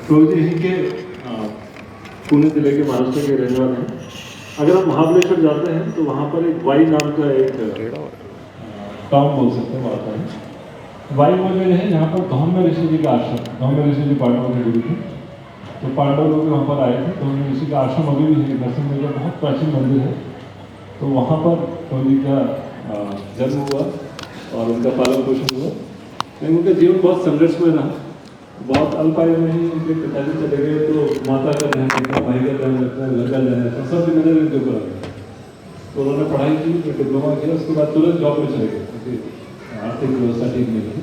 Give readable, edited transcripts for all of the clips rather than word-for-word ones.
प्रभु जी यहीं के पुणे जिले के महाराष्ट्र के रहने वाले हैं। अगर आप महाबलेश्वर जाते हैं तो वहाँ पर एक वाई नाम का एक टाउन बोल सकते हैं वहाँ पर। वाई वो जगह है जहाँ पर धौम्य ऋषि जी का आश्रम, धौम्य ऋषि जी पांडवों के गुरु थे, तो पांडव लोग वहाँ पर आए थे। धौम्य ऋषि का आश्रम अभी भी है, दर्शन में बहुत प्राचीन मंदिर है। तो वहाँ पर प्रभु जी का जन्म हुआ और उनका पालन पोषण हुआ। लेकिन उनका जीवन बहुत संघर्षमय रहा। बहुत अल्प आयु में ही उनके पिताजी चले गए तो माता का ध्यान रखना, भाई का ध्यान रखना, घर का ध्यान रखना, सब जिम्मेदारी उनके ऊपर आ गई। तो उन्होंने पढ़ाई की, फिर डिप्लोमा किया, उसके बाद तुरंत जॉब में चले गए क्योंकि आर्थिक व्यवस्था ठीक नहीं थी।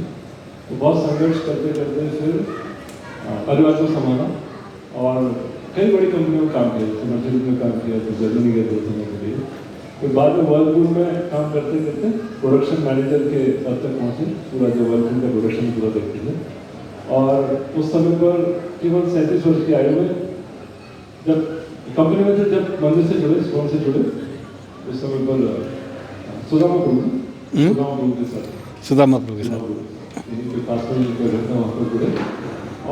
तो बहुत संघर्ष करते करते फिर परिवार को संभाला और कई बड़ी कंपनियों में काम किया, जैसे मर्सिडीज में काम किया, तो जर्मनी गए 2 समय के लिए। फिर बाद में वर्लपूल में काम करते करते प्रोडक्शन मैनेजर के पद तक पहुँचे, पूरा जो वर्लपूल का प्रोडक्शन पूरा देखते थे। और उस समय पर केवल 37 वर्ष की आयु में जब कंपनी में थे, जब मंदिर से जुड़े, स्कूल से जुड़े, उस समय पर सुदामा प्रभु के साथ, सुदामा प्रभु के साथ यहीं पे पास में उनका घर था, वहाँ पर जुड़े।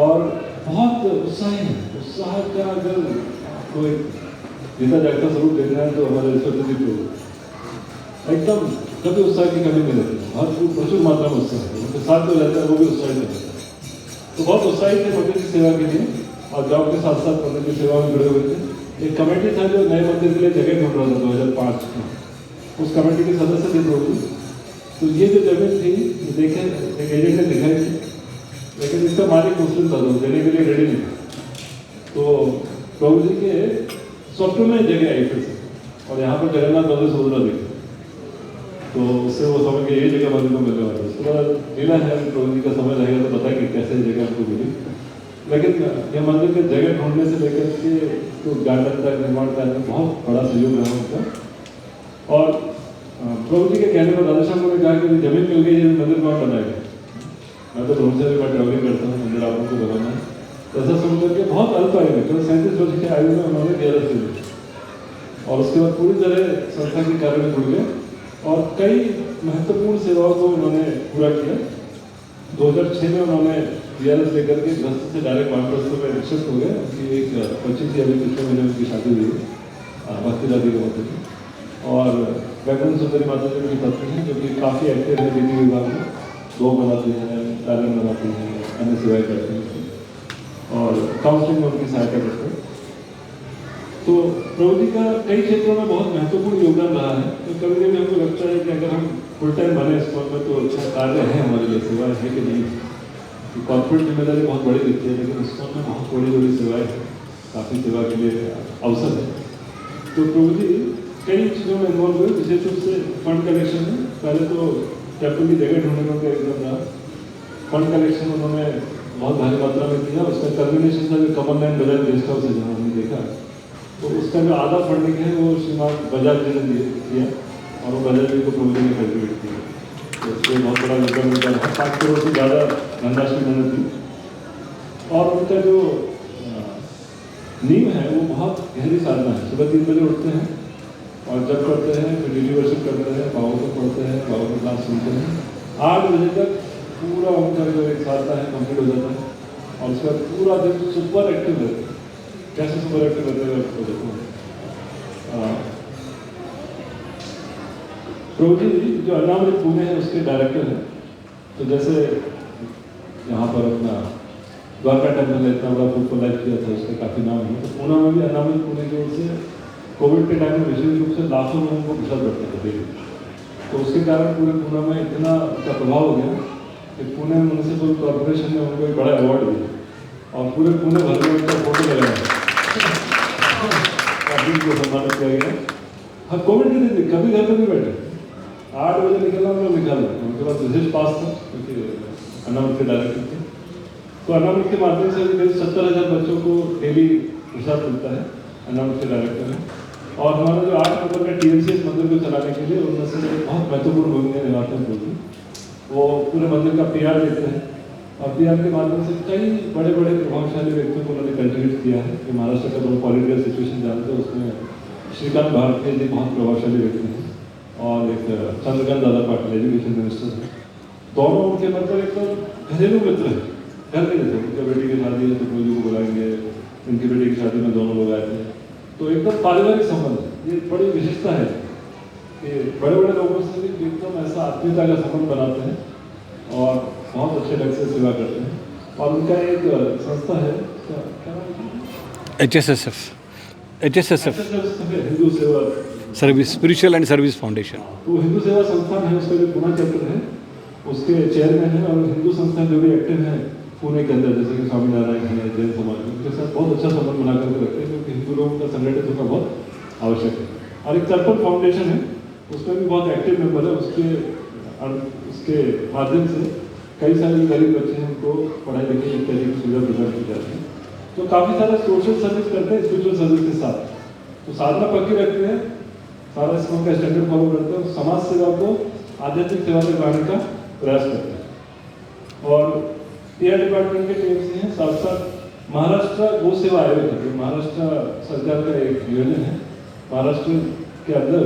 और बहुत उत्साह का अगर आपको एक जीता जागता स्वरूप देखना है तो हमारे सरस्वती प्रभु एकदम कभी उत्साह की कमी नहीं रहती, बहुत प्रचुर मात्रा में उत्साह है। उनके साथ जो रहता है वो भी उत्साहित रहता है। तो बहुत उत्साहित थे मंदिर की सेवा के लिए और जॉब के साथ साथ मंदिर की सेवा में जुड़े हुए थे। एक कमेटी था जो नए मंदिर के लिए जगह ढूंढ रहा था 2005 में, उस कमेटी के सदस्य थे प्रभु। तो ये जो जमीन थी देखे, एक एजेंट ने दिखाई थी, लेकिन इसका मालिक मुस्लिम था, तो देने के लिए रेडी नहीं था। तो प्रभु जी के स्वप्न में जगह आई फिर से, और यहाँ पर जगन्नाथ मंदिर सोच रहा देखा, तो उससे वो समझ के ये जगह मंदिर को मिलने वाली। उसके बाद मिला है, प्रभु जी का समय लगेगा तो बताएंगे कैसे जगह हमको मिली। लेकिन ये मंदिर के जगह ढूंढने से लेकर के तो गार्डन तक, निर्माण कार्य में बहुत बड़ा सहयोग रहा उनका। और प्रभु जी के कहने पर राधेश्याम ने कहा कि जमीन मिल गई है, मंदिर कौन बनाएगा? मैं तो ढूंढ से भी ट्रैवलिंग करता हूँ, मंदिर आप लोगों को बनाना है। ऐसा सुन करके बहुत अल्प आयु में, केवल 37 वर्ष की आयु में उन्होंने गैरत से ली और उसके बाद पूरी तरह संस्था के कार्य में जुड़ गए और कई महत्वपूर्ण सेवाओं को उन्होंने पूरा किया। 2006 में उन्होंने DRS लेकर के गृहस्थ से डायरेक्ट वानप्रस्थ में शिफ्ट हो गए। उनकी एक 25 अभी पिछले महीने उनकी शादी हुई भक्ति दादी के माता जी, और वैकुंठ सुंदरी माता जी उनकी पत्नी है, जो कि काफ़ी एक्टिव है विधि विभाग में, गो बनाती हैं, तालन बनाती हैं, अन्य सेवाएँ करती हैं और काउंसलिंग में उनकी सहायता करते हैं। तो प्रभु जी का कई क्षेत्रों में बहुत महत्वपूर्ण योगदान रहा है। तो कभी कभी हमको लगता है कि अगर हम फुल टाइम बने इस में तो अच्छा कार्य है हमारे लिए, सेवा है कि नहीं। कॉर्पोरेट जिम्मेदारी बहुत बड़ी दिखती है, लेकिन इस में बहुत बड़ी बड़ी सेवाएँ, काफ़ी सेवा के लिए अवसर है। तो प्रभु जी कई चीज़ों में इन्वॉल्व हुए, विशेष रूप से फंड कलेक्शन में। पहले तो टेम्पल की जगह ढूंढने में एकदम रहा, फंड कलेक्शन उन्होंने बहुत भारी मात्रा में किया। उसका कम्बिनेशन था जो कमल नैन बजाज गेस्ट हाउस है जहाँ हमने देखा, तो उसका जो आधा फंडिंग है वो श्रीमान बजाज जी ने किया और वो बजाज जी को प्रभु जी ने कंट्रीब्यूट किया। तो उससे बहुत बड़ा योगदान उनका रहा, 7 करोड़ से ज़्यादा धनराशि उन्होंने दी। और उनका जो नींव है वो बहुत गहरी साधना है। सुबह 3 बजे उठते हैं और जब करते हैं, फिर ड्यूटी वर्शिप करते हैं, बाबू को पढ़ते हैं, बाबू को क्लास सुनते हैं। 8 बजे तक पूरा उनका जो एक साधना है कंप्लीट हो जाता है और उसके बाद पूरा दिन सुपर एक्टिव रहते हैं। कैसे सुपर एक्टिव रहते हैं आपको देखो। प्रभु जी जो अनामृत पुणे है उसके डायरेक्टर हैं। तो जैसे यहाँ पर अपना द्वारका टेम्पल ने इतना बड़ा फुटबॉल लाइव किया था, उसका काफ़ी नाम है। तो पुणे में भी अनामृत पुणे की ओर से कोविड के टाइम में विशेष रूप से लाखों लोगों को प्रसाद बढ़ते थे डेली। तो उसके कारण पूरे पुणे में इतना उसका प्रभाव हो गया कि पुणे म्यूनिसिपल कॉर्पोरेशन ने उनको एक बड़ा अवार्ड दिया और पूरे पुणे भर में उनका फोटो लगाया, काफ़ी को सम्मानित किया गया। हाँ, कोविड के दिन कभी घर पर नहीं बैठे, 8 बजे निकलना उनको निकाल दिया। उनके पास विशेष पास था क्योंकि अनामृत के डायरेक्टर थे। तो अनामृत के माध्यम से करीब 70,000 बच्चों को डेली प्रसाद मिलता है अनामृत के डायरेक्टर में। और हमारा जो 8 नंबर का TLCS मंदिर को चलाने के लिए उनमें से बहुत महत्वपूर्ण भूमिका निभाते हैं। वो पूरे मंदिर का PR देते हैं और PR के माध्यम से कई बड़े बड़े प्रभावशाली व्यक्तियों को उन्होंने कंट्रीब्यूट किया है। कि महाराष्ट्र का जो पॉलिटिकल सिचुएशन जानते हैं उसमें श्रीकांत भारती जी बहुत प्रभावशाली व्यक्ति हैं और एक चंद्रकांत दादा पाटिल एजुकेशन मिनिस्टर हैं। दोनों उनके मतलब एकदम घरेलू मित्र हैं, घर के जैसे, उनका बेटी की शादी है तो प्रभु को बुलाएंगे, उनकी बेटी की शादी में दोनों लोग आए थे, तो एकदम पारिवारिक संबंध है। ये बड़ी विशेषता है कि बड़े बड़े लोगों से भी एकदम ऐसा आत्मीयता का संबंध बनाते हैं और बहुत अच्छे ढंग से सेवा करते हैं। और उनका एक संस्था है, क्या नाम है? HSSF हिंदू सेवा service, spiritual and service foundation. तो हिंदू सेवा संस्थान है, उसका जो पुणे चैप्टर है उसके चेयरमैन है। और हिंदू संस्थान जो भी एक्टिव है पुणे के अंदर, जैसे कि स्वामीनारायण है, जैन समाज है, उनके साथ बहुत अच्छा संबंध बना करके रखते हैं, क्योंकि हिंदू लोगों का संगठित होना बहुत आवश्यक है। और एक तर्पण फाउंडेशन है, उसमें भी बहुत एक्टिव मेंबर है। उसके माध्यम से कई सारे गरीब बच्चे हैं, उनको पढ़ाई लिखाई इत्यादि की सुविधा प्रदान की जाती है। तो काफ़ी सारा सोशल सर्विस करते हैं स्पिरिचुअल सर्विस के साथ। तो साधना पक्की रखते हैं, सारा इसमें का स्टैंडर्ड फॉलो करते हैं, समाज सेवा को आध्यात्मिक सेवा में लाने का प्रयास करते हैं। और PR डिपार्टमेंट के टीम से हैं, साथ साथ महाराष्ट्र गो सेवा आयोग है, महाराष्ट्र सरकार का एक योजना है। महाराष्ट्र के अंदर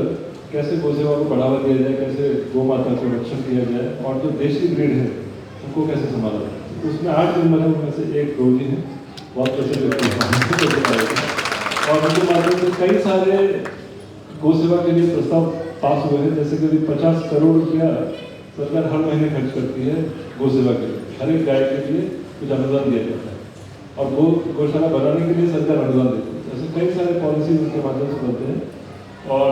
कैसे गो सेवा को बढ़ावा दिया जाए, कैसे गौ माता को रक्षण किया जाए, और जो देशी ब्रीड है उनको कैसे संभाला जाए। तो उसमें 8 मेंबर हैं, उनमें से एक गुरु जी हैं, बहुत प्रसिद्ध व्यक्ति हैं, और उनके माध्यम से कई सारे गौ सेवा के लिए प्रस्ताव पास हुए हैं। जैसे करीब 50 करोड़ रुपया सरकार हर महीने खर्च करती है गौ सेवा के लिए, हर एक गाय के लिए कुछ अनुदान दिया जाता है, और गौशाला बनाने के लिए सरकार अनुदान देती है। ऐसे कई सारे पॉलिसी उनके माध्यम से बनते हैं। और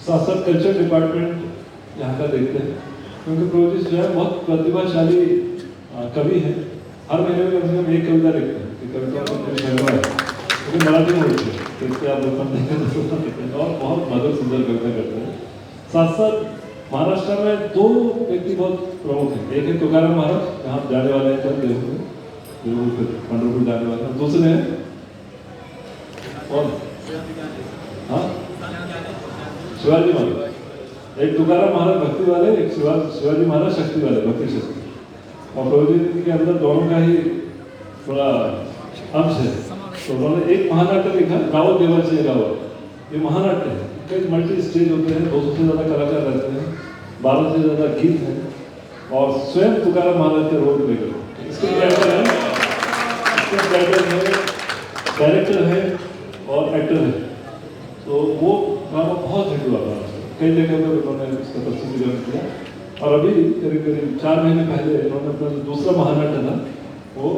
साथ साथ कल्चर डिपार्टमेंट यहाँ का देखते हैं, क्योंकि प्रभु जी जो है बहुत प्रतिभाशाली कवि है। हर महीने में कम से कम एक कविता लिखते हैं कि कविता है, क्योंकि मराठी में होती है, तो इससे आप और बहुत मधुर सुंदर कविता करते हैं। साथ साथ महाराष्ट्र में 2 व्यक्ति बहुत प्रमुख हैं। एक है तुकाराम महाराज, जहाँ जाने वाले हैं कल देवपुर पंढरपुर जाने वाले हैं। दूसरे हैं कौन? हाँ, शिवाजी महाराज। एक तुकाराम महाराज भक्ति वाले, एक शिवाजी महाराज शक्ति वाले, भक्ति शक्ति। और प्रभु जी के अंदर दोनों का ही थोड़ा अंश है। तो उन्होंने एक महानाट्य लिखा, रावत देवाचे रावत। ये महानाट्य है, कई मल्टी स्टेज होते हैं, 200 से ज़्यादा कलाकार रहते हैं, 12 से ज़्यादा गीत हैं, और स्वयं तुकाराम महाराज के रोल प्ले करते हैं। इसके डायरेक्टर है, डायरेक्टर है और एक्टर है। तो वो ड्रामा बहुत हिट हुआ था, कई जगह पर उन्होंने इसका प्रस्तुति किया। और अभी करीब 4 महीने पहले उन्होंने अपना जो दूसरा महानाट्य था वो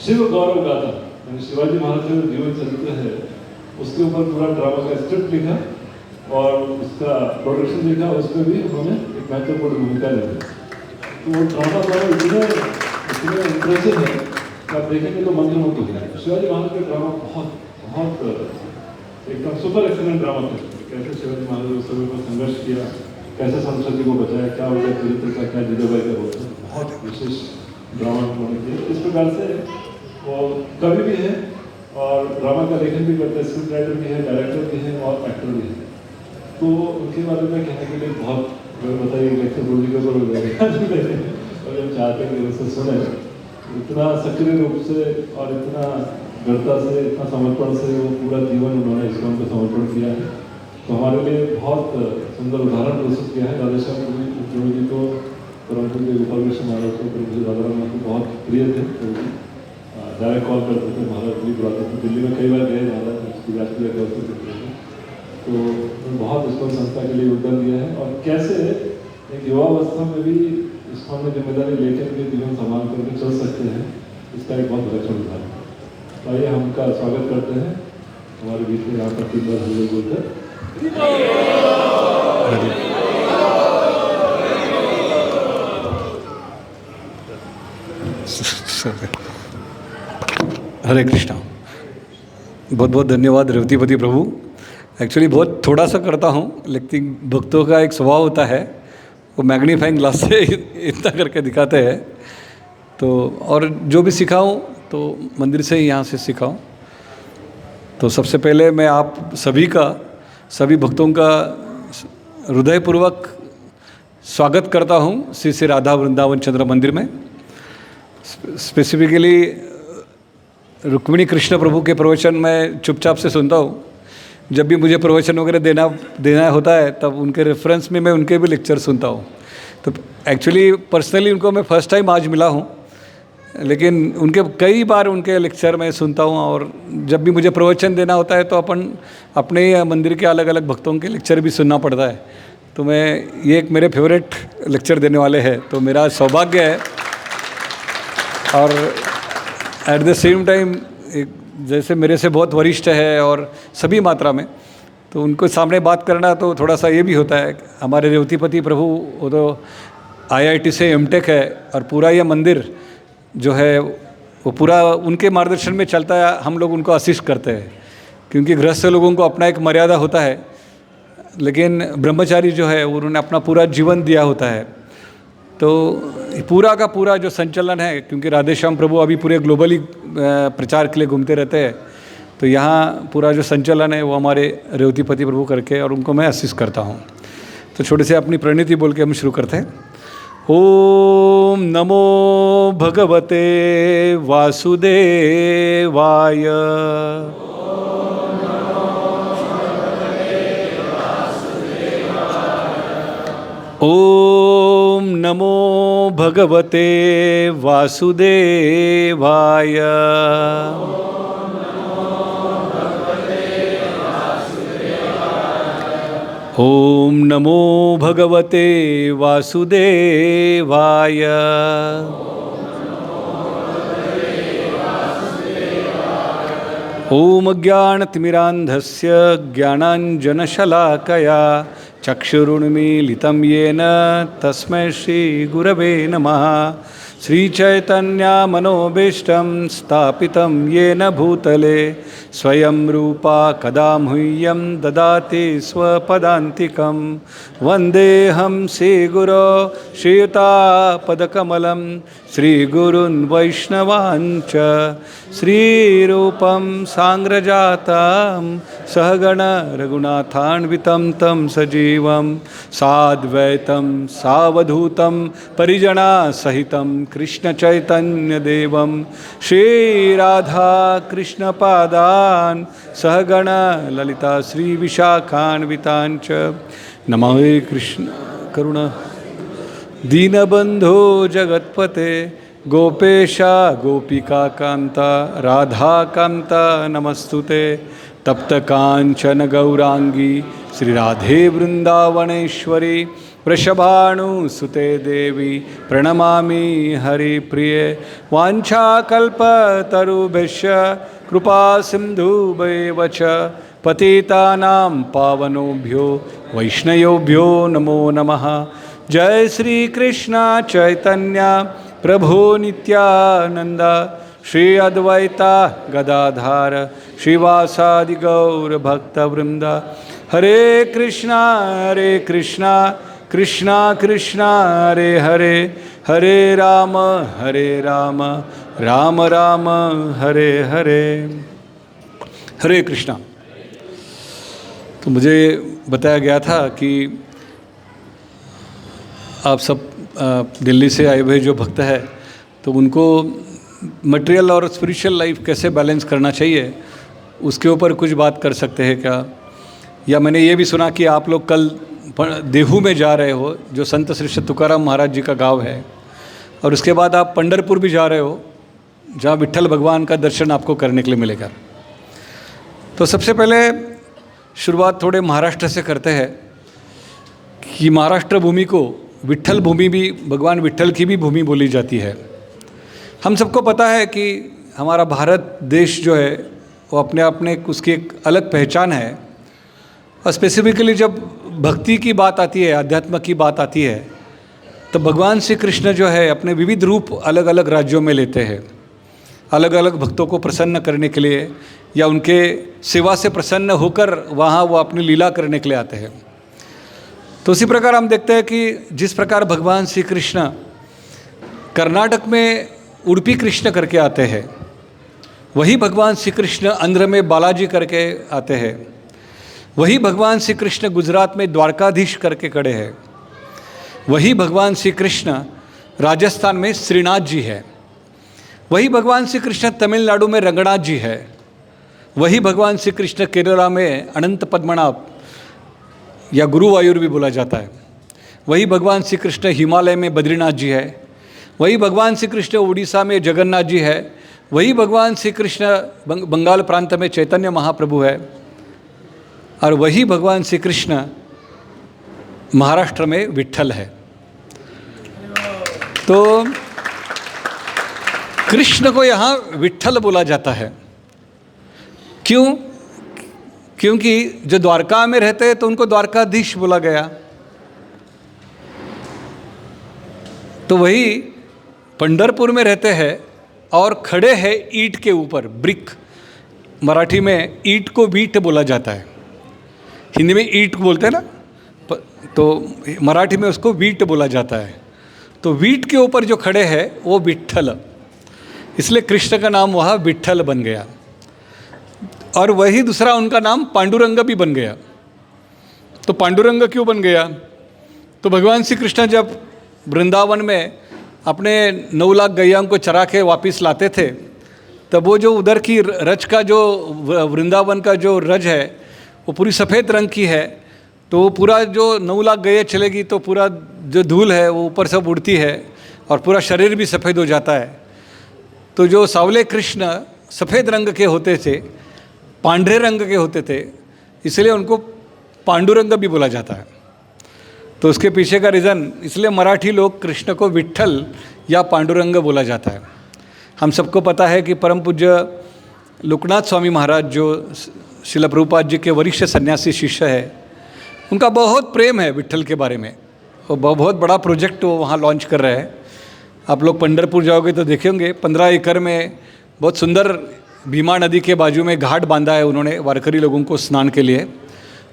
शिव गौरव गाथा, यानी शिवाजी महाराज का जीवन चरित्र है, उसके ऊपर पूरा ड्रामा का स्क्रिप्ट लिखा और उसका प्रोडक्शन लिखा। उसमें भी उन्होंने एक महत्वपूर्ण भूमिका निभाई। तो वो ड्रामा द्वारा इतने इम्प्रेसिव है कि आप देखेंगे तो मंत्रमुग्ध हो जाएगा। शिवाजी महाराज का ड्रामा बहुत एकदम सुपर एक्सीलेंट ड्रामा था। कैसे शिवाजी महाराज उस समय पर संघर्ष किया, कैसे संस्कृति को बचाया, क्या उनका चरित्र का, क्या जिजाबाई का रोल था, बहुत विशेष ड्रामा होने चाहिए। इस प्रकार से वो कवि भी है और ड्रामा का लेखन भी करते हैं, स्क्रिप्ट राइटर भी है, डायरेक्टर भी है और एक्टर भी है। तो उनके बारे में कहने के लिए बहुत बताइए, लेक्चर बोलने के ऊपर हो जाएगा और हम चाहते हैं कि उससे सुने। इतना सक्रिय रूप से और इतना दृढ़ता से, इतना समर्पण से वो पूरा जीवन उन्होंने इस्कॉन को समर्पण किया है। तो हमारे लिए बहुत सुंदर उदाहरण प्रस्तुत किया है। राधेश्याम प्रभु जी को, परंतु के गोपाल कृष्ण महाराज को, प्रभु जी राधा राम को बहुत प्रिय थे। प्रभु जी डायरेक्ट कॉल करते थे, महाराज जी बुलाते थे। दिल्ली में कई बार गए महाराज, उसकी राष्ट्रीय करते थे। तो बहुत इस्कॉन संस्था के लिए योगदान दिया है। और कैसे एक युवावस्था में भी इस्कॉन में जिम्मेदारी लेकर के जीवन संभाल करके चल सकते हैं, इसका एक बहुत विलक्षण उदाहरण है। तो आइए हम उनका स्वागत करते हैं हमारे बीच में। यहाँ पर 3 बार हम लोग बोलते हैं। हरे कृष्णा। बहुत बहुत धन्यवाद रेवतीपति प्रभु। एक्चुअली बहुत थोड़ा सा करता हूँ, लेकिन भक्तों का एक स्वभाव होता है, वो मैग्नीफाइंग ग्लास से इतना करके दिखाते हैं। तो और जो भी सिखाऊँ तो मंदिर से ही, यहाँ से सिखाऊँ। तो सबसे पहले मैं आप सभी का, सभी भक्तों का हृदयपूर्वक स्वागत करता हूँ श्री श्री राधा वृंदावन चंद्र मंदिर में। स्पेसिफिकली रुक्मिणी कृष्ण प्रभु के प्रवचन मैं चुपचाप से सुनता हूँ। जब भी मुझे प्रवचन वगैरह देना होता है, तब उनके रेफरेंस में मैं उनके भी लेक्चर सुनता हूँ। तो एक्चुअली पर्सनली उनको मैं फर्स्ट टाइम आज मिला हूँ। लेकिन उनके कई बार उनके लेक्चर मैं सुनता हूँ, और जब भी मुझे प्रवचन देना होता है तो अपने मंदिर के अलग अलग भक्तों के लेक्चर भी सुनना पड़ता है। तो ये एक मेरे फेवरेट लेक्चर देने वाले हैं, तो मेरा सौभाग्य है। और एट द सेम टाइम जैसे मेरे से बहुत वरिष्ठ है और सभी मात्रा में, तो उनको सामने बात करना तो थोड़ा सा ये भी होता है। हमारे रेवतीपति प्रभु वो तो IIT से एमटेक है, और पूरा ये मंदिर जो है वो पूरा उनके मार्गदर्शन में चलता है। हम लोग उनको असिस्ट करते हैं, क्योंकि गृहस्थ लोगों को अपना एक मर्यादा होता है, लेकिन ब्रह्मचारी जो है उन्होंने अपना पूरा जीवन दिया होता है। तो पूरा का पूरा जो संचालन है, क्योंकि राधे श्याम प्रभु अभी पूरे ग्लोबली प्रचार के लिए घूमते रहते हैं, तो यहाँ पूरा जो संचालन है वो हमारे रेवतीपति प्रभु करके, और उनको मैं असिस्ट करता हूँ। तो छोटे से अपनी प्रणिति बोल के हम शुरू करते हैं। ओम नमो भगवते वासुदेवाय। ओम नमो भगवते वासुदेवाय। ओम नमो भगवते वासुदेवाय। ओम ज्ञानतिमिरान्धस्य ज्ञानाञ्जनशलाकया चक्षुरुन्मीलितं येन तस्मै श्रीगुरवे नमः। श्रीचैतन्यमनोभीष्टं स्थापितं येन भूतले स्वयं रूपा कदा मह्यं ददाति स्वपदान्तिकं। वन्देऽहं श्रीगुरो श्रीयुतापदकमलं श्रीगुरून् वैष्णवाञ्च श्रीरूपं साङ्ग्रजातं सहगण रघुनाथान्वितं तं सजीवं साद्वैतं सावधूतं परिजना सहितं कृष्णचैतन्यदेवं श्रीराधा कृष्णपादान् सहगण ललिता श्रीविशाखान्विताञ्च। नमः कृष्ण करुणा दीनबन्धो जगत्पते गोपेशा गोपिका कांता राधा कांता नमस्तुते। तप्त कांचन गौरांगी श्री राधे वृंदावनेश्वरी वृषभानुसुते देवी प्रणमामि हरिप्रिये। वाञ्छाकल्पतरुभ्यश्च कृपा सिन्धुभ्येव च पतितानां पावनोभ्यो वैष्णवेभ्यो नमो नमः। जय श्री कृष्ण चैतन्य प्रभु नित्यानंद श्री अद्वैता गदाधार श्रीवासादि गौर भक्तवृंद। हरे कृष्णा कृष्णा कृष्णा हरे हरे, हरे राम राम राम हरे हरे। हरे कृष्णा। तो मुझे बताया गया था कि आप सब दिल्ली से आए हुए जो भक्त हैं, तो उनको मटेरियल और स्पिरिचुअल लाइफ कैसे बैलेंस करना चाहिए, उसके ऊपर कुछ बात कर सकते हैं क्या। या मैंने ये भी सुना कि आप लोग कल देहू में जा रहे हो, जो संत श्री तुकाराम महाराज जी का गांव है, और उसके बाद आप पंढरपुर भी जा रहे हो, जहाँ विट्ठल भगवान का दर्शन आपको करने के लिए मिलेगा। तो सबसे पहले शुरुआत थोड़े महाराष्ट्र से करते हैं कि महाराष्ट्र भूमि को विट्ठल भूमि भी, भगवान विट्ठल की भी भूमि बोली जाती है। हम सबको पता है कि हमारा भारत देश जो है वो अपने उसकी एक अलग पहचान है, और स्पेसिफिकली जब भक्ति की बात आती है, अध्यात्म की बात आती है, तो भगवान श्री कृष्ण जो है अपने विविध रूप अलग अलग राज्यों में लेते हैं, अलग अलग भक्तों को प्रसन्न करने के लिए या उनके सेवा से प्रसन्न होकर वहाँ वो अपनी लीला करने के लिए आते हैं। तो उसी प्रकार हम देखते हैं कि जिस प्रकार भगवान श्री कृष्ण कर्नाटक में उडुपी कृष्ण करके आते हैं, वही भगवान श्री कृष्ण आंध्र में बालाजी करके आते हैं, वही भगवान श्री कृष्ण गुजरात में द्वारकाधीश करके खड़े हैं, वही भगवान श्री कृष्ण राजस्थान में श्रीनाथ जी है, वही भगवान श्री कृष्ण तमिलनाडु में रंगनाथ जी है, वही भगवान श्री कृष्ण केरला में अनंत पद्मनाभ या गुरुवायूर भी बोला जाता है, वही भगवान श्री कृष्ण हिमालय में बद्रीनाथ जी है, वही भगवान श्री कृष्ण उड़ीसा में जगन्नाथ जी है, वही भगवान श्री कृष्ण बंगाल प्रांत में चैतन्य महाप्रभु है, और वही भगवान श्री कृष्ण महाराष्ट्र में विट्ठल है। तो कृष्ण को यहाँ विट्ठल बोला जाता है। क्यों? क्योंकि जो द्वारका में रहते हैं तो उनको द्वारकाधीश बोला गया। तो वही पंढरपुर में रहते हैं और खड़े हैं ईंट के ऊपर, ब्रिक, मराठी में ईंट को बीट बोला जाता है, हिंदी में ईंट बोलते हैं ना, तो मराठी में उसको वीट बोला जाता है। तो वीट के ऊपर जो खड़े हैं वो विट्ठल, इसलिए कृष्ण का नाम वहाँ विट्ठल बन गया। और वही दूसरा उनका नाम पांडुरंग भी बन गया। तो पांडुरंग क्यों बन गया? तो भगवान श्री कृष्ण जब वृंदावन में अपने 9 लाख गैयाओं को चरा के वापस लाते थे, तब वो जो उधर की रज का जो वृंदावन का जो रज है वो पूरी सफ़ेद रंग की है। तो वो पूरा जो 9 लाख गैया चलेगी तो पूरा जो धूल है वो ऊपर सब उड़ती है और पूरा शरीर भी सफ़ेद हो जाता है। तो जो सावले कृष्ण सफ़ेद रंग के होते थे, पांढरे रंग के होते थे, इसलिए उनको पांडुरंग भी बोला जाता है। तो उसके पीछे का रीज़न, इसलिए मराठी लोग कृष्ण को विट्ठल या पांडुरंग बोला जाता है। हम सबको पता है कि परम पूज्य लोकनाथ स्वामी महाराज जो श्रील प्रभुपाद जी के वरिष्ठ सन्यासी शिष्य है, उनका बहुत प्रेम है विट्ठल के बारे में। वो बहुत बड़ा प्रोजेक्ट वो वहाँ लॉन्च कर रहे हैं। आप लोग पंढरपुर जाओगे तो देखेंगे 15 एकड़ में बहुत सुंदर भीमा नदी के बाजू में घाट बांधा है उन्होंने वारकरी लोगों को स्नान के लिए,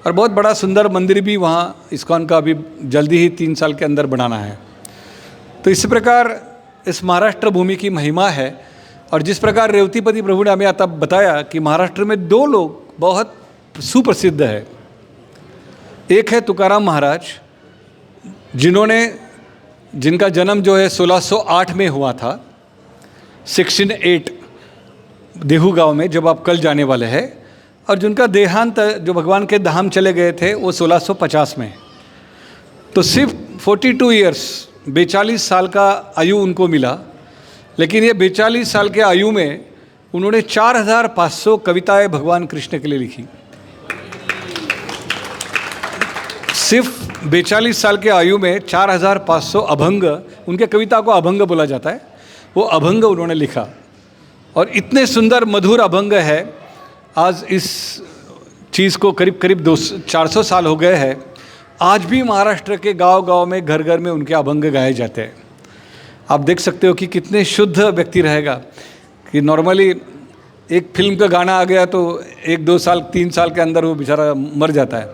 और बहुत बड़ा सुंदर मंदिर भी वहाँ इस्कॉन का अभी जल्दी ही 3 साल के अंदर बनाना है। तो इस प्रकार इस महाराष्ट्र भूमि की महिमा है। और जिस प्रकार रेवतीपति प्रभु ने हमें आता बताया कि महाराष्ट्र में 2 लोग बहुत सुप्रसिद्ध है। एक है तुकाराम महाराज, जिनका जन्म जो है 1608 में हुआ था, 1608 देहू गांव में, जब आप कल जाने वाले हैं। और जिनका देहांत जो भगवान के धाम चले गए थे वो 1650 में। तो सिर्फ 42 ईयर्स, 42 साल का आयु उनको मिला। लेकिन ये 42 साल के आयु में उन्होंने 4500 कविताएं भगवान कृष्ण के लिए लिखी। सिर्फ 42 साल के आयु में 4500 अभंग, उनके कविता को अभंग बोला जाता है, वो अभंग उन्होंने लिखा। और इतने सुंदर मधुर अभंग है। आज इस चीज़ को करीब करीब 400 साल हो गए हैं। आज भी महाराष्ट्र के गांव-गांव में, घर घर में उनके अभंग गाए जाते हैं। आप देख सकते हो कि कितने शुद्ध व्यक्ति रहेगा कि नॉर्मली एक फिल्म का गाना आ गया तो 1-2 साल 3 साल के अंदर वो बेचारा मर जाता है।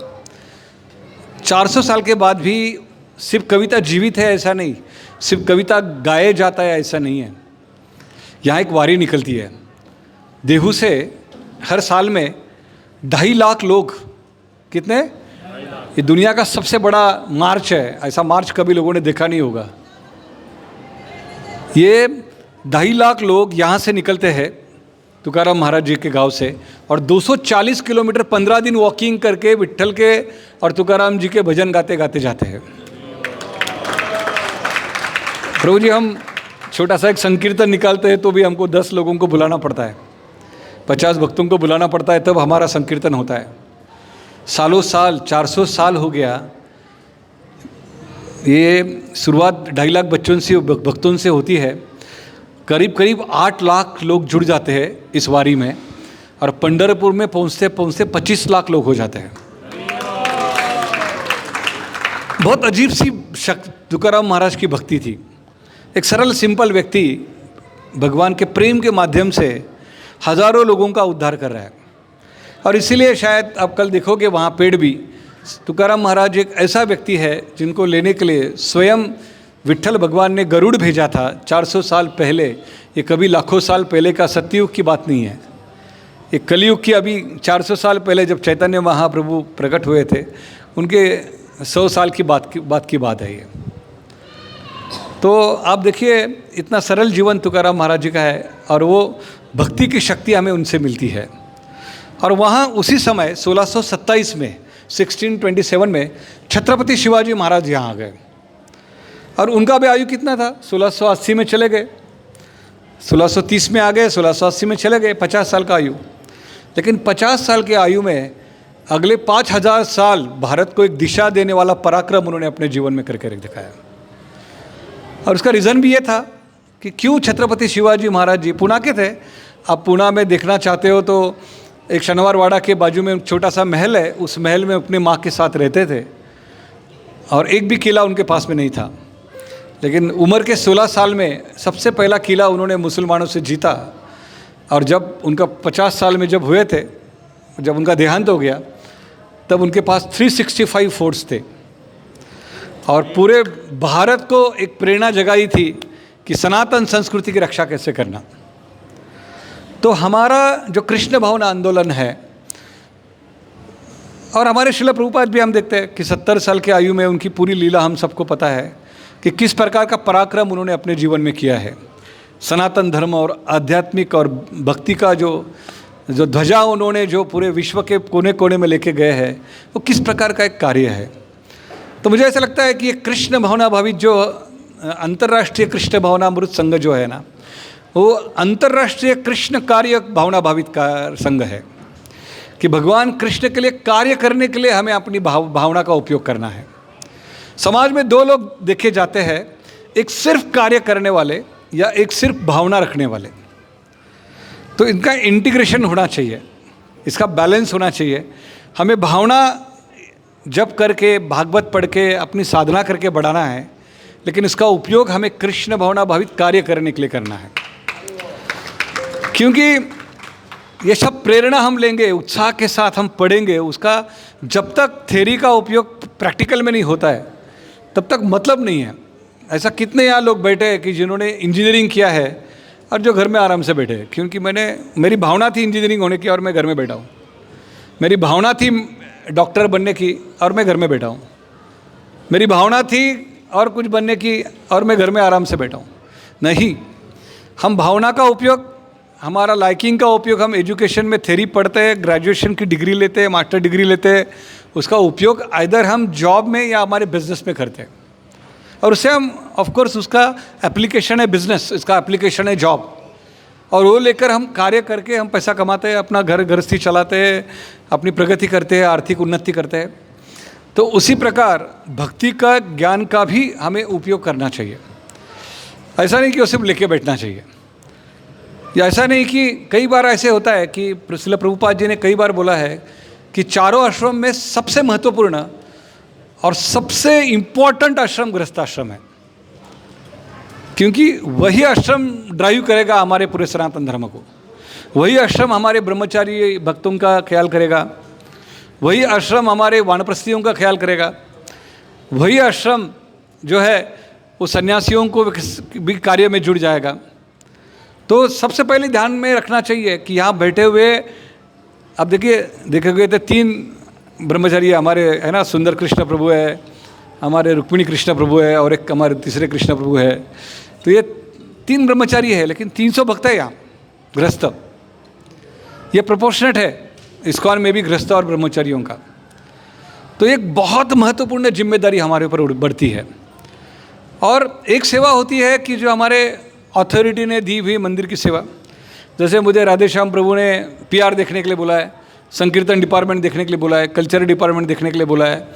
400 साल के बाद भी सिर्फ कविता जीवित है ऐसा नहीं, सिर्फ कविता गाए जाता है ऐसा नहीं है। यहाँ एक वारी निकलती है देहू से, हर साल में 2.5 लाख लोग, कितने, ये दुनिया का सबसे बड़ा मार्च है। ऐसा मार्च कभी लोगों ने देखा नहीं होगा। ये 2.5 लाख लोग यहाँ से निकलते हैं तुकाराम महाराज जी के गांव से, और 240 किलोमीटर 15 दिन वॉकिंग करके विट्ठल के और तुकाराम जी के भजन गाते गाते जाते हैं। प्रभु जी, हम छोटा सा एक संकीर्तन निकालते हैं तो भी हमको 10 लोगों को बुलाना पड़ता है, 50 भक्तों को बुलाना पड़ता है, तब हमारा संकीर्तन होता है। सालों साल, 400 साल हो गया। ये शुरुआत 2.5 लाख भक्तों से होती है। करीब करीब 8 लाख लोग जुड़ जाते हैं इस वारी में, और पंढरपुर में पहुँचते पहुँचते 25 लाख लोग हो जाते हैं। बहुत अजीब सी तुकाराम महाराज की भक्ति थी। एक सरल सिंपल व्यक्ति भगवान के प्रेम के माध्यम से हजारों लोगों का उद्धार कर रहा है। और इसीलिए शायद आप कल देखोगे वहाँ पेड़ भी, तुकाराम महाराज एक ऐसा व्यक्ति है जिनको लेने के लिए स्वयं विट्ठल भगवान ने गरुड़ भेजा था 400 साल पहले। ये कभी लाखों साल पहले का सत्ययुग की बात नहीं है, ये कलयुग की। अभी 400 साल पहले जब चैतन्य महाप्रभु प्रकट हुए थे, उनके 100 साल की बात है ये। तो आप देखिए इतना सरल जीवन तुकाराम महाराज जी का है, और वो भक्ति की शक्ति हमें उनसे मिलती है। और वहाँ उसी समय 1627 में 1627 में छत्रपति शिवाजी महाराज यहाँ आ गए। और उनका भी आयु कितना था, 1680 में चले गए, 1630 में आ गए, 1680 में चले गए, 50 साल का आयु। लेकिन 50 साल की आयु में अगले 5000 साल भारत को एक दिशा देने वाला पराक्रम उन्होंने अपने जीवन में करके रख दिखाया। और उसका रीज़न भी ये था कि क्यों छत्रपति शिवाजी महाराज जी पुणे के थे। आप पुणे में देखना चाहते हो तो एक शनिवारवाड़ा के बाजू में छोटा सा महल है, उस महल में अपने माँ के साथ रहते थे और एक भी किला उनके पास में नहीं था। लेकिन उम्र के 16 साल में सबसे पहला किला उन्होंने मुसलमानों से जीता। और जब उनका 50 साल में जब हुए थे, जब उनका देहांत हो गया, तब उनके पास 365 फोर्ट्स थे और पूरे भारत को एक प्रेरणा जगाई थी कि सनातन संस्कृति की रक्षा कैसे करना। तो हमारा जो कृष्ण भावना आंदोलन है, और हमारे श्रील प्रभुपाद भी हम देखते हैं कि 70 साल की आयु में उनकी पूरी लीला हम सबको पता है कि किस प्रकार का पराक्रम उन्होंने अपने जीवन में किया है। सनातन धर्म और आध्यात्मिक और भक्ति का जो ध्वजा उन्होंने जो पूरे विश्व के कोने कोने में लेके गए हैं, वो किस प्रकार का एक कार्य है। तो मुझे ऐसा लगता है कि ये कृष्ण भावना भावित जो अंतर्राष्ट्रीय कृष्ण भावनामृत संघ जो है ना, वो अंतर्राष्ट्रीय कृष्ण कार्य भावना भावित का संघ है कि भगवान कृष्ण के लिए कार्य करने के लिए हमें अपनी भावना का उपयोग करना है। समाज में दो लोग देखे जाते हैं, एक सिर्फ कार्य करने वाले या एक सिर्फ भावना रखने वाले। तो इनका इंटीग्रेशन होना चाहिए, इसका बैलेंस होना चाहिए। हमें भावना जप करके, भागवत पढ़ के, अपनी साधना करके बढ़ाना है, लेकिन इसका उपयोग हमें कृष्ण भावना भावित कार्य करने के लिए करना है। क्योंकि ये सब प्रेरणा हम लेंगे, उत्साह के साथ हम पढ़ेंगे, उसका जब तक थ्योरी का उपयोग प्रैक्टिकल में नहीं होता है तब तक मतलब नहीं है। ऐसा कितने यहाँ लोग बैठे हैं कि जिन्होंने इंजीनियरिंग किया है और जो घर में आराम से बैठे हैं, क्योंकि मेरी भावना थी इंजीनियरिंग होने की और मैं घर में बैठा हूँ। मेरी भावना थी डॉक्टर बनने की और मैं घर में बैठा हूँ। मेरी भावना थी और कुछ बनने की और मैं घर में आराम से बैठा हूँ। नहीं, हम भावना का उपयोग, हमारा लाइकिंग का उपयोग हम एजुकेशन में थ्योरी पढ़ते हैं, ग्रेजुएशन की डिग्री लेते हैं, मास्टर डिग्री लेते हैं, उसका उपयोग आइदर हम जॉब में या हमारे बिजनेस में करते हैं। और उससे हम ऑफ कोर्स उसका एप्लीकेशन है बिजनेस, इसका एप्लीकेशन है जॉब, और वो लेकर हम कार्य करके हम पैसा कमाते हैं, अपना घर गृहस्थी चलाते हैं, अपनी प्रगति करते हैं, आर्थिक उन्नति करते हैं। तो उसी प्रकार भक्ति का, ज्ञान का भी हमें उपयोग करना चाहिए। ऐसा नहीं कि वो सिर्फ लेके बैठना चाहिए, या ऐसा नहीं कि कई बार ऐसे होता है कि श्रील प्रभुपाद जी ने कई बार बोला है कि चारों आश्रम में सबसे महत्वपूर्ण और सबसे इम्पोर्टेंट आश्रम गृहस्थाश्रम है, क्योंकि वही आश्रम ड्राइव करेगा हमारे पूरे सनातन धर्म को। वही आश्रम हमारे ब्रह्मचारी भक्तों का ख्याल करेगा, वही आश्रम हमारे वानप्रस्थियों का ख्याल करेगा, वही आश्रम जो है वो सन्यासियों को भी कार्य में जुड़ जाएगा। तो सबसे पहले ध्यान में रखना चाहिए कि यहाँ बैठे हुए, अब देखे हुए थे 3 ब्रह्मचारी हमारे है ना, सुंदर कृष्ण प्रभु है, हमारे रुक्मिणी कृष्ण प्रभु है, और एक हमारे तीसरे कृष्ण प्रभु है। तो ये 3 ब्रह्मचारी है, लेकिन 300 भक्त है यहाँ गृहस्थ। ये प्रोपोर्शनेट है इस्कॉन में भी गृहस्थ और ब्रह्मचारियों का। तो एक बहुत महत्वपूर्ण जिम्मेदारी हमारे ऊपर बढ़ती है। और एक सेवा होती है कि जो हमारे अथॉरिटी ने दी हुई मंदिर की सेवा। जैसे मुझे राधे श्याम प्रभु ने PR देखने के लिए बुलाया है, संकीर्तन डिपार्टमेंट देखने के लिए बुलाया है, कल्चर डिपार्टमेंट देखने के लिए बुलाया है।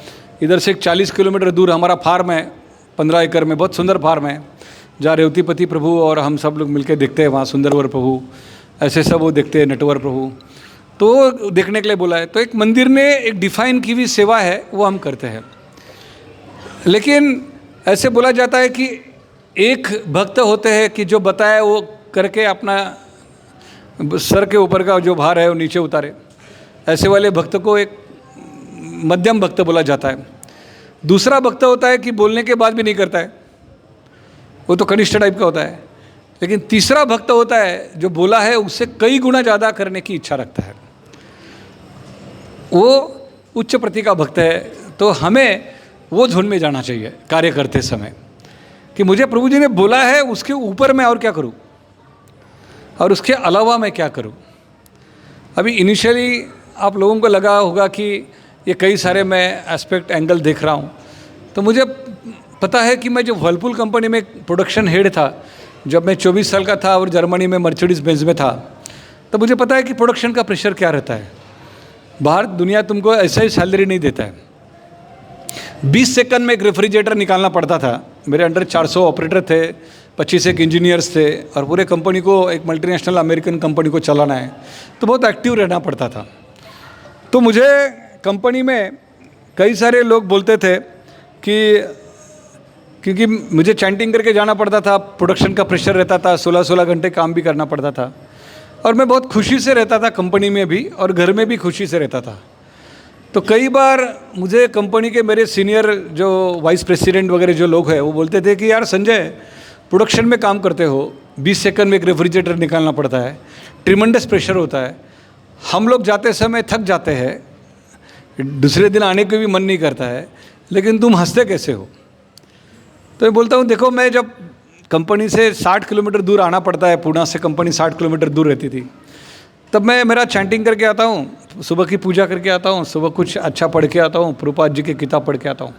इधर से 40 किलोमीटर दूर हमारा फार्म है, 15 एकड़ में, बहुत सुंदर फार्म है, जहाँ रेवतीपति प्रभु और हम सब लोग मिलकर देखते हैं। वहाँ सुंदरवर प्रभु, ऐसे सब वो देखते हैं, नटवर प्रभु, तो देखने के लिए बुलाया है। तो एक मंदिर ने एक डिफाइन की हुई सेवा है, वो हम करते हैं। लेकिन ऐसे बोला जाता है कि एक भक्त होते हैं कि जो बताए वो करके अपना सर के ऊपर का जो भार है वो नीचे उतारे। ऐसे वाले भक्त को एक मध्यम भक्त बोला जाता है। दूसरा भक्त होता है कि बोलने के बाद भी नहीं करता है, वो तो कनिष्ठ टाइप का होता है। लेकिन तीसरा भक्त होता है जो बोला है उससे कई गुना ज़्यादा करने की इच्छा रखता है, वो उच्च प्रति का भक्त है। तो हमें वो धुन में जाना चाहिए कार्य करते समय कि मुझे प्रभु जी ने बोला है, उसके ऊपर मैं और क्या करूं और उसके अलावा मैं क्या करूं। अभी इनिशियली आप लोगों को लगा होगा कि ये कई सारे मैं एस्पेक्ट एंगल देख रहा हूं, तो मुझे पता है कि मैं जब वर्लपूल कंपनी में प्रोडक्शन हेड था, जब मैं 24 साल का था और जर्मनी में मर्सिडीज बेंज में था, तो मुझे पता है कि प्रोडक्शन का प्रेशर क्या रहता है। बाहर दुनिया तुमको ऐसा ही सैलरी नहीं देता है। 20 सेकंड में एक रेफ्रिजरेटर निकालना पड़ता था। मेरे अंडर 400 ऑपरेटर थे, 25 एक इंजीनियर्स थे, और पूरे कंपनी को, एक मल्टीनेशनल अमेरिकन कंपनी को चलाना है, तो बहुत एक्टिव रहना पड़ता था। तो मुझे कंपनी में कई सारे लोग बोलते थे कि, क्योंकि मुझे चैंटिंग करके जाना पड़ता था, प्रोडक्शन का प्रेशर रहता था, 16-16 घंटे काम भी करना पड़ता था, और मैं बहुत खुशी से रहता था कंपनी में भी और घर में भी खुशी से रहता था। तो कई बार मुझे कंपनी के मेरे सीनियर जो वाइस प्रेसिडेंट वगैरह जो लोग हैं वो बोलते थे कि यार संजय, प्रोडक्शन में काम करते हो, 20 सेकंड में एक रेफ्रिजरेटर निकालना पड़ता है, ट्रिमेंडस प्रेशर होता है, हम लोग जाते समय थक जाते हैं, दूसरे दिन आने को भी मन नहीं करता है, लेकिन तुम हंसते कैसे हो? तो मैं बोलता हूँ, देखो मैं जब कंपनी से 60 किलोमीटर दूर आना पड़ता है, पुणे से कंपनी 60 किलोमीटर दूर रहती थी, तब मैं मेरा चैंटिंग करके आता हूँ, सुबह की पूजा करके आता हूँ, सुबह कुछ अच्छा पढ़ के आता हूँ, प्रभुपाद जी की किताब पढ़ के आता हूँ,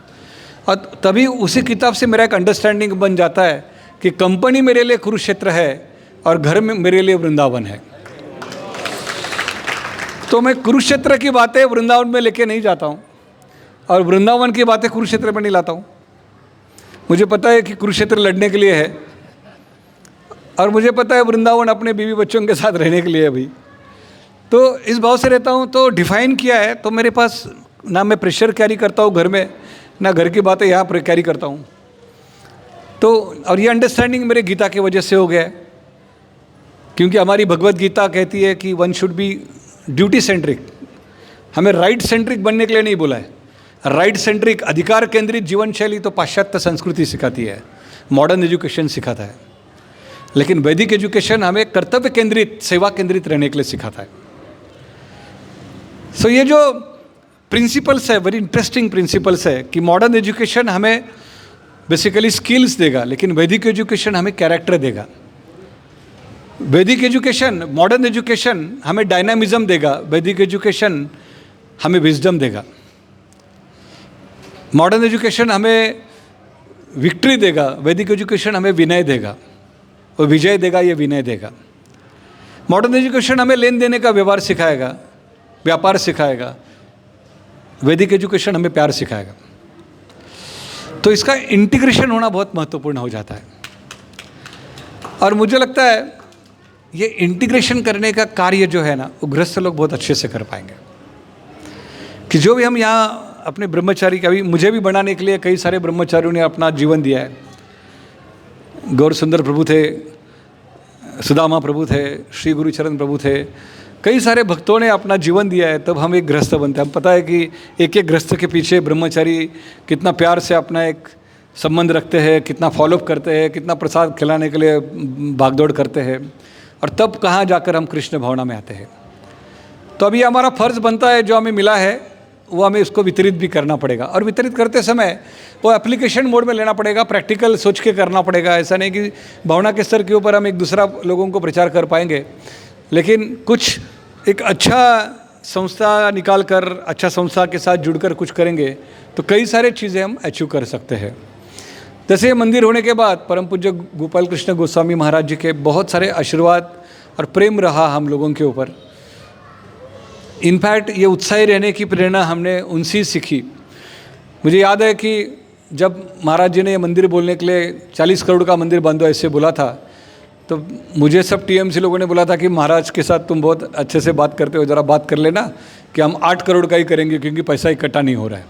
और तभी उसी किताब से मेरा एक अंडरस्टैंडिंग बन जाता है कि कंपनी मेरे लिए कुरुक्षेत्र है और घर में मेरे लिए वृंदावन है। तो मैं कुरुक्षेत्र की बातें वृंदावन में लेके नहीं जाता हूँ और वृंदावन की बातें कुरुक्षेत्र में नहीं लाता हूँ। मुझे पता है कि कुरुक्षेत्र लड़ने के लिए है और मुझे पता है वृंदावन अपने बीवी बच्चों के साथ रहने के लिए है भाई। तो इस भाव से रहता हूँ। तो डिफाइन किया है, तो मेरे पास ना मैं प्रेशर कैरी करता हूँ घर में, ना घर की बातें यहाँ पर कैरी करता हूँ। तो और ये अंडरस्टैंडिंग मेरे गीता की वजह से हो गया है, क्योंकि हमारी भगवत गीता कहती है कि one should be duty centric. हमें राइट सेंट्रिक बनने के लिए नहीं बोला है। राइट सेंट्रिक अधिकार केंद्रित जीवन शैली तो पाश्चात्य संस्कृति सिखाती है, मॉडर्न एजुकेशन सिखाता है, लेकिन वैदिक एजुकेशन हमें कर्तव्य केंद्रित, सेवा केंद्रित रहने के लिए सिखाता है। सो ये जो प्रिंसिपल्स है, वेरी इंटरेस्टिंग प्रिंसिपल्स है कि मॉडर्न एजुकेशन हमें बेसिकली स्किल्स देगा, लेकिन वैदिक एजुकेशन हमें कैरेक्टर देगा। वैदिक एजुकेशन, मॉडर्न एजुकेशन हमें डायनामिज्म देगा, वैदिक एजुकेशन हमें विजडम देगा। मॉडर्न एजुकेशन हमें विक्ट्री देगा, वैदिक एजुकेशन हमें विनय देगा, और विजय देगा, ये विनय देगा। मॉडर्न एजुकेशन हमें लेन देने का व्यवहार सिखाएगा, व्यापार सिखाएगा, वैदिक एजुकेशन हमें प्यार सिखाएगा। तो इसका इंटीग्रेशन होना बहुत महत्वपूर्ण हो जाता है। और मुझे लगता है ये इंटीग्रेशन करने का कार्य जो है ना, वो गृहस्थ लोग बहुत अच्छे से कर पाएंगे। कि जो भी हम यहाँ अपने ब्रह्मचारी का भी, मुझे भी बनाने के लिए कई सारे ब्रह्मचारियों ने अपना जीवन दिया है। गौर सुंदर प्रभु थे, सुदामा प्रभु थे, श्री गुरुचरण प्रभु थे, कई सारे भक्तों ने अपना जीवन दिया है, तब हम एक गृहस्थ बनते हैं। हम पता है कि एक एक गृहस्थ के पीछे ब्रह्मचारी कितना प्यार से अपना एक संबंध रखते हैं, कितना फॉलोअप करते हैं, कितना प्रसाद खिलाने के लिए भागदौड़ करते हैं, और तब कहाँ जाकर हम कृष्ण भावना में आते हैं। तो अभी हमारा फर्ज बनता है, जो हमें मिला है वो हमें उसको वितरित भी करना पड़ेगा, और वितरित करते समय वो एप्लीकेशन मोड में लेना पड़ेगा, प्रैक्टिकल सोच के करना पड़ेगा। ऐसा नहीं कि भावना के स्तर के ऊपर हम एक दूसरा लोगों को प्रचार कर पाएंगे, लेकिन कुछ एक अच्छा संस्था निकाल कर, अच्छा संस्था के साथ जुड़कर कुछ करेंगे तो कई सारे चीज़ें हम अचीव कर सकते हैं। जैसे ये मंदिर होने के बाद परम पूज्य गोपाल कृष्ण गोस्वामी महाराज जी के बहुत सारे आशीर्वाद और प्रेम रहा हम लोगों के ऊपर। इनफैक्ट ये उत्साही रहने की प्रेरणा हमने उनसे सीखी। मुझे याद है कि जब महाराज जी ने ये मंदिर बोलने के लिए 40 करोड़ का मंदिर बांधो ऐसे बोला था, तो मुझे सब टीएमसी लोगों ने बोला था कि महाराज के साथ तुम बहुत अच्छे से बात करते हो, ज़रा बात कर लेना कि हम 8 करोड़ का ही करेंगे, क्योंकि पैसा इकट्ठा नहीं हो रहा है।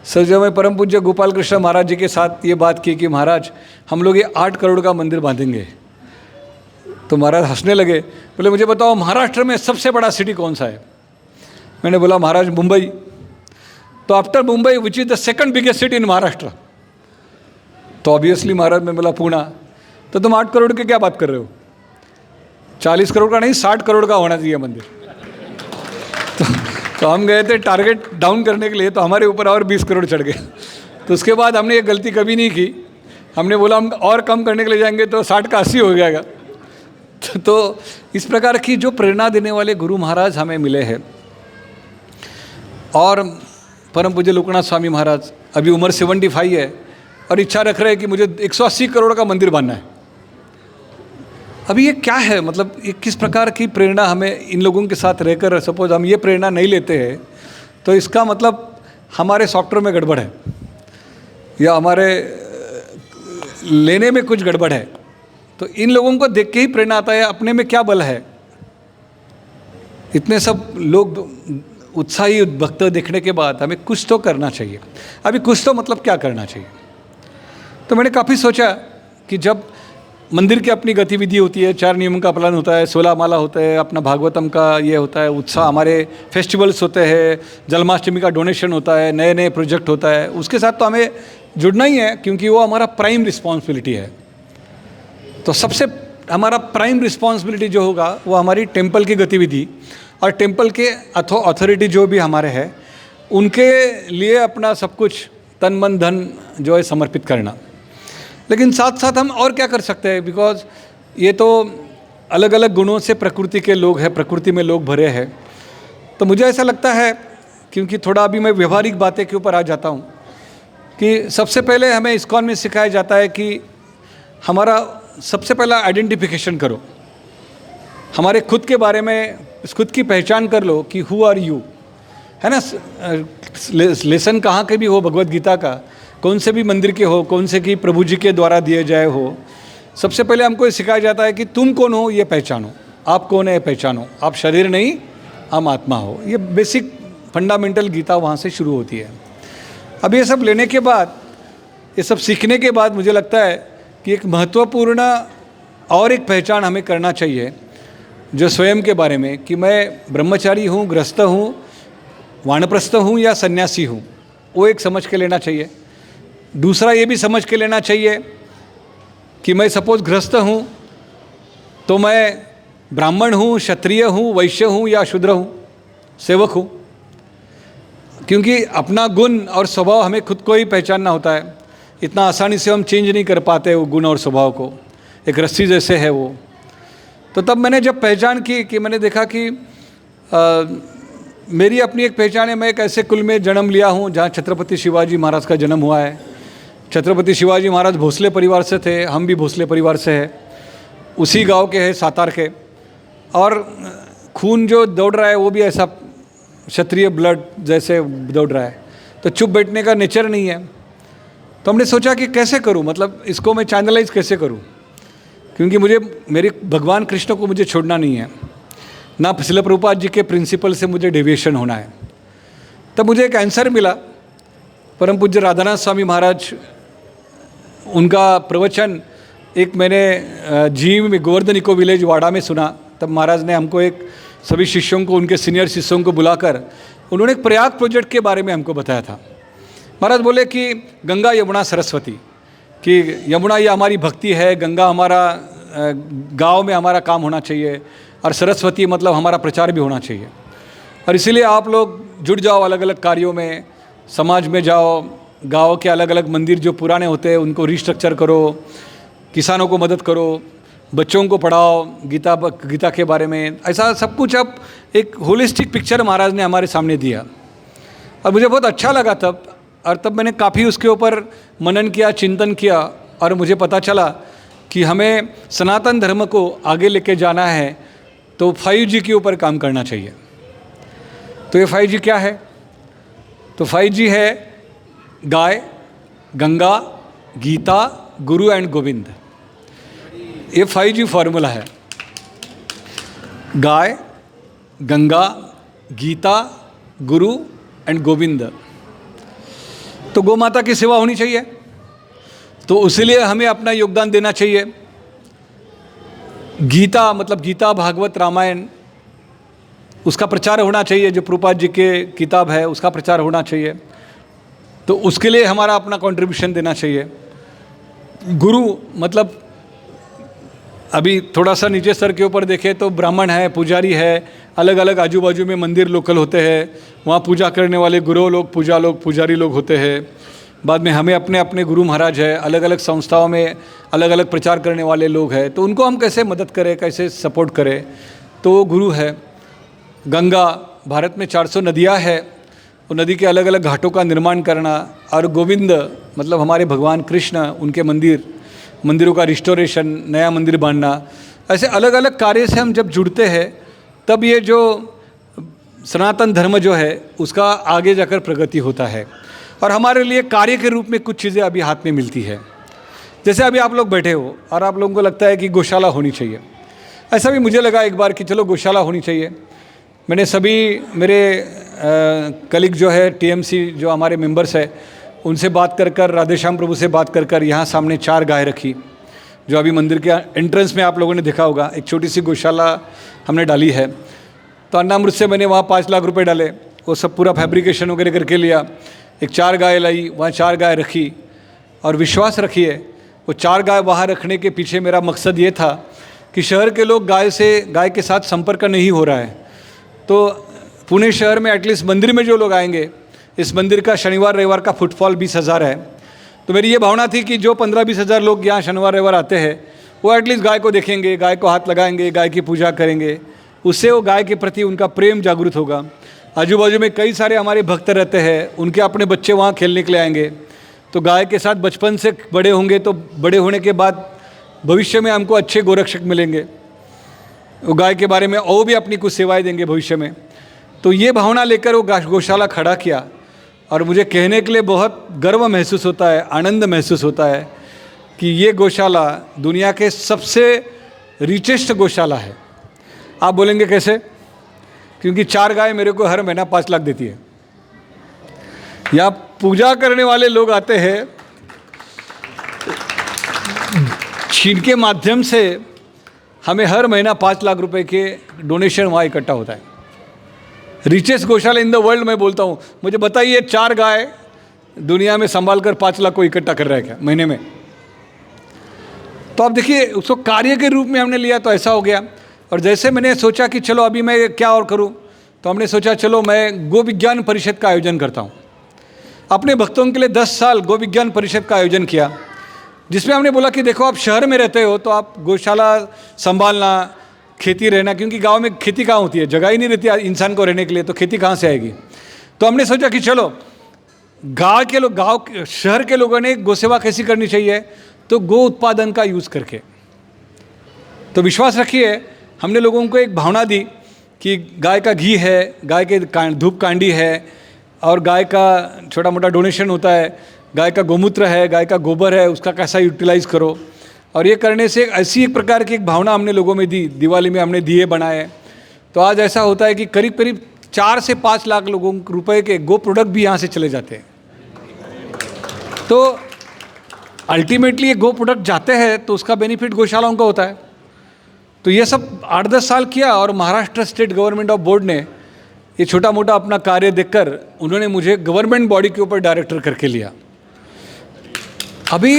सर जब मैं परम पूज्य गोपाल कृष्ण महाराज जी के साथ ये बात की कि महाराज हम लोग ये 8 करोड़ का मंदिर बांधेंगे, तो महाराज हंसने लगे। बोले मुझे बताओ महाराष्ट्र में सबसे बड़ा सिटी कौन सा है? मैंने बोला महाराज मुंबई। तो after Mumbai which is the second biggest city in Maharashtra? तो ऑब्वियसली महाराज मैं बोला पुणे। तो तुम 8 करोड़ की क्या बात कर रहे हो? 40 करोड़ का नहीं, 60 करोड़ का होना चाहिए मंदिर। तो हम गए थे टारगेट डाउन करने के लिए, तो हमारे ऊपर और 20 करोड़ चढ़ गए। तो उसके बाद हमने ये गलती कभी नहीं की। हमने बोला हम और कम करने के लिए जाएंगे तो 60 का 80 हो जाएगा। तो इस प्रकार की जो प्रेरणा देने वाले गुरु महाराज हमें मिले हैं। और परम पूज्य लोकनाथ स्वामी महाराज, अभी उम्र 75 है, और इच्छा रख रहे हैं कि मुझे 180 करोड़ का मंदिर बनना है। अभी ये क्या है, मतलब ये किस प्रकार की प्रेरणा हमें इन लोगों के साथ रहकर, सपोज हम ये प्रेरणा नहीं लेते हैं तो इसका मतलब हमारे सॉफ्टवेयर में गड़बड़ है या हमारे लेने में कुछ गड़बड़ है। तो इन लोगों को देख के ही प्रेरणा आता है, अपने में क्या बल है। इतने सब लोग उत्साही भक्त देखने के बाद हमें कुछ तो करना चाहिए। अभी कुछ तो मतलब क्या करना चाहिए। तो मैंने काफ़ी सोचा कि जब मंदिर की अपनी गतिविधि होती है, 4 नियमों का पालन होता है, 16 माला होता है, अपना भागवतम का ये होता है उत्साह, हमारे फेस्टिवल्स होते हैं, जन्माष्टमी का डोनेशन होता है, नए नए प्रोजेक्ट होता है, उसके साथ तो हमें जुड़ना ही है क्योंकि वो हमारा प्राइम रिस्पॉन्सिबिलिटी है। तो सबसे हमारा प्राइम रिस्पॉन्सिबिलिटी जो होगा वो हमारी टेम्पल की गतिविधि और टेम्पल के अथॉरिटी जो भी हमारे हैं उनके लिए अपना सब कुछ तन मन धन जो है समर्पित करना। लेकिन साथ साथ हम और क्या कर सकते हैं, बिकॉज ये तो अलग अलग गुणों से प्रकृति के लोग हैं, प्रकृति में लोग भरे हैं। तो मुझे ऐसा लगता है, क्योंकि थोड़ा अभी मैं व्यवहारिक बातें के ऊपर आ जाता हूँ, कि सबसे पहले हमें इस्कॉन में सिखाया जाता है कि हमारा सबसे पहला आइडेंटिफिकेशन करो, हमारे खुद के बारे में खुद की पहचान कर लो कि हु आर यू, है ना। लेसन कहाँ के भी हो, भगवत गीता का कौन से भी मंदिर के हो, कौन से कि प्रभु जी के द्वारा दिए जाए हो, सबसे पहले हमको ये सिखाया जाता है कि तुम कौन हो ये पहचानो, आप कौन है पहचानो, आप शरीर नहीं हम आत्मा हो। ये बेसिक फंडामेंटल गीता वहाँ से शुरू होती है। अब ये सब लेने के बाद, ये सब सीखने के बाद मुझे लगता है कि एक महत्वपूर्ण और एक पहचान हमें करना चाहिए जो स्वयं के बारे में, कि मैं ब्रह्मचारी हूँ, गृहस्थ हूँ, वानप्रस्थ हूँ या सन्यासी हूँ, वो एक समझ के लेना चाहिए। दूसरा ये भी समझ के लेना चाहिए कि मैं सपोज गृहस्थ हूँ तो मैं ब्राह्मण हूँ, क्षत्रिय हूँ, वैश्य हूँ या शूद्र हूँ, सेवक हूँ। क्योंकि अपना गुण और स्वभाव हमें खुद को ही पहचानना होता है, इतना आसानी से हम चेंज नहीं कर पाते वो गुण और स्वभाव को, एक रस्सी जैसे है वो। तो तब मैंने जब पहचान की कि मैंने देखा कि मेरी अपनी एक पहचान है, मैं एक ऐसे कुल में जन्म लिया हूँ जहाँ छत्रपति शिवाजी महाराज का जन्म हुआ है। छत्रपति शिवाजी महाराज भोसले परिवार से थे, हम भी भोसले परिवार से हैं, उसी गांव के हैं, सातार के। और खून जो दौड़ रहा है वो भी ऐसा क्षत्रिय ब्लड जैसे दौड़ रहा है, तो चुप बैठने का नेचर नहीं है। तो हमने सोचा कि कैसे करूं, मतलब इसको मैं चैनलाइज कैसे करूं, क्योंकि मुझे मेरे भगवान कृष्ण को मुझे छोड़ना नहीं है, ना शिल प्रभुपाद जी के प्रिंसिपल से मुझे डेविएशन होना है। तब मुझे एक आंसर मिला, परम पूज्य राधानाथ स्वामी महाराज, उनका प्रवचन एक मैंने जीव में गोवर्धन इको विलेज वाड़ा में सुना। तब महाराज ने हमको एक सभी शिष्यों को, उनके सीनियर शिष्यों को बुलाकर उन्होंने एक प्रयाग प्रोजेक्ट के बारे में हमको बताया था। महाराज बोले कि गंगा यमुना सरस्वती, कि यमुना ये हमारी भक्ति है, गंगा हमारा गांव में हमारा काम होना चाहिए, और सरस्वती मतलब हमारा प्रचार भी होना चाहिए। और इसीलिए आप लोग जुड़ जाओ अलग अलग कार्यों में, समाज में जाओ, गांव के अलग अलग मंदिर जो पुराने होते हैं उनको रिस्ट्रक्चर करो, किसानों को मदद करो, बच्चों को पढ़ाओ गीता के बारे में। ऐसा सब कुछ अब एक होलिस्टिक पिक्चर महाराज ने हमारे सामने दिया और मुझे बहुत अच्छा लगा तब। और तब मैंने काफ़ी उसके ऊपर मनन किया, चिंतन किया, और मुझे पता चला कि हमें सनातन धर्म को आगे लेके जाना है तो 5G के ऊपर काम करना चाहिए। तो ये 5G क्या है? तो 5G है गाय, गंगा, गीता, गुरु एंड गोविंद। ये 5G फॉर्मूला है। गाय, गंगा, गीता, गुरु एंड गोविंद। तो गौ माता की सेवा होनी चाहिए, तो उसीलिए हमें अपना योगदान देना चाहिए। गीता मतलब गीता, भागवत, रामायण, उसका प्रचार होना चाहिए, जो प्रभुपाद जी के किताब है उसका प्रचार होना चाहिए, तो उसके लिए हमारा अपना कंट्रीब्यूशन देना चाहिए। गुरु मतलब अभी थोड़ा सा नीचे स्तर के ऊपर देखें तो ब्राह्मण है, पुजारी है, अलग अलग आजू बाजू में मंदिर लोकल होते हैं, वहाँ पूजा करने वाले गुरु लोग, पुजारी लोग होते हैं। बाद में हमें अपने अपने गुरु महाराज है, अलग अलग संस्थाओं में अलग अलग प्रचार करने वाले लोग हैं, तो उनको हम कैसे मदद करें, कैसे सपोर्ट करें, तो वो गुरु है। गंगा, भारत में 400 नदियाँ हैं, वो नदी के अलग अलग घाटों का निर्माण करना, और गोविंद मतलब हमारे भगवान कृष्ण, उनके मंदिरों का रिस्टोरेशन, नया मंदिर बांधना, ऐसे अलग अलग कार्य से हम जब जुड़ते हैं तब ये जो सनातन धर्म जो है उसका आगे जाकर प्रगति होता है। और हमारे लिए कार्य के रूप में कुछ चीज़ें अभी हाथ में मिलती है। जैसे अभी आप लोग बैठे हो और आप लोगों को लगता है कि गौशाला होनी चाहिए, ऐसा भी मुझे लगा एक बार कि चलो गौशाला होनी चाहिए। मैंने सभी मेरे कलीग जो है टीएमसी जो हमारे मेंबर्स है उनसे बात कर राधेश्याम प्रभु से बात कर यहाँ सामने 4 गाय रखी, जो अभी मंदिर के एंट्रेंस में आप लोगों ने देखा होगा, एक छोटी सी गौशाला हमने डाली है। तो अन्नामृत से मैंने वहाँ 5 लाख रुपए डाले, वो सब पूरा फैब्रिकेशन वगैरह करके लिया, एक 4 गाय लाई, वहाँ 4 गाय रखी। और विश्वास रखिए वो 4 गाय वहाँ रखने के पीछे मेरा मकसद ये था कि शहर के लोग गाय के साथ संपर्क नहीं हो रहा है, तो पुणे शहर में एटलीस्ट मंदिर में जो लोग आएंगे, इस मंदिर का शनिवार रविवार का फुटफॉल 20,000 है। तो मेरी ये भावना थी कि जो 15-20 हज़ार लोग यहाँ शनिवार रविवार आते हैं वो एटलीस्ट गाय को देखेंगे, गाय को हाथ लगाएंगे, गाय की पूजा करेंगे, उससे वो गाय के प्रति उनका प्रेम जागृत होगा। आजू बाजू में कई सारे हमारे भक्त रहते हैं, उनके अपने बच्चे वहाँ खेलने के लिए आएंगे, तो गाय के साथ बचपन से बड़े होंगे, तो बड़े होने के बाद भविष्य में हमको अच्छे गोरक्षक मिलेंगे, वो गाय के बारे में और भी अपनी कुछ सेवाएं देंगे भविष्य में। तो ये भावना लेकर वो गौशाला खड़ा किया, और मुझे कहने के लिए बहुत गर्व महसूस होता है, आनंद महसूस होता है कि ये गौशाला दुनिया के सबसे रिचेस्ट गौशाला है। आप बोलेंगे कैसे? क्योंकि 4 गाय मेरे को हर महीना 5 लाख देती है। यहाँ पूजा करने वाले लोग आते हैं, जिनके माध्यम से हमें हर महीना 5 लाख रुपए के डोनेशन वहाँ इकट्ठा होता है। रिचेस्ट गौशाला इन द वर्ल्ड मैं बोलता हूँ। मुझे बताइए 4 गाय दुनिया में संभाल कर 5 लाख को इकट्ठा कर रहा है क्या महीने में? तो आप देखिए उसको कार्य के रूप में हमने लिया तो ऐसा हो गया। और जैसे मैंने सोचा कि चलो अभी मैं क्या और करूं, तो हमने सोचा चलो मैं गो विज्ञान परिषद का आयोजन करता हूं। अपने भक्तों के लिए 10 साल गो विज्ञान परिषद का आयोजन किया, जिसमें हमने बोला कि देखो आप शहर में रहते हो तो आप गौशाला संभालना, खेती रहना, क्योंकि गांव में खेती कहाँ होती है, जगह ही नहीं रहती इंसान को रहने के लिए, तो खेती कहाँ से आएगी। तो हमने सोचा कि चलो शहर के लोगों ने गौ सेवा कैसी करनी चाहिए, तो गो उत्पादन का यूज़ करके। तो विश्वास रखिए हमने लोगों को एक भावना दी कि गाय का घी है, गाय के धूप कांडी है, और गाय का छोटा मोटा डोनेशन होता है, गाय का गोमूत्र है, गाय का गोबर है, उसका कैसा यूटिलाइज़ करो। और ये करने से ऐसी एक प्रकार की एक भावना हमने लोगों में दी। दिवाली में हमने दिए बनाए, तो आज ऐसा होता है कि करीब करीब 4 से 5 लाख लोगों रुपए के गो प्रोडक्ट भी यहाँ से चले जाते हैं। तो अल्टीमेटली ये गो प्रोडक्ट जाते हैं तो उसका बेनिफिट गौशालाओं का होता है। तो ये सब 8-10 साल किया, और Maharashtra state government of board ने ये छोटा मोटा अपना कार्य देखकर उन्होंने मुझे गवर्नमेंट बॉडी के ऊपर डायरेक्टर करके लिया। अभी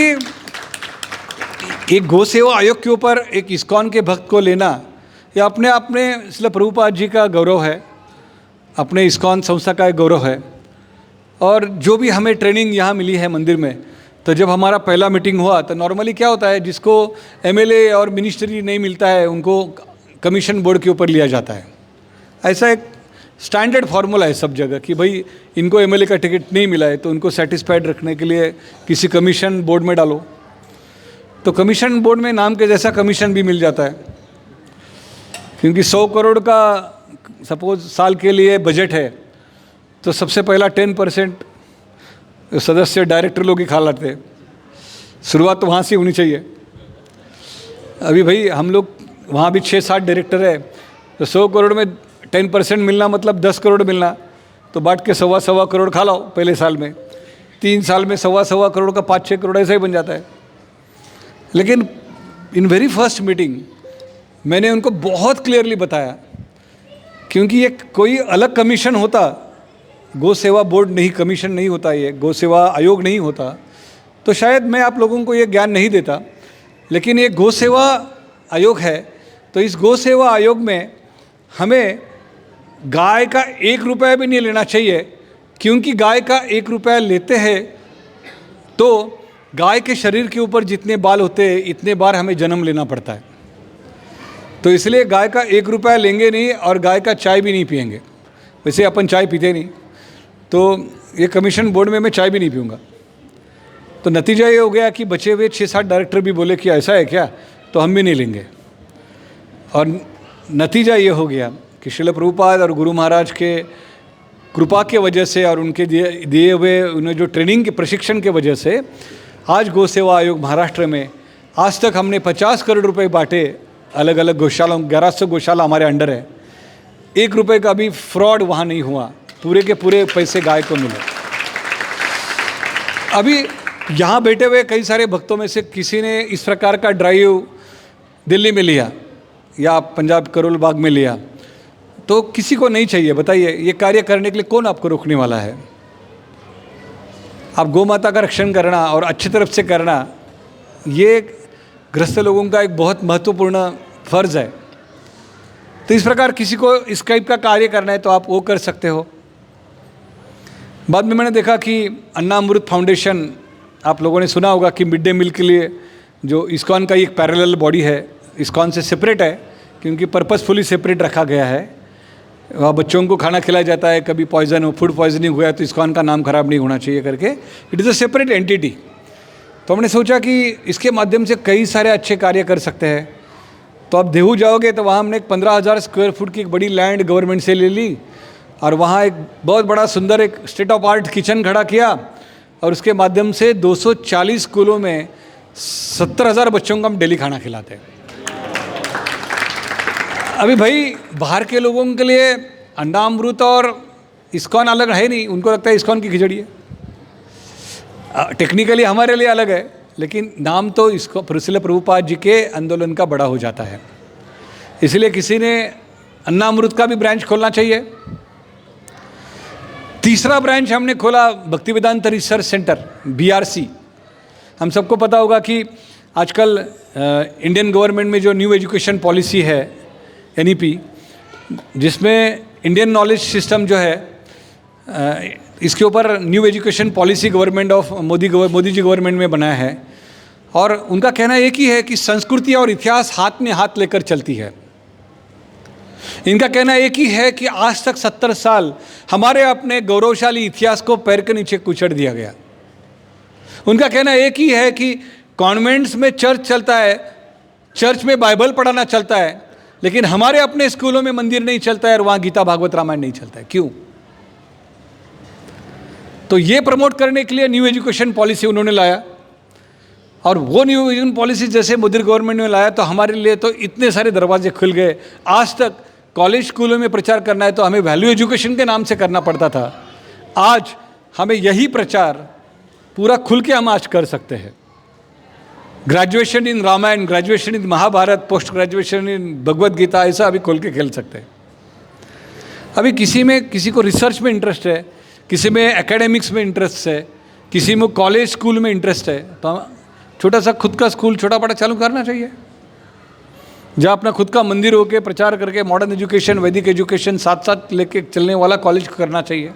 एक गौ सेवा आयोग के ऊपर एक इस्कॉन के भक्त को लेना, यह अपने आप में श्रील प्रभुपाद जी का गौरव है, अपने इस्कॉन संस्था का एक गौरव है। और जो भी हमें ट्रेनिंग यहाँ मिली है मंदिर में, तो जब हमारा पहला मीटिंग हुआ तो नॉर्मली क्या होता है, जिसको एमएलए और मिनिस्ट्री नहीं मिलता है उनको कमीशन बोर्ड के ऊपर लिया जाता है। ऐसा एक स्टैंडर्ड फार्मूला है सब जगह कि भाई इनको एमएलए का टिकट नहीं मिला है तो उनको सेटिस्फाइड रखने के लिए किसी कमीशन बोर्ड में डालो। तो कमीशन बोर्ड में नाम के जैसा कमीशन भी मिल जाता है, क्योंकि 100 करोड़ का सपोज साल के लिए बजट है, तो सबसे पहला 10% सदस्य डायरेक्टर लोग ही खा लाते हैं। शुरुआत तो वहाँ से होनी चाहिए। अभी भाई हम लोग वहाँ भी 6-7 डायरेक्टर है, तो 100 करोड़ में 10% मिलना मतलब 10 करोड़ मिलना, तो बांट के 1.25 करोड़ खा लाओ पहले साल में, 3 साल में 1.25 करोड़ का 5-6 करोड़ ऐसा ही बन जाता है। लेकिन इन वेरी फर्स्ट मीटिंग मैंने उनको बहुत क्लियरली बताया, क्योंकि ये कोई अलग कमीशन होता, गौ सेवा बोर्ड नहीं, कमीशन नहीं होता, ये गौ सेवा आयोग नहीं होता, तो शायद मैं आप लोगों को ये ज्ञान नहीं देता। लेकिन ये गौ सेवा आयोग है, तो इस गौ सेवा आयोग में हमें गाय का 1 रुपया भी नहीं लेना चाहिए, क्योंकि गाय का 1 रुपया लेते हैं तो गाय के शरीर के ऊपर जितने बाल होते हैं इतने बार हमें जन्म लेना पड़ता है। तो इसलिए गाय का 1 रुपया लेंगे नहीं, और गाय का चाय भी नहीं पिएंगे। वैसे अपन चाय पीते नहीं, तो ये कमीशन बोर्ड में मैं चाय भी नहीं पीऊँगा। तो नतीजा ये हो गया कि बचे हुए 6-7 डायरेक्टर भी बोले कि ऐसा है क्या, तो हम भी नहीं लेंगे। और नतीजा ये हो गया कि श्रील प्रभुपाद और गुरु महाराज के कृपा के वजह से और उनके दिए हुए उन्हें जो ट्रेनिंग के प्रशिक्षण के वजह से आज गौ सेवा आयोग महाराष्ट्र में आज तक हमने 50 करोड़ रुपए बांटे अलग अलग गौशालाओं, 1100 गौशाला हमारे अंडर है। 1 रुपये का भी फ्रॉड वहाँ नहीं हुआ, पूरे के पूरे पैसे गाय को मिले। अभी यहाँ बैठे हुए कई सारे भक्तों में से किसी ने इस प्रकार का ड्राइव दिल्ली में लिया या पंजाब करोल बाग में लिया, तो किसी को नहीं चाहिए। बताइए, ये कार्य करने के लिए कौन आपको रोकने वाला है? आप गौ माता का रक्षण करना और अच्छी तरफ से करना, ये गृहस्थ लोगों का एक बहुत महत्वपूर्ण फर्ज है। तो इस प्रकार किसी को इस टाइप का कार्य करना है तो आप वो कर सकते हो। बाद में मैंने देखा कि अन्नामृत फाउंडेशन, आप लोगों ने सुना होगा कि मिड डे मील के लिए जो इस्कॉन का एक पैरेलल बॉडी है, इस्कॉन से सेपरेट है क्योंकि पर्पसफुली सेपरेट रखा गया है। वहाँ बच्चों को खाना खिलाया जाता है, कभी पॉइजन हो, फूड पॉइजनिंग हुआ है तो इस्कॉन का नाम खराब नहीं होना चाहिए करके, it is a separate entity. तो हमने सोचा कि इसके माध्यम से कई सारे अच्छे कार्य कर सकते हैं। तो आप देहू जाओगे तो वहाँ हमने 15,000 स्क्वायर फुट की एक बड़ी लैंड गवर्नमेंट से ले ली और वहाँ एक बहुत बड़ा सुंदर एक स्टेट ऑफ आर्ट किचन खड़ा किया और उसके माध्यम से 240 स्कूलों में 70,000 बच्चों को हम डेली खाना खिलाते हैं। अभी भाई बाहर के लोगों के लिए अन्नामृत और इस्कॉन अलग है नहीं, उनको लगता है इस्कॉन की खिचड़ी है। टेक्निकली हमारे लिए अलग है, लेकिन नाम तो इसको श्रील प्रभुपाद जी के आंदोलन का बड़ा हो जाता है। इसलिए किसी ने अन्नामृत का भी ब्रांच खोलना चाहिए। तीसरा ब्रांच हमने खोला भक्ति वेदांत रिसर्च सेंटर, BRC। हम सबको पता होगा कि आजकल इंडियन गवर्नमेंट में जो न्यू एजुकेशन पॉलिसी है NEP, जिसमें इंडियन नॉलेज सिस्टम जो है इसके ऊपर new education policy government of Modi ji government में बनाया है। और उनका कहना एक ही है कि संस्कृति और इतिहास हाथ में हाथ लेकर चलती है। इनका कहना एक ही है कि आज तक 70 साल हमारे अपने गौरवशाली इतिहास को पैर के नीचे कुचल दिया गया। उनका कहना एक ही है कि कॉन्वेंट्स में चर्च चलता है, चर्च में बाइबल पढ़ाना चलता है, लेकिन हमारे अपने स्कूलों में मंदिर नहीं चलता है और वहाँ गीता भागवत रामायण नहीं चलता है। क्यों? तो ये प्रमोट करने के लिए न्यू एजुकेशन पॉलिसी उन्होंने लाया। और वो न्यू एजुकेशन पॉलिसी जैसे मोदी गवर्नमेंट ने लाया तो हमारे लिए तो इतने सारे दरवाजे खुल गए। आज तक कॉलेज स्कूलों में प्रचार करना है तो हमें वैल्यू एजुकेशन के नाम से करना पड़ता था। आज हमें यही प्रचार पूरा खुल के हम आज कर सकते हैं। Graduation in Ramayan, graduation in Mahabharat, post graduation in Bhagwat Gita, ऐसा अभी खोल के खेल सकते हैं। अभी किसी को रिसर्च में इंटरेस्ट है, किसी में एकेडमिक्स में इंटरेस्ट है, किसी में कॉलेज स्कूल में इंटरेस्ट है, तो छोटा सा खुद का स्कूल छोटा बड़ा चालू करना चाहिए, जहाँ अपना खुद का मंदिर होके प्रचार करके मॉडर्न एजुकेशन, वैदिक एजुकेशन साथ साथ लेके चलने वाला कॉलेज करना चाहिए।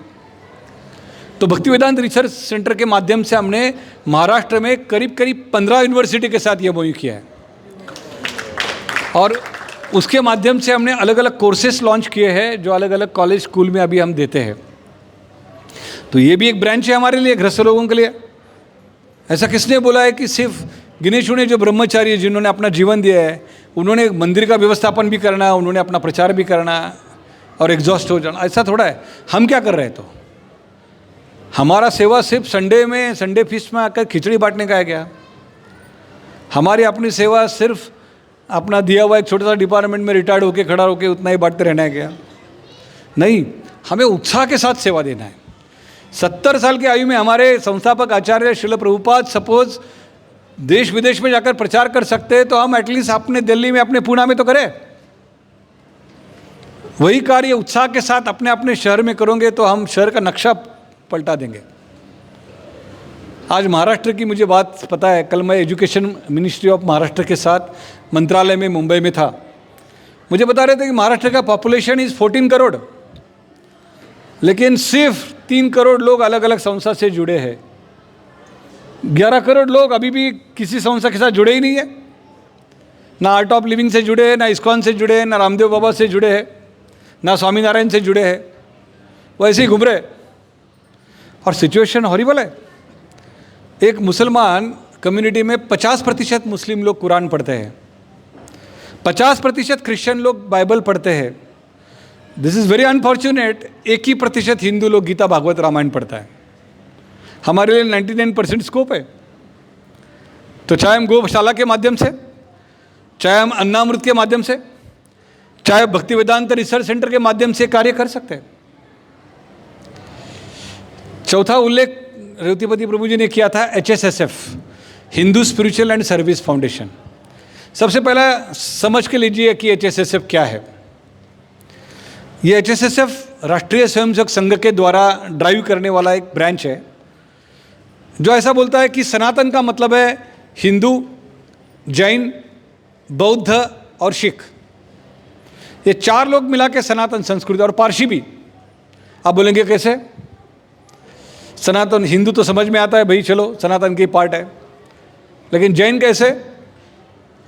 तो भक्ति वेदांत रिसर्च सेंटर के माध्यम से हमने महाराष्ट्र में करीब 15 यूनिवर्सिटी के साथ ये MOU किया है और उसके माध्यम से हमने अलग अलग कोर्सेस लॉन्च किए हैं जो अलग अलग कॉलेज स्कूल में अभी हम देते हैं। तो ये भी एक ब्रांच है हमारे लिए, गृहस्थ लोगों के लिए। ऐसा किसने बोला है कि सिर्फ गिने चुने जो ब्रह्मचारी जिन्होंने अपना जीवन दिया है उन्होंने मंदिर का व्यवस्थापन भी करना, उन्होंने अपना प्रचार भी करना और एग्जॉस्ट हो जाना? ऐसा थोड़ा है। हम क्या कर रहे हैं? तो हमारा सेवा सिर्फ संडे फीस्ट में आकर खिचड़ी बांटने का है क्या? हमारी अपनी सेवा सिर्फ अपना दिया हुआ एक छोटा सा डिपार्टमेंट में रिटायर्ड होकर खड़ा होकर उतना ही बांटते रहना है क्या? नहीं, हमें उत्साह के साथ सेवा देना है। 70 साल की आयु में हमारे संस्थापक आचार्य श्रील प्रभुपाद सपोज देश विदेश में जाकर प्रचार कर सकते हैं, तो हम एटलीस्ट अपने दिल्ली में, अपने पुणे में तो करें। वही कार्य उत्साह के साथ अपने अपने शहर में करोगे तो हम शहर का नक्शा पलटा देंगे। आज महाराष्ट्र की मुझे बात पता है, कल मैं एजुकेशन मिनिस्ट्री ऑफ महाराष्ट्र के साथ मंत्रालय में मुंबई में था। मुझे बता रहे थे कि महाराष्ट्र का पॉपुलेशन इज़ 14 करोड़, लेकिन सिर्फ 3 करोड़ लोग अलग अलग संस्था से जुड़े हैं। 11 करोड़ लोग अभी भी किसी संस्था के साथ जुड़े ही नहीं है। ना आर्ट ऑफ लिविंग से जुड़े हैं, ना इस्कॉन से जुड़े हैं, ना रामदेव बाबा से जुड़े हैं, ना स्वामीनारायण से जुड़े हैं। वो ऐसे ही घूम रहे। और सिचुएशन हॉरिबल है। एक मुसलमान कम्युनिटी में 50% मुस्लिम लोग कुरान पढ़ते हैं, 50% क्रिश्चियन लोग बाइबल पढ़ते हैं। This is very unfortunate. 1% Hindu लोग गीता भागवत रामायण पढ़ता है। हमारे लिए 99% स्कोप है। तो चाहे हम गौशाला के माध्यम से, चाहे हम अन्नामृत के माध्यम से, चाहे भक्ति वेदांत रिसर्च सेंटर के माध्यम से कार्य कर सकते हैं। चौथा उल्लेख रेवतीपति प्रभु जी ने किया था HSSF, Hindu spiritual and service foundation. सबसे पहला समझ के लीजिए कि HSSF क्या है। ये HSSF राष्ट्रीय स्वयंसेवक संघ के द्वारा ड्राइव करने वाला एक ब्रांच है, जो ऐसा बोलता है कि सनातन का मतलब है हिंदू, जैन, बौद्ध और सिख। ये 4 लोग मिला के सनातन संस्कृति, और पारसी भी। आप बोलेंगे कैसे? सनातन हिंदू तो समझ में आता है भाई, चलो सनातन की पार्ट है, लेकिन जैन कैसे?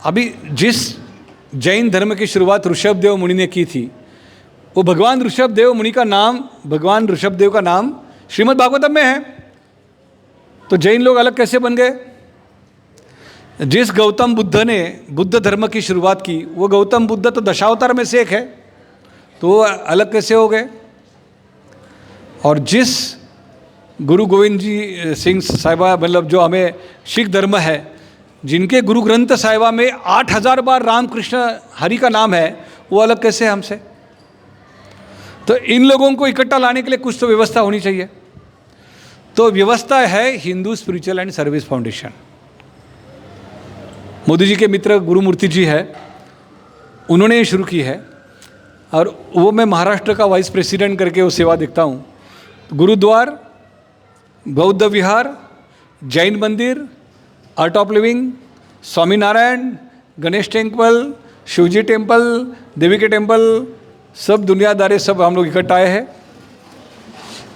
अभी जिस जैन धर्म की शुरुआत ऋषभदेव मुनि ने की थी, वो भगवान ऋषभदेव मुनि का नाम, भगवान ऋषभदेव का नाम श्रीमद् भागवतम में है। तो जैन लोग अलग कैसे बन गए? जिस गौतम बुद्ध ने बुद्ध धर्म की शुरुआत की, वो गौतम बुद्ध तो दशावतार में से एक है, तो वो अलग कैसे हो गए? और जिस गुरु गोविंद जी सिंह साहिबा, मतलब जो हमें सिख धर्म है, जिनके गुरु ग्रंथ साहिबा में 8000 बार रामकृष्ण हरि का नाम है, वो अलग कैसे हमसे? तो इन लोगों को इकट्ठा लाने के लिए कुछ तो व्यवस्था होनी चाहिए। तो व्यवस्था है Hindu spiritual and service foundation. Modi ji के मित्र गुरुमूर्ति जी है, उन्होंने ये शुरू की है, और वो मैं महाराष्ट्र का वाइस प्रेसिडेंट करके वो सेवा देखता हूँ। गुरुद्वार, बौद्ध विहार, जैन मंदिर, art of living, Swaminarayan, Ganesh temple, Shivji temple, देवी के टेम्पल, सब दुनियादारी सब हम लोग इकट्ठा आए हैं।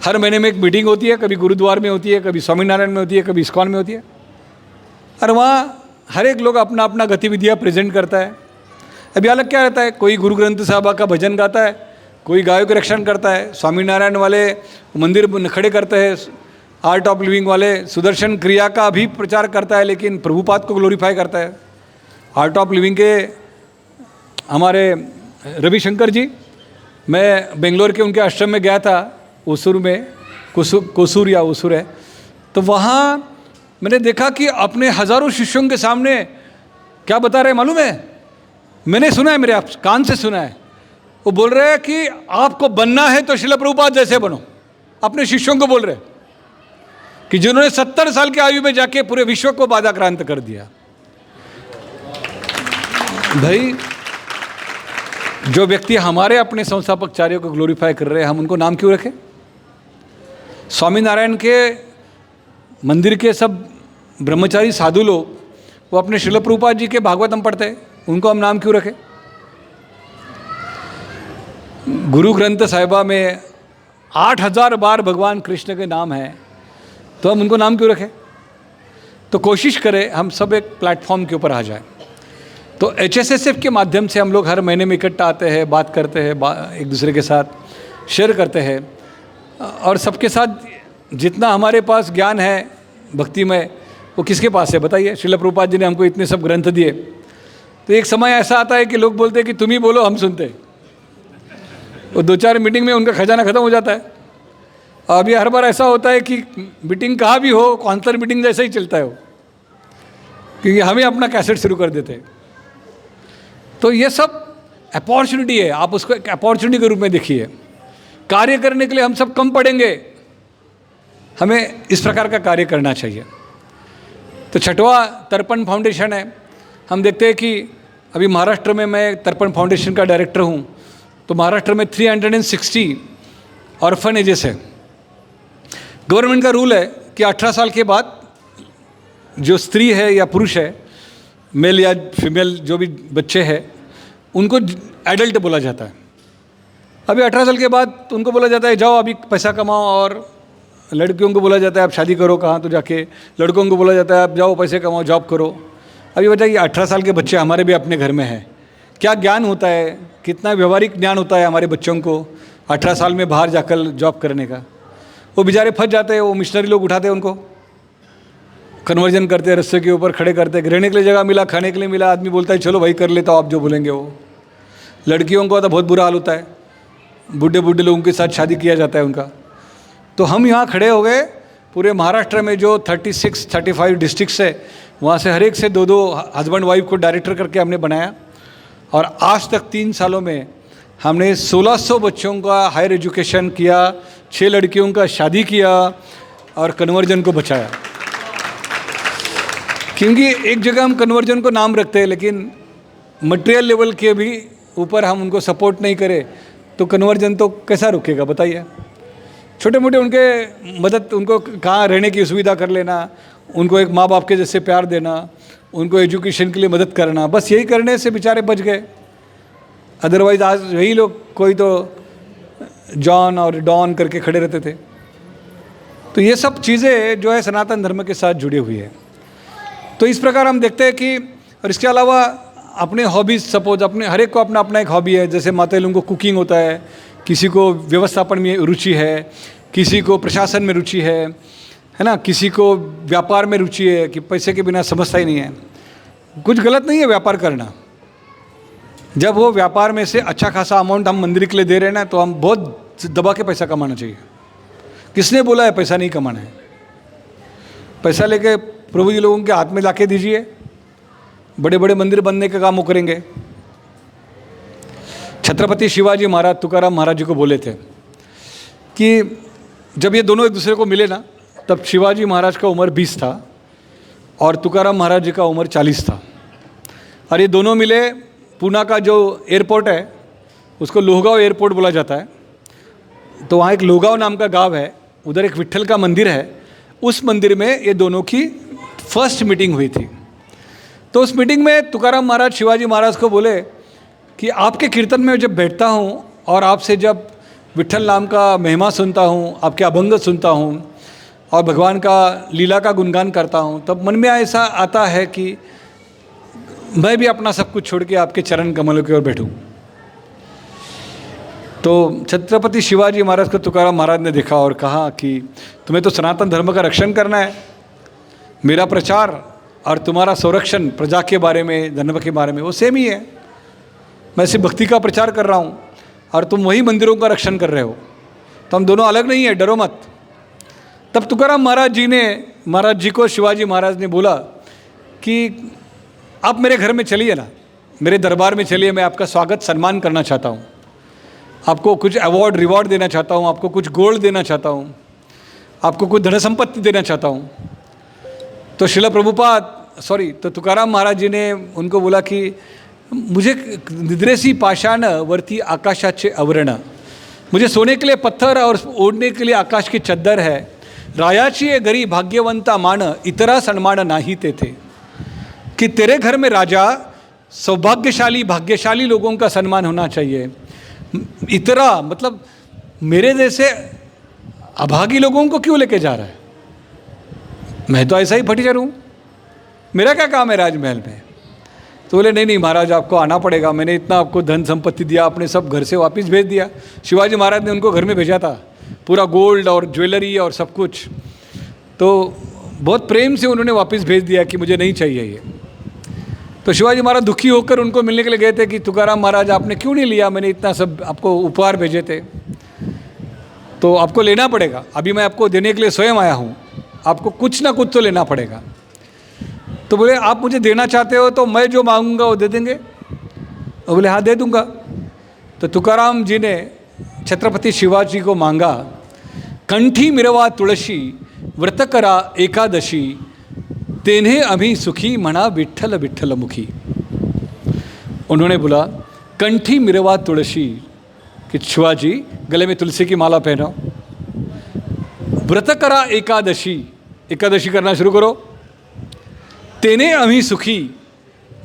हर महीने में एक मीटिंग होती है, कभी गुरुद्वार में होती है, कभी स्वामीनारायण में होती है, कभी इस्कॉन में होती है, और वहाँ हर एक लोग अपना अपना गतिविधियाँ प्रेजेंट करता है। अभी अलग क्या रहता है? कोई गुरु ग्रंथ साहबा का भजन गाता है, कोई गायों के रक्षण करता है, स्वामीनारायण वाले मंदिर खड़े करते हैं, आर्ट ऑफ लिविंग वाले सुदर्शन क्रिया का भी प्रचार करता है, लेकिन प्रभुपाद को ग्लोरीफाई करता है। आर्ट ऑफ लिविंग के हमारे रविशंकर जी, मैं बेंगलोर के उनके आश्रम में गया था, उसूर में, कोसूर या उसूर है, तो वहाँ मैंने देखा कि अपने हज़ारों शिष्यों के सामने क्या बता रहे हैं मालूम है? मैंने सुना है, मेरे आप कान से सुना है। वो बोल रहे हैं कि आपको बनना है तो श्रील प्रभुपाद जैसे बनो। अपने शिष्यों को बोल रहे हैं कि जिन्होंने 70 साल की आयु में जाके पूरे विश्व को बाधाक्रांत कर दिया। भाई, जो व्यक्ति हमारे अपने संस्थापकचार्यों को ग्लोरीफाई कर रहे हैं, हम उनको नाम क्यों रखें? स्वामीनारायण के मंदिर के सब ब्रह्मचारी साधु लोग, वो अपने श्रील प्रभुपाद जी के भागवतम पढ़ते हैं, उनको हम नाम क्यों रखें? गुरु ग्रंथ साहिबा में 8000 बार भगवान कृष्ण के नाम है, तो हम उनको नाम क्यों रखें? तो कोशिश करें हम सब एक प्लेटफॉर्म के ऊपर आ जाए। तो HSSF के माध्यम से हम लोग हर महीने में इकट्ठा आते हैं, बात करते हैं, एक दूसरे के साथ शेयर करते हैं, और सबके साथ जितना हमारे पास ज्ञान है भक्ति में, वो किसके पास है बताइए? श्रील प्रभुपाद जी ने हमको इतने सब ग्रंथ दिए। तो एक समय ऐसा आता है कि लोग बोलते हैं कि तुम ही बोलो, हम सुनते हैं। वो 2-4 मीटिंग में उनका खजाना खत्म हो जाता है। अभी हर बार ऐसा होता है कि मीटिंग कहाँ भी हो, कॉन्सर्ट मीटिंग जैसा ही चलता है वो, क्योंकि हमें अपना कैसेट शुरू कर देते हैं। तो ये सब अपॉर्चुनिटी है, आप उसको एक अपॉर्चुनिटी के रूप में देखिए। कार्य करने के लिए हम सब कम पड़ेंगे, हमें इस प्रकार का कार्य करना चाहिए। तो छठवां तर्पण फाउंडेशन है। हम देखते हैं कि अभी महाराष्ट्र में मैं तर्पण फाउंडेशन का डायरेक्टर हूँ। तो महाराष्ट्र में 360 ऑर्फनेजेस है। गवर्नमेंट का रूल है कि 18 साल के बाद जो स्त्री है या पुरुष है, मेल या फीमेल जो भी बच्चे हैं, उनको एडल्ट बोला जाता है। अभी 18 साल के बाद उनको बोला जाता है जाओ अभी पैसा कमाओ, और लड़कियों को बोला जाता है आप शादी करो कहाँ तो जाके, लड़कों को बोला जाता है आप जाओ पैसे कमाओ, जॉब करो। अभी बताइए 18 साल के बच्चे हमारे भी अपने घर में हैं, क्या ज्ञान होता है, कितना व्यवहारिक ज्ञान होता है हमारे बच्चों को 18 साल में बाहर जाकर जॉब करने का। वो बेचारे फंस जाते हैं, वो मिशनरी लोग उठाते हैं उनको, कन्वर्जन करते हैं, रस्से के ऊपर खड़े करते हैं, रहने के लिए जगह मिला, खाने के लिए मिला, आदमी बोलता है चलो भाई कर लेता हूँ आप जो बोलेंगे वो। लड़कियों का तो बहुत बुरा हाल होता है, बूढ़े बूढ़े लोगों के साथ शादी किया जाता है उनका। तो हम यहाँ खड़े हो गए, पूरे महाराष्ट्र में जो 36-35 डिस्ट्रिक्ट्स है वहाँ से हर एक से 2-2 हस्बैंड वाइफ को डायरेक्टर करके हमने बनाया, और आज तक 3 सालों में हमने 1600 बच्चों का हायर एजुकेशन किया, 6 लड़कियों का शादी किया और कन्वर्जन को बचाया। क्योंकि एक जगह हम कन्वर्जन को नाम रखते हैं लेकिन मटेरियल लेवल के भी ऊपर हम उनको सपोर्ट नहीं करें तो कन्वर्जन तो कैसा रुकेगा बताइए। छोटे मोटे उनके मदद, उनको कहाँ रहने की सुविधा कर लेना, उनको एक माँ बाप के जैसे प्यार देना, उनको एजुकेशन के लिए मदद करना, बस यही करने से बेचारे बच गए। अदरवाइज आज यही लोग कोई तो जॉन और डॉन करके खड़े रहते थे। तो ये सब चीज़ें जो है सनातन धर्म के साथ जुड़ी हुई है। तो इस प्रकार हम देखते हैं कि, और इसके अलावा अपने हॉबीज़, सपोज अपने हर एक को अपना अपना एक हॉबी है। जैसे माता लोगों को कुकिंग होता है, किसी को व्यवस्थापन में रुचि है, किसी को प्रशासन में रुचि है ना, किसी को व्यापार में रुचि है कि पैसे के बिना समझता ही नहीं है। कुछ गलत नहीं है व्यापार करना, जब वो व्यापार में से अच्छा खासा अमाउंट हम मंदिर के लिए दे रहे हैं ना, तो हम बहुत दबा के पैसा कमाना चाहिए। किसने बोला है पैसा नहीं कमाना है? पैसा लेके प्रभु जी लोगों के हाथ में लाके दीजिए, बड़े बड़े मंदिर बनने का काम वो करेंगे। छत्रपति शिवाजी महाराज तुकाराम महाराज जी को बोले थे कि जब ये दोनों एक दूसरे को मिले ना, तब शिवाजी महाराज का उम्र 20 था और तुकाराम महाराज जी का उम्र 40 था। और ये दोनों मिले, पूना का जो एयरपोर्ट है उसको लोहगांव एयरपोर्ट बोला जाता है, तो वहाँ एक लोहगांव नाम का गांव है, उधर एक विट्ठल का मंदिर है। उस मंदिर में ये दोनों की फर्स्ट मीटिंग हुई थी। तो उस मीटिंग में तुकाराम महाराज शिवाजी महाराज को बोले कि आपके कीर्तन में जब बैठता हूँ और आपसे जब विट्ठल नाम का महिमा सुनता हूँ, आपके अभंग सुनता हूँ और भगवान का लीला का गुणगान करता हूँ, तब मन में ऐसा आता है कि मैं भी अपना सब कुछ छोड़ के आपके चरण कमलों की ओर बैठूँ। तो छत्रपति शिवाजी महाराज को तुकाराम महाराज ने देखा और कहा कि तुम्हें तो सनातन धर्म का रक्षण करना है, मेरा प्रचार और तुम्हारा संरक्षण प्रजा के बारे में, धर्म के बारे में वो सेम ही है। मैं सिर्फ भक्ति का प्रचार कर रहा हूँ और तुम वही मंदिरों का रक्षण कर रहे हो, तो हम दोनों अलग नहीं है, डरो मत। तब तुकाराम महाराज जी को शिवाजी महाराज ने बोला कि आप मेरे घर में चलिए ना, मेरे दरबार में चलिए, मैं आपका स्वागत सम्मान करना चाहता हूँ, आपको कुछ अवार्ड रिवॉर्ड देना चाहता हूँ, आपको कुछ गोल्ड देना चाहता हूँ, आपको कुछ धन संपत्ति देना चाहता हूँ। तो शिला तो तुकाराम महाराज जी ने उनको बोला कि मुझे निद्रेसी पाषाण वर्ती आकाशाचे आवरण, मुझे सोने के लिए पत्थर और ओढ़ने के लिए आकाश की चद्दर है। रायाची ये घरी भाग्यवंता मान, इतरा सन्मान नाही तेथे, कि तेरे घर में राजा सौभाग्यशाली भाग्यशाली लोगों का सम्मान होना चाहिए। इतरा मतलब मेरे जैसे अभागी लोगों को क्यों लेके जा रहा है? मैं तो ऐसा ही फटीचर हूँ, मेरा क्या काम है राजमहल में? तो बोले नहीं महाराज, आपको आना पड़ेगा, मैंने इतना आपको धन संपत्ति दिया, आपने सब घर से वापस भेज दिया। शिवाजी महाराज ने उनको घर में भेजा था, पूरा गोल्ड और ज्वेलरी और सब कुछ, तो बहुत प्रेम से उन्होंने वापस भेज दिया कि मुझे नहीं चाहिए ये। तो शिवाजी महाराज दुखी होकर उनको मिलने के लिए गए थे कि तुकाराम महाराज आपने क्यों नहीं लिया, मैंने इतना सब आपको उपहार भेजे थे, तो आपको लेना पड़ेगा, अभी मैं आपको देने के लिए स्वयं आया हूँ, आपको कुछ ना कुछ तो लेना पड़ेगा। तो बोले आप मुझे देना चाहते हो तो मैं जो मांगूंगा वो दे देंगे? और बोले हाँ दे दूंगा। तो तुकाराम जी ने छत्रपति शिवाजी को मांगा, कंठी मिरवा तुळशी व्रत करा एकादशी, तेन्हे अभी सुखी मना विठ्ठल विठ्ठल मुखी। उन्होंने बोला कंठी मिरवा तुळशी, कि शिवाजी गले में तुलसी की माला पहनो, व्रत करा एकादशी, एकादशी करना शुरू करो, तेने अभी सुखी,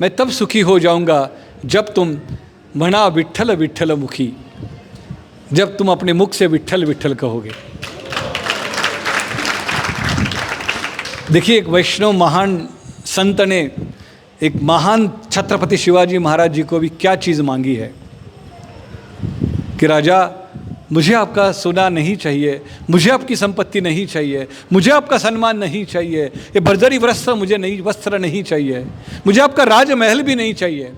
मैं तब सुखी हो जाऊंगा जब तुम मना विठ्ठल विठ्ठल मुखी, जब तुम अपने मुख से विठ्ठल विठ्ठल कहोगे। देखिए एक वैष्णव महान संत ने एक महान छत्रपति शिवाजी महाराज जी को भी क्या चीज़ मांगी है कि राजा मुझे आपका सोना नहीं चाहिए, मुझे आपकी संपत्ति नहीं चाहिए, मुझे आपका सम्मान नहीं चाहिए, ये बर्जरी वस्त्र नहीं चाहिए, मुझे आपका राजमहल भी नहीं चाहिए।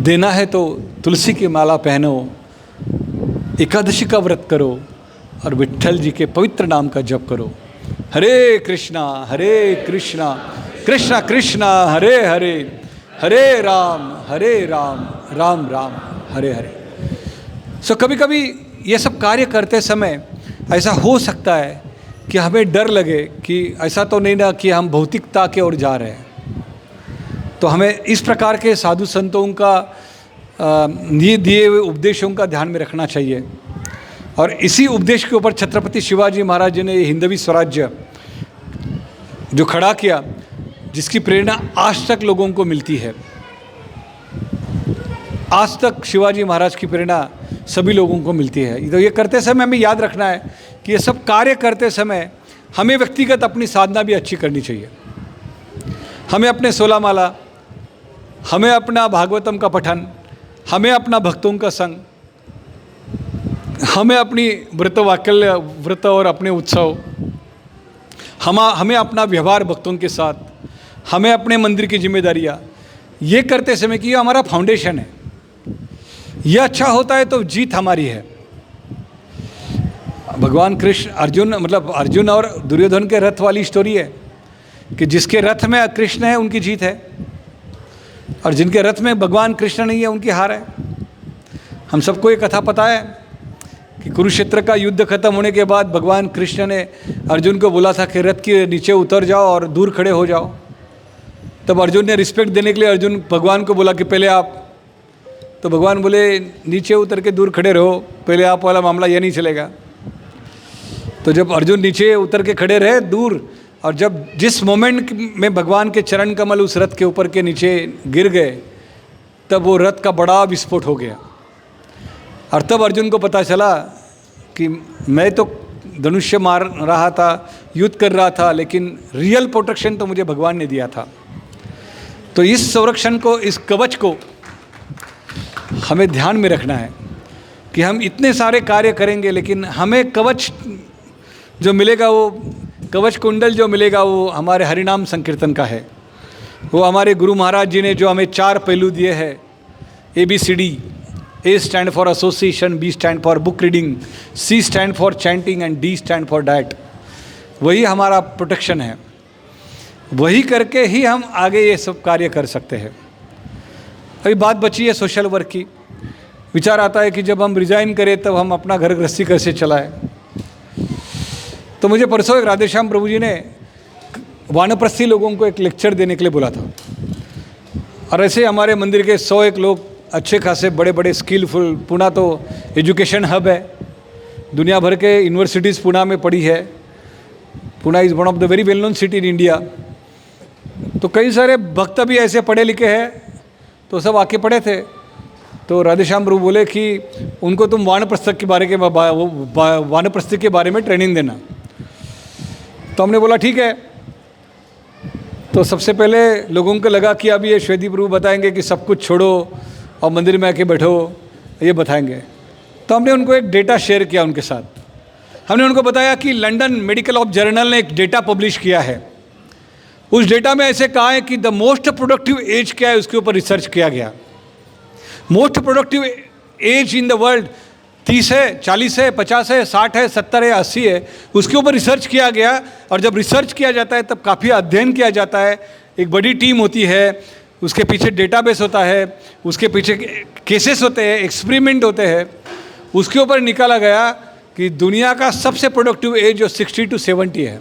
देना है तो तुलसी की माला पहनो, एकादशी का व्रत करो और विट्ठल जी के पवित्र नाम का जप करो। हरे कृष्णा कृष्णा कृष्णा हरे हरे, हरे राम राम राम हरे हरे। सो कभी कभी ये सब कार्य करते समय ऐसा हो सकता है कि हमें डर लगे कि ऐसा तो नहीं ना कि हम भौतिकता की ओर जा रहे हैं। तो हमें इस प्रकार के साधु संतों का दिए हुए उपदेशों का ध्यान में रखना चाहिए। और इसी उपदेश के ऊपर छत्रपति शिवाजी महाराज जी ने हिंदवी स्वराज्य जो खड़ा किया, जिसकी प्रेरणा आज तक लोगों को मिलती है। आज तक शिवाजी महाराज की प्रेरणा सभी लोगों को मिलती है। तो ये करते समय हमें याद रखना है कि ये सब कार्य करते समय हमें व्यक्तिगत अपनी साधना भी अच्छी करनी चाहिए। हमें अपने 16 माला, हमें अपना भागवतम का पठन, हमें अपना भक्तों का संग, हमें अपनी व्रत और अपने उत्सव, हमें अपना व्यवहार भक्तों के साथ, हमें अपने मंदिर की जिम्मेदारियाँ, ये करते समय कि ये हमारा फाउंडेशन है। ये अच्छा होता है तो जीत हमारी है। भगवान कृष्ण अर्जुन और दुर्योधन के रथ वाली स्टोरी है कि जिसके रथ में कृष्ण है उनकी जीत है, और जिनके रथ में भगवान कृष्ण नहीं है उनकी हार है। हम सबको ये कथा पता है कि कुरुक्षेत्र का युद्ध खत्म होने के बाद भगवान कृष्ण ने अर्जुन को बोला था कि रथ के नीचे उतर जाओ और दूर खड़े हो जाओ। तब अर्जुन ने रिस्पेक्ट देने के लिए अर्जुन भगवान को बोला कि पहले आप, तो भगवान बोले नीचे उतर के दूर खड़े रहो, पहले आप वाला मामला ये नहीं चलेगा। तो जब अर्जुन नीचे उतर के खड़े रहे दूर, और जब जिस मोमेंट में भगवान के चरण कमल उस रथ के ऊपर के नीचे गिर गए, तब वो रथ का बड़ा विस्फोट हो गया। और तब अर्जुन को पता चला कि मैं तो धनुष्य मार रहा था, युद्ध कर रहा था, लेकिन रियल प्रोटेक्शन तो मुझे भगवान ने दिया था। तो इस संरक्षण को, इस कवच को हमें ध्यान में रखना है कि हम इतने सारे कार्य करेंगे, लेकिन हमें कवच जो मिलेगा, वो कवच कुंडल जो मिलेगा, वो हमारे हरिनाम संकीर्तन का है। वो हमारे गुरु महाराज जी ने जो हमें 4 पहलू दिए हैं, ABCD, A stand for association, B stand for book reading, C stand for chanting and D stand for diet. वही हमारा प्रोटेक्शन है। वही करके ही हम आगे ये सब कार्य कर सकते हैं। अभी बात बची है सोशल वर्क की। विचार आता है कि जब हम रिज़ाइन करें तब हम अपना घर गृहस्थी कैसे चलाएं। तो मुझे परसों एक राधेश्याम प्रभु जी ने वानप्रस्थी लोगों को एक लेक्चर देने के लिए बोला था, और ऐसे हमारे मंदिर के 101 लोग अच्छे खासे बड़े बड़े स्किलफुल, पुणे तो एजुकेशन हब है, दुनिया भर के यूनिवर्सिटीज़ पुणे में पड़ी है। Pune is one of the very well known city in India. तो कई सारे भक्त भी ऐसे पढ़े लिखे हैं, तो सब आके पढ़े थे। तो राधेश्याम प्रभु बोले कि उनको तुम वानप्रस्थ के बारे में ट्रेनिंग देना। तो हमने बोला ठीक है। तो सबसे पहले लोगों को लगा कि अब ये श्वेदी प्रभु बताएंगे कि सब कुछ छोड़ो और मंदिर में आके बैठो, ये बताएंगे। तो हमने उनको एक डेटा शेयर किया उनके साथ। हमने उनको बताया कि लंदन मेडिकल ऑफ जर्नल ने एक डेटा पब्लिश किया है। उस डेटा में ऐसे कहा है कि द मोस्ट प्रोडक्टिव एज क्या है, उसके ऊपर रिसर्च किया गया। Most productive age in the world 30 है, 40 है, 50 है, 60 है, 70 है, 80 है, उसके ऊपर रिसर्च किया गया। और जब रिसर्च किया जाता है तब काफ़ी अध्ययन किया जाता है, एक बड़ी टीम होती है, उसके पीछे डेटाबेस होता है, उसके पीछे केसेस होते हैं, एक्सपेरिमेंट होते हैं। उसके ऊपर निकाला गया कि दुनिया का सबसे प्रोडक्टिव एज जो 60 to 70 है।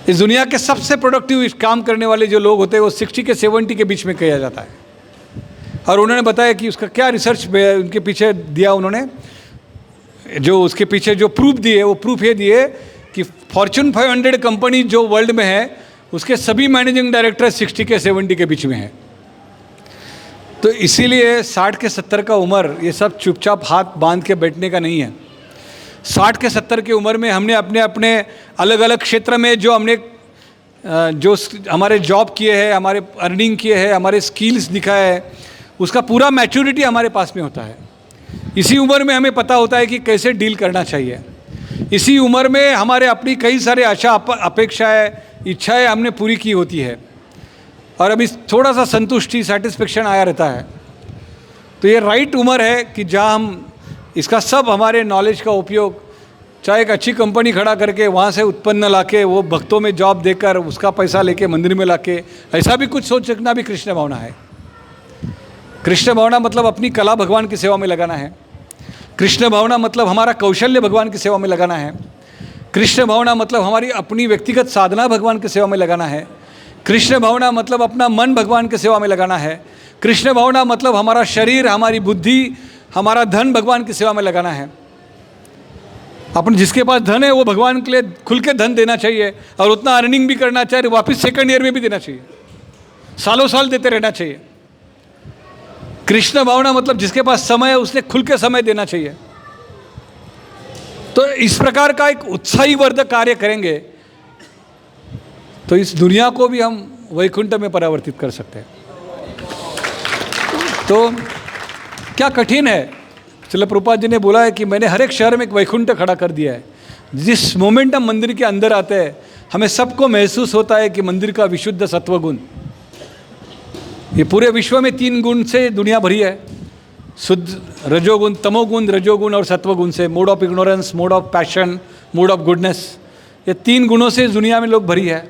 इस दुनिया के सबसे प्रोडक्टिव काम करने वाले जो लोग होते हैं वो 60 के 70 के बीच में किया जाता है। और उन्होंने बताया कि उसका क्या रिसर्च उनके पीछे दिया उन्होंने, जो उसके पीछे जो प्रूफ दिए, वो प्रूफ ये दिए कि फॉर्च्यून 500 कंपनी जो वर्ल्ड में है उसके सभी मैनेजिंग डायरेक्टर 60 के 70 के बीच में हैं। तो इसीलिए 60 के 70 का उम्र ये सब चुपचाप हाथ बांध के बैठने का नहीं है। 60 के 70 की उम्र में हमने अपने अपने अलग अलग क्षेत्र में जो हमने जो हमारे जॉब किए हैं, हमारे अर्निंग किए हैं, हमारे स्किल्स दिखाए है, उसका पूरा मैच्योरिटी हमारे पास में होता है। इसी उम्र में हमें पता होता है कि कैसे डील करना चाहिए। इसी उम्र में हमारे अपनी कई सारे आशा अपेक्षाएं इच्छाएं हमने पूरी की होती है और अभी थोड़ा सा संतुष्टि सेटिस्फेक्शन आया रहता है। तो ये राइट उम्र है कि जहाँ हम इसका सब हमारे नॉलेज का उपयोग, चाहे एक अच्छी कंपनी खड़ा करके वहाँ से उत्पन्न लाके वो भक्तों में जॉब देकर उसका पैसा लेके मंदिर में लाके, ऐसा भी कुछ सोच सकना भी कृष्ण भावना है। कृष्ण भावना मतलब अपनी कला भगवान की सेवा में लगाना है। कृष्ण भावना मतलब हमारा कौशल्य भगवान की सेवा में लगाना है। कृष्ण भावना मतलब हमारी अपनी व्यक्तिगत साधना भगवान की सेवा में लगाना है। कृष्ण भावना मतलब अपना मन भगवान की सेवा में लगाना है। कृष्ण भावना मतलब हमारा शरीर, हमारी बुद्धि, हमारा धन भगवान की सेवा में लगाना है। अपन जिसके पास धन है वो भगवान के लिए खुल के धन देना चाहिए और उतना अर्निंग भी करना चाहिए, वापस सेकंड ईयर में भी देना चाहिए, सालों साल देते रहना चाहिए। कृष्ण भावना मतलब जिसके पास समय है उसने खुल के समय देना चाहिए। तो इस प्रकार का एक उत्साही वर्धक कार्य करेंगे तो इस दुनिया को भी हम वैकुंठ में परावर्तित कर सकते हैं। तो क्या कठिन है? श्रील प्रभुपाद जी ने बोला है कि मैंने हर एक शहर में एक वैकुंठ खड़ा कर दिया है। जिस मोमेंट हम मंदिर के अंदर आते हैं हमें सबको महसूस होता है कि मंदिर का विशुद्ध सत्वगुण, ये पूरे विश्व में 3 गुण से दुनिया भरी है, शुद्ध रजोगुण, तमोगुण, रजोगुण और सत्वगुण से, mode of ignorance, mode of passion, mode of goodness, ये 3 गुणों से दुनिया में लोग भरी है।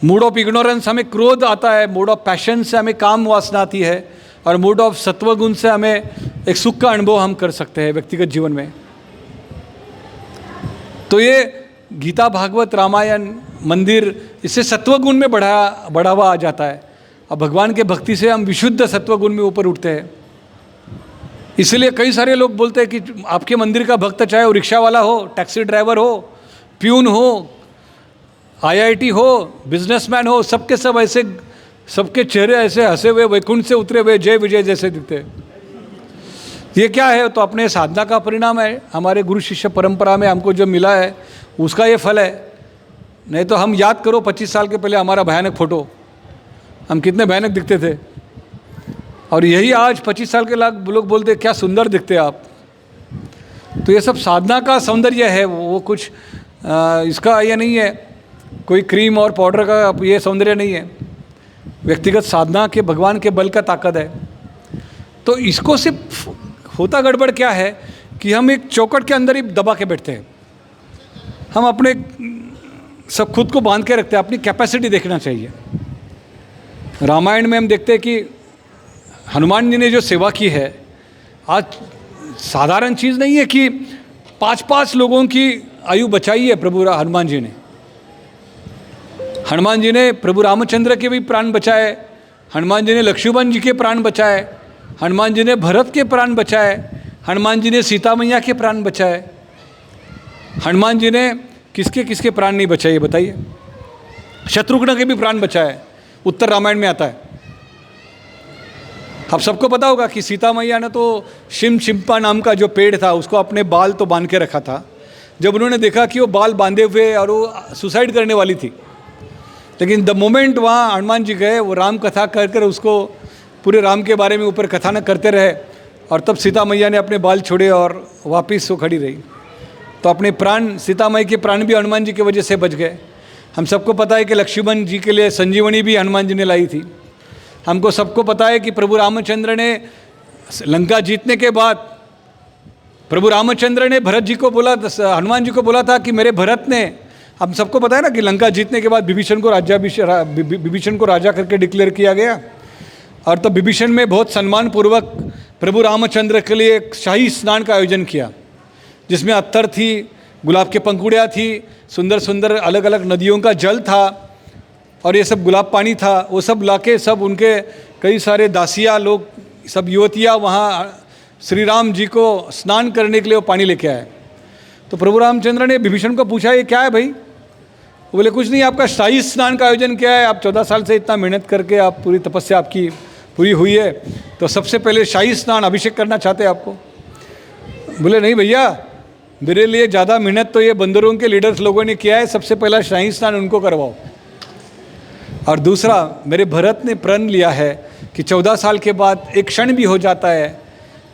मूड ऑफ इग्नोरेंस हमें क्रोध आता है, मूड ऑफ पैशन से हमें काम वासना आती है और मूड ऑफ सत्वगुण से हमें एक सुख का अनुभव हम कर सकते हैं व्यक्तिगत जीवन में। तो ये गीता, भागवत, रामायण, मंदिर, इससे सत्वगुण में बढ़ावा आ जाता है। अब भगवान के भक्ति से हम विशुद्ध सत्वगुण में ऊपर उठते हैं। इसलिए कई सारे लोग बोलते हैं कि आपके मंदिर का भक्त, चाहे वो रिक्शा वाला हो, टैक्सी ड्राइवर हो, प्यून हो, IIT हो, बिजनेसमैन हो, सबके सब ऐसे, सबके चेहरे ऐसे हंसे हुए, वैकुंठ से उतरे हुए जय विजय जैसे दिखते हैं। ये क्या है? तो अपने साधना का परिणाम है। हमारे गुरु शिष्य परंपरा में हमको जो मिला है उसका ये फल है। नहीं तो हम याद करो 25 साल के पहले हमारा भयानक फोटो, हम कितने भयानक दिखते थे, और यही आज 25 साल के लोग बोलते क्या सुंदर दिखते आप। तो ये सब साधना का सौंदर्य है, वो कुछ इसका ये नहीं है, कोई क्रीम और पाउडर का ये सौंदर्य नहीं है, व्यक्तिगत साधना के भगवान के बल का ताकत है। तो इसको सिर्फ होता गड़बड़ क्या है कि हम एक चौकट के अंदर ही दबा के बैठते हैं। हम अपने सब खुद को बांध के रखते हैं। अपनी कैपेसिटी देखना चाहिए। रामायण में हम देखते हैं कि हनुमान जी ने जो सेवा की है, आज साधारण चीज़ नहीं है कि 5-5 लोगों की आयु बचाई है प्रभु हनुमान जी ने। हनुमान जी ने प्रभु रामचंद्र के भी प्राण बचाए, हनुमान जी ने लक्ष्मण जी के प्राण बचाए, हनुमान जी ने भरत के प्राण बचाए, हनुमान जी ने सीता मैया के प्राण बचाए। हनुमान जी ने किसके किसके प्राण नहीं बचाए बताइए? शत्रुघ्न के भी प्राण बचाए, उत्तर रामायण में आता है। आप सबको पता होगा कि सीता मैया ने तो शिम्पा नाम का जो पेड़ था उसको अपने बाल तो बांध के रखा था। जब उन्होंने देखा कि वो बाल बांधे हुए और वो सुसाइड करने वाली थी, लेकिन द मोमेंट वहाँ हनुमान जी गए, वो राम कथा कर कर उसको पूरे राम के बारे में ऊपर कथानक करते रहे, और तब सीता मैया ने अपने बाल छोड़े और वापस वो खड़ी रही। तो अपने प्राण, सीता मैया के प्राण भी हनुमान जी की वजह से बच गए। हम सबको पता है कि लक्ष्मण जी के लिए संजीवनी भी हनुमान जी ने लाई थी। हमको सबको पता है कि प्रभु रामचंद्र ने लंका जीतने के बाद प्रभु रामचंद्र ने भरत जी को बोला, हनुमान जी को बोला था कि मेरे भरत ने, हम सबको पता है ना कि लंका जीतने के बाद विभीषण को राजा करके डिक्लेयर किया गया, और तब विभीषण में बहुत सम्मान पूर्वक प्रभु रामचंद्र के लिए एक शाही स्नान का आयोजन किया, जिसमें अत्तर थी, गुलाब के पंखुड़ियाँ थी, सुंदर सुंदर अलग अलग नदियों का जल था, और ये सब गुलाब पानी था। वो सब लाके सब उनके कई सारे दासियाँ लोग, सब युवतियाँ वहाँ श्री राम जी को स्नान करने के लिए वो पानी लेके आए। तो प्रभु रामचंद्र ने विभीषण को पूछा, ये क्या है भाई? वो बोले कुछ नहीं, आपका शाही स्नान का आयोजन किया है, आप 14 साल से इतना मेहनत करके आप पूरी तपस्या आपकी पूरी हुई है, तो सबसे पहले शाही स्नान अभिषेक करना चाहते हैं आपको? बोले नहीं भैया, मेरे लिए ज़्यादा मेहनत तो ये बंदरों के लीडर्स लोगों ने किया है, सबसे पहला शाही स्नान उनको करवाओ। और दूसरा, मेरे भरत ने प्रण लिया है कि 14 साल के बाद एक क्षण भी हो जाता है,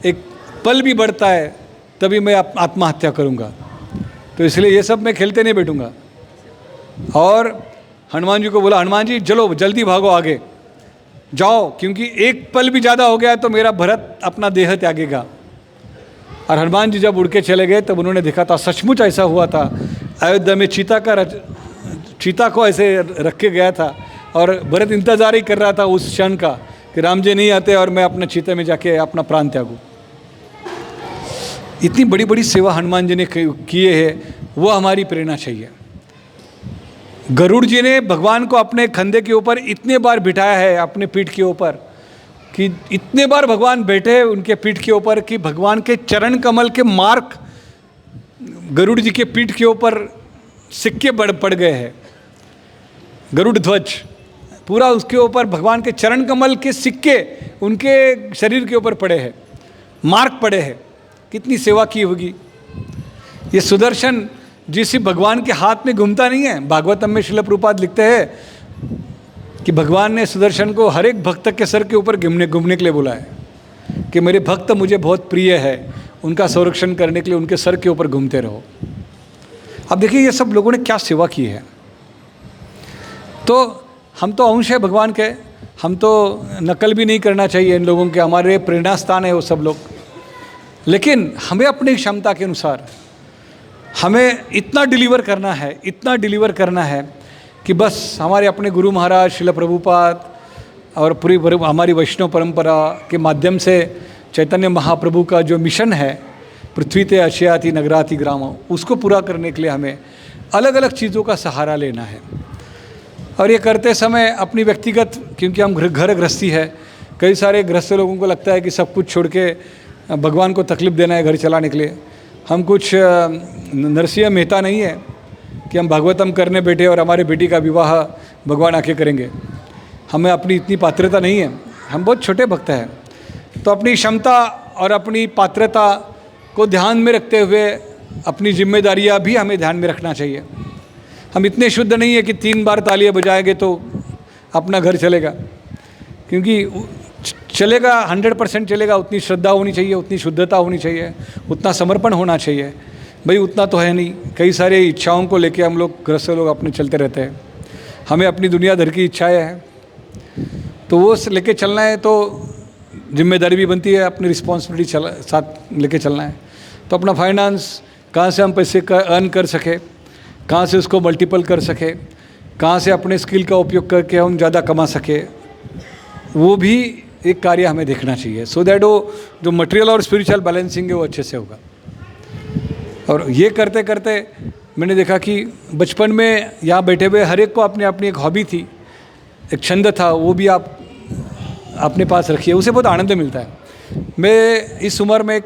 एक पल भी बढ़ता है तभी मैं आत्महत्या करूँगा। तो इसलिए ये सब मैं खेलते नहीं बैठूँगा। और हनुमान जी को बोला, हनुमान जी चलो जल्दी भागो आगे जाओ, क्योंकि एक पल भी ज़्यादा हो गया तो मेरा भरत अपना देह त्यागेगा। और हनुमान जी जब उड़ के चले गए तब उन्होंने देखा था सचमुच ऐसा हुआ था। अयोध्या में चीता को ऐसे रख के गया था और भरत इंतजार ही कर रहा था उस क्षण का कि राम जी नहीं आते और मैं अपने चीते में जाके अपना प्राण त्यागूं। इतनी बड़ी बड़ी सेवा हनुमान जी ने किए है, वो हमारी प्रेरणा चाहिए। गरुड़ जी ने भगवान को अपने कंधे के ऊपर इतने बार बिठाया है, अपने पीठ के ऊपर, कि इतने बार भगवान बैठे उनके पीठ के ऊपर कि भगवान के चरण कमल के मार्क गरुड़ जी के पीठ के ऊपर सिक्के पड़ गए हैं। गरुड़ ध्वज पूरा उसके ऊपर भगवान के चरण कमल के सिक्के उनके शरीर के ऊपर पड़े हैं, मार्क पड़े हैं। कितनी सेवा की होगी। ये सुदर्शन जिस भगवान के हाथ में घूमता नहीं है। भागवतम में श्रील प्रभुपाद लिखते हैं कि भगवान ने सुदर्शन को हर एक भक्त के सर के ऊपर घूमने के लिए बोला है कि मेरे भक्त मुझे बहुत प्रिय है, उनका संरक्षण करने के लिए उनके सर के ऊपर घूमते रहो। अब देखिए ये सब लोगों ने क्या सेवा की है। तो हम तो अंश है भगवान के, हम तो नकल भी नहीं करना चाहिए इन लोगों के, हमारे प्रेरणा स्थान है वो सब लोग। लेकिन हमें अपनी क्षमता के अनुसार हमें इतना डिलीवर करना है कि बस हमारे अपने गुरु महाराज श्रील प्रभुपाद और पूरी हमारी वैष्णव परंपरा के माध्यम से चैतन्य महाप्रभु का जो मिशन है पृथ्वी ते अशयाति नगराति ग्राम, उसको पूरा करने के लिए हमें अलग अलग चीज़ों का सहारा लेना है। और ये करते समय अपनी व्यक्तिगत, क्योंकि हम घर गृहस्थी है, कई सारे गृहस्थ लोगों को लगता है कि सब कुछ छोड़ के भगवान को तकलीफ देना है घर चलाने के लिए। हम कुछ नरसिंह मेहता नहीं है कि हम भागवतम करने बैठे और हमारे बेटी का विवाह भगवान आके करेंगे। हमें अपनी इतनी पात्रता नहीं है, हम बहुत छोटे भक्त हैं। तो अपनी क्षमता और अपनी पात्रता को ध्यान में रखते हुए अपनी जिम्मेदारियां भी हमें ध्यान में रखना चाहिए। हम इतने शुद्ध नहीं है कि 3 बार तालियां बजाएंगे तो अपना घर चलेगा, क्योंकि चलेगा 100% चलेगा। उतनी श्रद्धा होनी चाहिए, उतनी शुद्धता होनी चाहिए, उतना समर्पण होना चाहिए। भाई उतना तो है नहीं। कई सारे इच्छाओं को लेके हम लोग गृहस्थ लोग अपने चलते रहते हैं। हमें अपनी दुनिया भर की इच्छाएं हैं, तो वो लेके चलना है, तो जिम्मेदारी भी बनती है, अपनी रिस्पॉन्सिबिलिटी साथ लेके चलना है। तो अपना फाइनेंस कहाँ से हम पैसे अर्न कर सके, कहाँ से उसको मल्टीपल कर सके, कहाँ से अपने स्किल का उपयोग करके हम ज़्यादा कमा सके, वो भी एक कार्य हमें देखना चाहिए। सो दैट वो जो मटेरियल और स्पिरिचुअल बैलेंसिंग है वो अच्छे से होगा। और ये करते करते मैंने देखा कि बचपन में यहाँ बैठे हुए हर एक को अपनी अपनी एक हॉबी थी, एक छंद था, वो भी आप अपने पास रखिए, उसे बहुत आनंद मिलता है। मैं इस उम्र में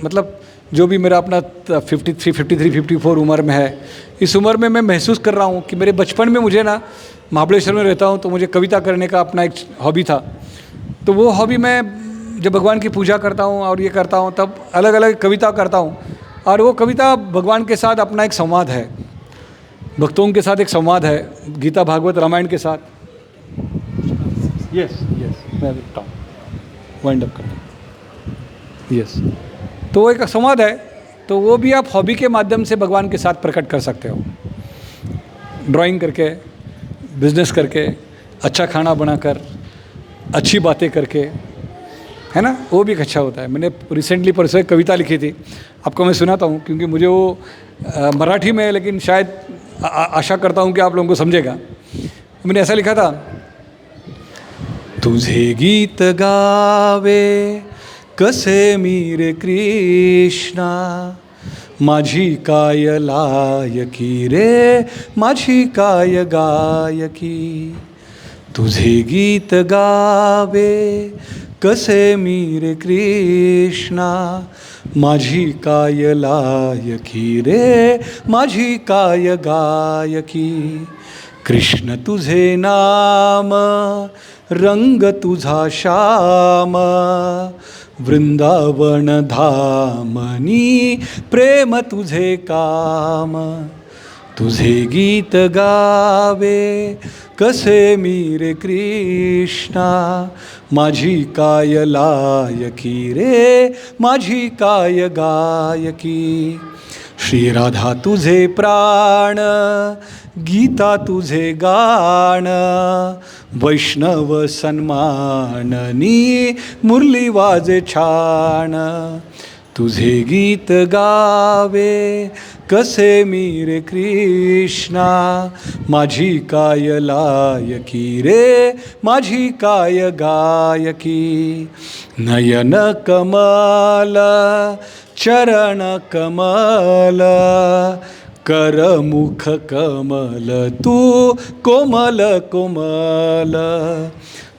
मतलब जो भी मेरा अपना 53, 53, 54 उम्र में है, इस उम्र में मैं महसूस कर रहा हूँ कि मेरे बचपन में मुझे ना महाबलेश्वर में रहता हूँ तो मुझे कविता करने का अपना एक हॉबी था। तो वो हॉबी मैं जब भगवान की पूजा करता हूँ और ये करता हूँ तब अलग अलग कविता करता हूँ, और वो कविता भगवान के साथ अपना एक संवाद है, भक्तों के साथ एक संवाद है, गीता भागवत रामायण के साथ। यस मैं वाइंड अप करता हूँ। यस, तो वो एक संवाद है, तो वो भी आप हॉबी के माध्यम से भगवान के साथ प्रकट कर सकते हो। ड्राइंग करके, बिजनेस करके, अच्छा खाना बनाकर, अच्छी बातें करके, है ना, वो भी अच्छा होता है। मैंने रिसेंटली परसों एक कविता लिखी थी, आपको मैं सुनाता हूँ, क्योंकि मुझे वो मराठी में है, लेकिन शायद आशा करता हूँ कि आप लोगों को समझेगा। मैंने ऐसा लिखा था, तुझे गीत गावे कसे मीरे कृष्णा, माझी काय लायकी रे, माझी काय गायकी। तुझे गीत गावे कसे मीरे कृष्णा, माझी काय लायकी रे, माझी काय गायकी। कृष्ण तुझे नाम, रंग तुझा श्याम, वृंदावन धामनी प्रेम तुझे काम। तुझे गीत गावे कसे मी रे कृष्णा, माझी काय लायकी रे, माझी काय गायकी. श्री राधा तुझे प्राण, गीता तुझे गाण, वैष्णव सन्माननी मुरली वाजे छान. तुझे गीत गावे कसे मी रे कृष्णा, माझी काय लायकी रे, माझी काय गायकी. नयन कमल चरण कमल, कर मुख कमल तू कोमल कोमल.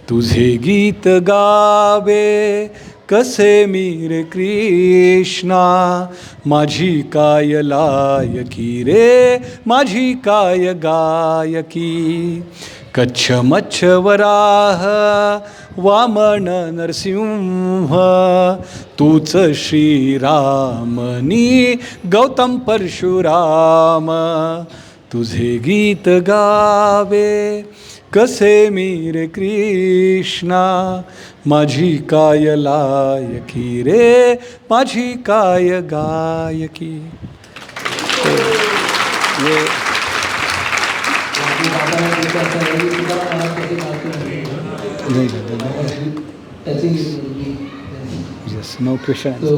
तुझे गीत गावे कसे मी रे कृष्णा, माझी काय लायकी रे, माझी काय गायकी. कच्छ मच्छ वराह वामन नरसिंह, तूच श्रीरामनी गौतम परशुराम. तुझे गीत गावे कसे मी रे कृष्णा, माझी काय लायकी रे, माझी काय गायकी. ये यस, नो क्वेश्चन. तो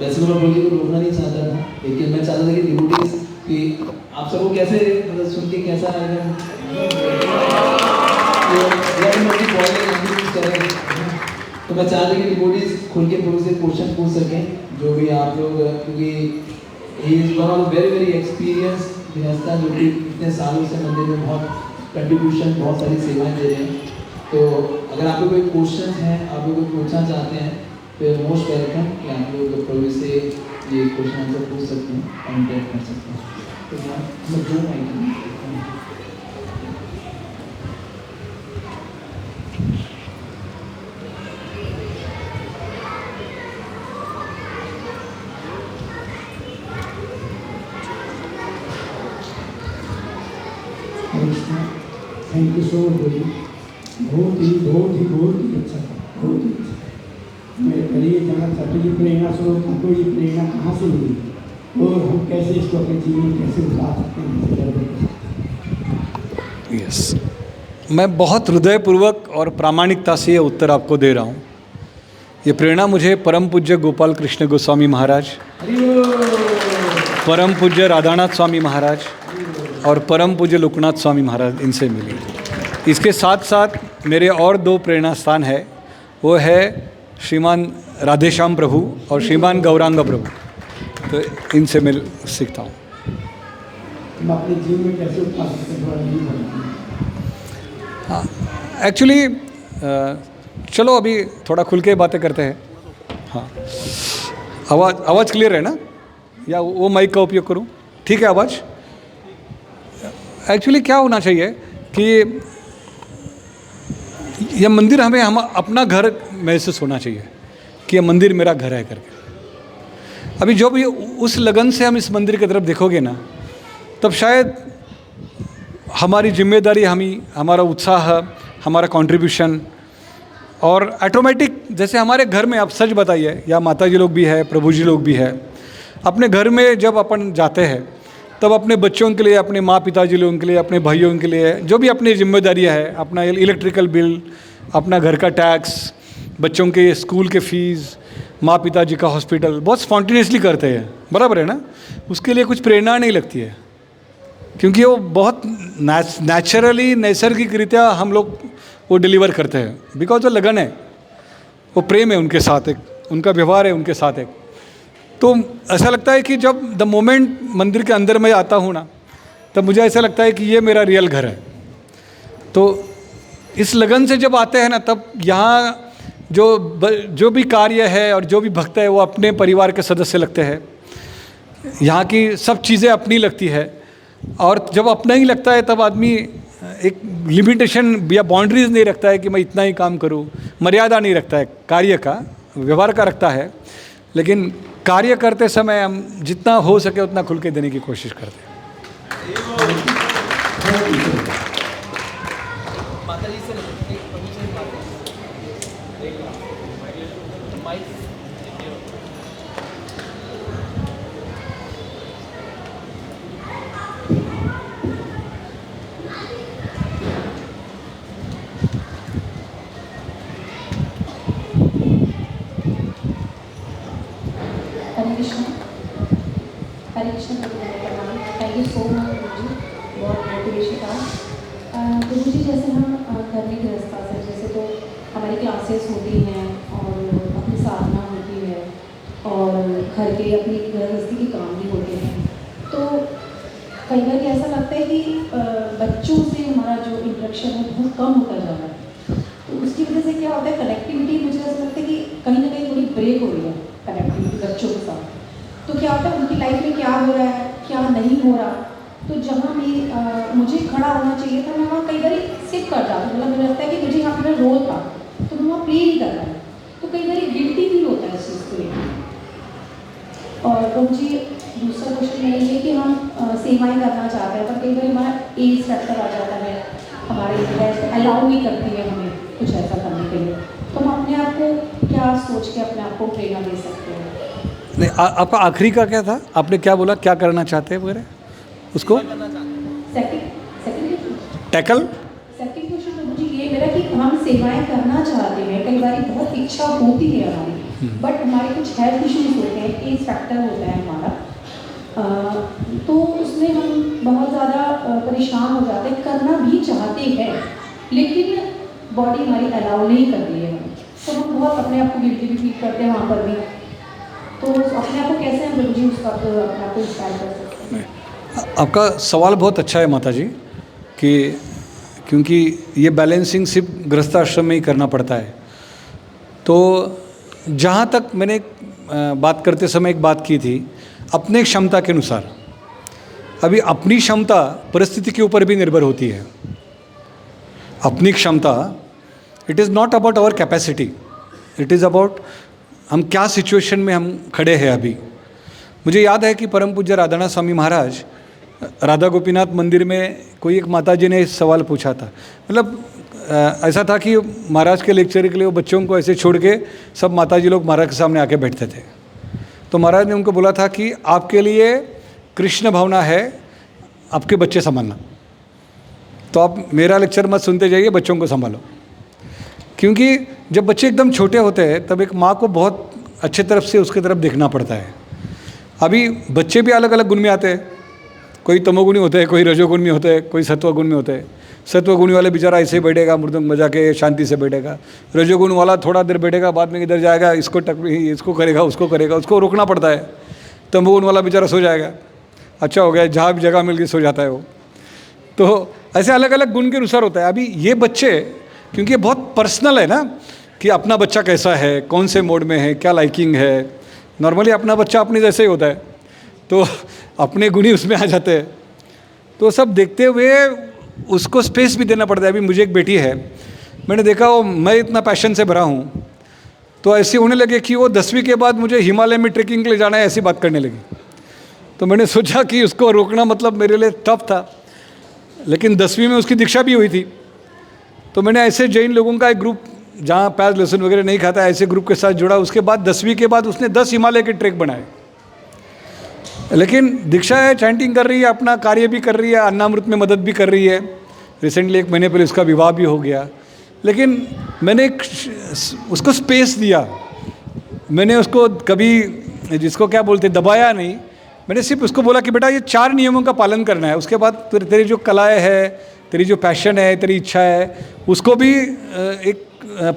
वैसे तो मैं बोलने को रोकना नहीं चाहता था, लेकिन मैं चाहता था कि डिवोटीज कि आप सबको कैसे मतलब सुन के कैसा एकदम तो मैं चाहता कि डिवोटीज खुल के थोड़े से क्वेश्चन पूछ सकें जो भी आप लोग, क्योंकि he is one of very very experience गृहस्था जो कि इतने सालों से मंदिर में बहुत कंट्रीब्यूशन, बहुत सारी सेवाएं दे रहे हैं. तो अगर आप लोग कोई क्वेश्चन हैं, आप लोग पूछना चाहते हैं, तो मोस्ट वेलकम कि आप लोग प्रभु से ये क्वेश्चन आंसर पूछ सकते हैं, कॉन्टेक्ट कर सकते हैं. तो मैं जो आएंगे थैंक यू सो मच. बहुत ही अच्छा था, बहुत ही अच्छा. मैं पहले ये जानना चाहता हूँ प्रेरणा स्रोत हमको ये प्रेरणा कहाँ से मिली और हम कैसे इसको अपने जीवन में कैसे उतार सकते हैं. यस, मैं बहुत हृदयपूर्वक और प्रामाणिकता से ये उत्तर आपको दे रहा हूँ. ये प्रेरणा मुझे परम पूज्य गोपाल कृष्ण गोस्वामी महाराज, परम पूज्य राधानाथ स्वामी महाराज और परम पूज्य लोकनाथ स्वामी महाराज, इनसे मिली. इसके साथ साथ मेरे और दो प्रेरणा स्थान है, वो है श्रीमान राधेश्याम प्रभु और श्रीमान गौरांग प्रभु. तो इनसे मैं सीखता हूँ. हम अपने जीवन में कैसे उतार सकते हैं थोड़ा नहीं बताइए. हाँ, एक्चुअली चलो अभी थोड़ा खुल के बातें करते हैं. हाँ, आवाज़ क्लियर है ना, या वो माइक का उपयोग करूँ? ठीक है आवाज़. एक्चुअली क्या होना चाहिए कि यह मंदिर हमें हम अपना घर महसूस होना चाहिए कि यह मंदिर मेरा घर है करके. अभी जो भी उस लगन से हम इस मंदिर की तरफ देखोगे ना, तब शायद हमारी जिम्मेदारी, हमारा उत्साह, हमारा कंट्रीब्यूशन और ऑटोमेटिक, जैसे हमारे घर में आप सच बताइए, या माता जी लोग भी है, प्रभु जी लोग भी है, अपने घर में जब अपन जाते हैं तब अपने बच्चों के लिए, अपने माँ पिताजी लोगों के लिए, अपने भाइयों के लिए जो भी अपनी जिम्मेदारियाँ है, अपना इलेक्ट्रिकल बिल, अपना घर का टैक्स, बच्चों के स्कूल के फ़ीस, माँ पिताजी का हॉस्पिटल, बहुत स्पॉन्टेनियसली करते हैं. बराबर है ना. उसके लिए कुछ प्रेरणा नहीं लगती है, क्योंकि वो बहुत नेचुरली, नैसर्गिक रीत्या हम लोग वो डिलीवर करते हैं. बिकॉज वो लगन है, वो प्रेम है उनके साथ, एक उनका व्यवहार है उनके साथ एक. तो ऐसा लगता है कि जब द मोमेंट मंदिर के अंदर मैं आता हूँ ना, तब मुझे ऐसा लगता है कि ये मेरा रियल घर है. तो इस लगन से जब आते हैं ना, तब यहाँ जो भी कार्य है और जो भी भक्त है वो अपने परिवार के सदस्य लगते हैं. यहाँ की सब चीज़ें अपनी लगती है, और जब अपना ही लगता है तब आदमी एक लिमिटेशन या बाउंड्रीज नहीं रखता है कि मैं इतना ही काम करूँ, मर्यादा नहीं रखता है कार्य का, व्यवहार का रखता है. लेकिन कार्य करते समय हम जितना हो सके उतना खुल के देने की कोशिश करते हैं. माता जी से एक परिचय बात माइक हरे कृष्ण प्रणाम। थैंक यू सो मच गुरु जी, बहुत मोटिवेशन था। गुरु जी जैसे हम घर में गृहस्था से जैसे तो हमारी क्लासेस होती हैं और अपनी साधना होती है और घर के अपनी गृहस्थी के काम भी होते हैं, तो कई बार ऐसा लगता है कि बच्चों से हमारा जो इंटरेक्शन है बहुत कम होता जा रहा है। तो उसकी वजह से क्या होता है, कनेक्टिविटी मुझे ऐसा लगता है कि कहीं ना कहीं थोड़ी ब्रेक हो रही है कनेक्टिविटी बच्चों के साथ। तो क्या होता है उनकी लाइफ में क्या हो रहा है क्या नहीं हो रहा, तो जहाँ मैं मुझे खड़ा होना चाहिए था मैं वहाँ कई बार सिप कर जाती, मतलब मुझे लगता है कि मुझे यहाँ पर रोल था तो मैं वहाँ प्ले नहीं कर रहा है, तो कई बार गिल्टी फील होता है इस चीज़ को लेकर। और प्रभु जी दूसरा क्वेश्चन यही है कि हम सेवाएं करना चाहते हैं पर कई बार हमारा एज फैक्टर आ जाता है, हमारे हेल्थ अलाउ नहीं करती है हमें कुछ ऐसा करने के लिए, तो हम अपने आप को क्या सोच के अपने आप को प्रेरणा दे सकते हैं? नहीं, आपका आखिरी का क्या था, आपने क्या बोला, क्या करना चाहते हैं वगैरह उसको टैकल? सेकंड क्वेश्चन तो मुझे ये मेरा कि हम सेवाएं करना चाहते हैं, कई बार बहुत इच्छा होती है हमारी, बट हमारे कुछ हेल्थ इश्यूज होते हैं, एज फैक्टर होता है हमारा, तो उसमें हम बहुत ज़्यादा परेशान हो जाते हैं, करना भी चाहते हैं लेकिन बॉडी हमारी अलाउ नहीं कर रही है, तो हम बहुत अपने आप को गिल्टी भी फील करते हैं वहाँ पर भी। तो अपने आप को कैसे हम प्रभु जी उसका अपने आप को इंस्पायर कर सकते हैं? आपका सवाल बहुत अच्छा है माता जी, कि क्योंकि ये बैलेंसिंग सिर्फ गृहस्थाश्रम में ही करना पड़ता है। तो जहाँ तक मैंने बात करते समय एक बात की थी, अपने क्षमता के अनुसार, अभी अपनी क्षमता परिस्थिति के ऊपर भी निर्भर होती है। अपनी क्षमता, it is not about our capacity, it is about हम क्या सिचुएशन में हम खड़े हैं अभी। मुझे याद है कि परम पूज्य राधानाथ स्वामी महाराज राधा गोपीनाथ मंदिर में कोई एक माता जी ने इस सवाल पूछा था, मतलब ऐसा था कि महाराज के लेक्चर के लिए वो बच्चों को ऐसे छोड़ के सब माता जी लोग महाराज के सामने आके बैठते थे। तो महाराज ने उनको बोला था कि आपके लिए कृष्ण भावना है आपके बच्चे संभालना, तो आप मेरा लेक्चर मत सुनते जाइए, बच्चों को संभालो। क्योंकि जब बच्चे एकदम छोटे होते हैं तब एक माँ को बहुत अच्छे तरफ से उसकी तरफ देखना पड़ता है। अभी बच्चे भी अलग अलग गुण में आते हैं, कोई तमोगुणी होते हैं, कोई रजोगुण में होते हैं, कोई सत्वगुण में होते हैं। सत्वगुणी वाले बेचारा ऐसे ही बैठेगा, मृदंग बजा के शांति से बैठेगा। रजोगुण वाला थोड़ा देर बैठेगा, बाद में इधर जाएगा, इसको करेगा, उसको रोकना पड़ता है। तमोगुण वाला बेचारा सो जाएगा, अच्छा हो गया, जहाँ भी जगह मिल गई सो जाता है वो। तो ऐसे अलग अलग गुण के अनुसार होता है। अभी ये बच्चे, क्योंकि ये बहुत पर्सनल है ना, कि अपना बच्चा कैसा है, कौन से मोड में है, क्या लाइकिंग है। नॉर्मली अपना बच्चा अपने जैसे ही होता है, तो अपने गुण ही उसमें आ जाते हैं। तो सब देखते हुए उसको स्पेस भी देना पड़ता है। अभी मुझे एक बेटी है, मैंने देखा वो, मैं इतना पैशन से भरा हूँ, तो ऐसे होने लगे कि वो 10वीं के बाद मुझे हिमालय में ट्रेकिंग के लिए जाना है, ऐसी बात करने लगी। तो मैंने सोचा कि उसको रोकना मतलब मेरे लिए टफ था, लेकिन 10वीं में उसकी दीक्षा भी हुई थी। तो मैंने ऐसे जैन लोगों का एक ग्रुप, जहाँ प्याज लहसुन वगैरह नहीं खाता, ऐसे ग्रुप के साथ जुड़ा। उसके बाद 10वीं के बाद उसने 10 हिमालय के ट्रैक बनाए। लेकिन दीक्षा है, चैंटिंग कर रही है, अपना कार्य भी कर रही है, अन्नामृत में मदद भी कर रही है। रिसेंटली 1 महीने पहले उसका विवाह भी हो गया। लेकिन मैंने उसको स्पेस दिया, मैंने उसको कभी, जिसको क्या बोलते, दबाया नहीं। मैंने सिर्फ उसको बोला कि बेटा ये 4 नियमों का पालन करना है, उसके बाद तेरी जो कलाएँ है, तेरी जो पैशन है, तेरी इच्छा है, उसको भी एक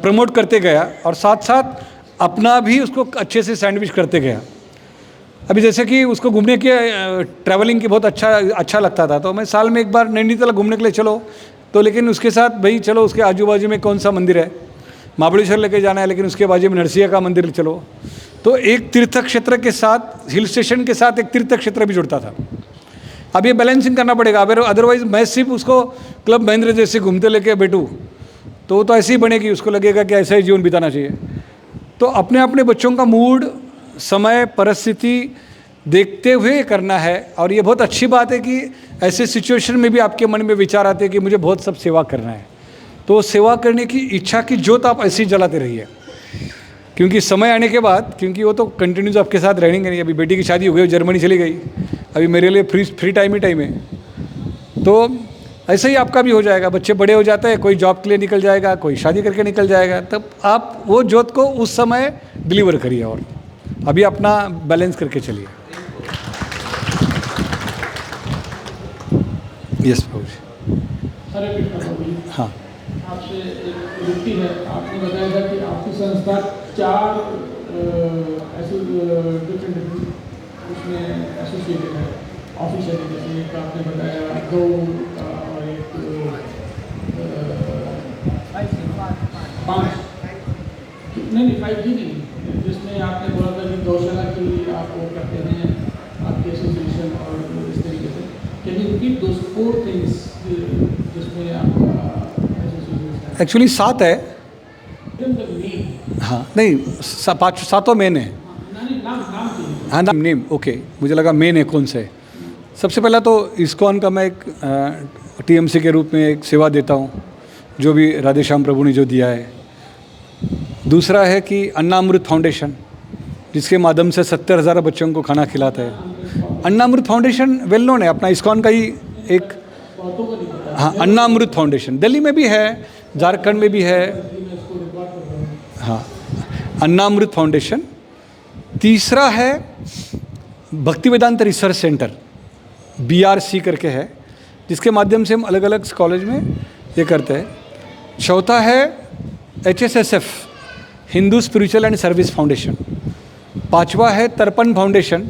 प्रमोट करते गया, और साथ साथ अपना भी उसको अच्छे से सैंडविच करते गया। अभी जैसे कि उसको घूमने के, ट्रैवलिंग की बहुत अच्छा लगता था, तो मैं साल में एक बार नैनीताल घूमने के लिए चलो, तो लेकिन उसके साथ भाई चलो उसके आजू बाजू में कौन सा मंदिर है, महाबलेश्वर लेके जाना है, लेकिन उसके बाजू में नरसिंह का मंदिर चलो। तो एक तीर्थ क्षेत्र के साथ, हिल स्टेशन के साथ एक तीर्थ क्षेत्र भी जुड़ता था। अब ये बैलेंसिंग करना पड़ेगा, अदरवाइज मैं सिर्फ उसको क्लब महेंद्र जैसे घूमते लेके बैठूँ तो वो तो ऐसे ही बनेगी, उसको लगेगा कि ऐसा ही जीवन बिताना चाहिए। तो अपने अपने बच्चों का मूड, समय, परिस्थिति देखते हुए करना है। और ये बहुत अच्छी बात है कि ऐसे सिचुएशन में भी आपके मन में विचार आते हैं कि मुझे बहुत सब सेवा करना है, तो सेवा करने की इच्छा की ज्योत आप ऐसे ही जलाते रहिए, क्योंकि समय आने के बाद, क्योंकि वो तो कंटिन्यूस आपके साथ रहेंगे नहीं। अभी बेटी की शादी हो गई, जर्मनी चली गई, अभी मेरे लिए फ्री टाइम है। तो ऐसे ही आपका भी हो जाएगा, बच्चे बड़े हो जाते हैं, कोई जॉब के लिए निकल जाएगा, कोई शादी करके निकल जाएगा, तब आप वो ज्योत को उस समय डिलीवर करिए और अभी अपना बैलेंस करके चलिए। यस प्रभु जी। हरे कृष्ण प्रभु जी। हाँ, आपसे एक विनती है, आपने बताया था कि आपकी संस्था 4 डिफरेंट उसमें एसोसिएटेड है, ऑफिशियल, जैसे एक आपने बताया 2 और एक 5 नहीं 5 जी नहीं, जिसमें आपने बोला था कि गौशाला की आप वो करते हैं आपकी एसोसिएशन और इस तरीके से। Can you repeat those 4 things जिसमें आपका एसोसिएशन है? एक्चुअली 7 है। नेम, हाँ नहीं, 7 मेन है। नाम चाहिए। हाँ नेम, ओके, मुझे लगा मेन है कौन से। सबसे पहला तो इस्कॉन का मैं एक टीएमसी के रूप में एक सेवा देता हूँ, जो भी राधे श्याम प्रभु ने जो दिया है। दूसरा है कि अन्नामृत फाउंडेशन, जिसके माध्यम से 70,000 बच्चों को खाना खिलाता है। अन्नामृत फाउंडेशन वेल नोन है, अपना इस्कॉन का ही एक। हाँ, अन्नामृत फाउंडेशन दिल्ली में भी है, झारखंड में भी है। हाँ, अन्नामृत फाउंडेशन। तीसरा है भक्ति वेदांत रिसर्च सेंटर, BRC करके है, जिसके माध्यम से हम अलग अलग कॉलेज में ये करते हैं। चौथा है HSSF, Hindu spiritual and service foundation. पांचवा है तर्पण फाउंडेशन,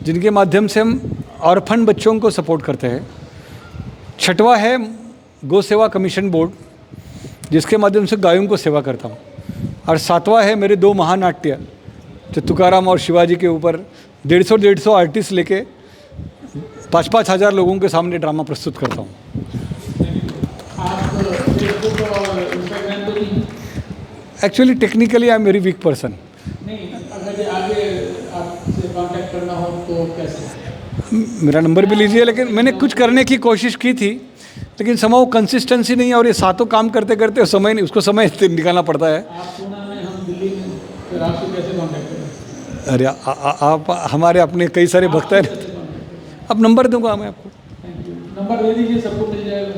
जिनके माध्यम से हम ऑर्फन बच्चों को सपोर्ट करते हैं। छठवा है गौ सेवा कमीशन बोर्ड, जिसके माध्यम से गायों को सेवा करता हूँ। और सातवां है मेरे 2 महानाट्य, जो तुकाराम और शिवाजी के ऊपर 150 आर्टिस्ट लेके 5-5 हज़ार लोगों के सामने ड्रामा प्रस्तुत करता हूँ। आप फेसबुक और इंस्टाग्राम पे नहीं? Actually technically I am very weak person. नहीं, अगर आगे आपसे कांटेक्ट करना हो तो कैसे? मेरा नंबर भी लीजिए, लेकिन मैंने कुछ करने की कोशिश की थी, लेकिन समाओ कंसिस्टेंसी नहीं है, और ये सातों काम करते करते समय नहीं, उसको समय निकालना पड़ता है। आप पूना में, हम दिल्ली में, फिर आपसे कैसे कांटेक्ट करें? अरे आप हमारे अपने कई सारे भक्त हैं, अब नंबर दूंगा मैं आपको। Thank you. नंबर दे दीजिए, सबको मिल जाएगा।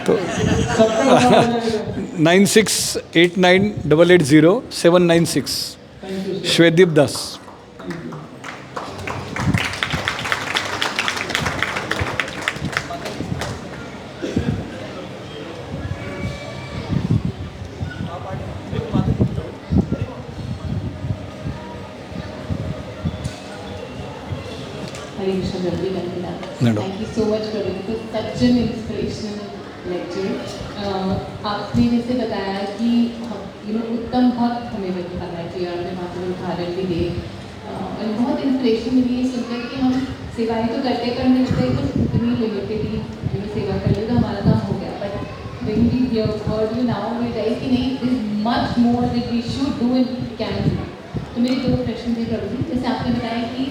तो सबका नंबर मिल जाएगा। 9689880796। Thank you sir. Shwetdeep Das. Hare Krishna Prabhu, No. thank you so much Prabhu for such an inspirational lecture. आपने जैसे बताया कि उत्तम भक्त हमें बनना चाहिए, और अपने माता उदाहरण भी दे, और बहुत इंस्पिरेशन मिली है सुनकर कि हम सेवाएं तो करते करने लगते कुछ इतनी लिमिटेड ही सेवा कर ले तो हमारा काम हो गया। But when we heard you now we realize कि नहीं, there is much more that we should do and can do. तो मेरे 2 प्रश्न थे प्रभु जी। जैसे आपने बताया कि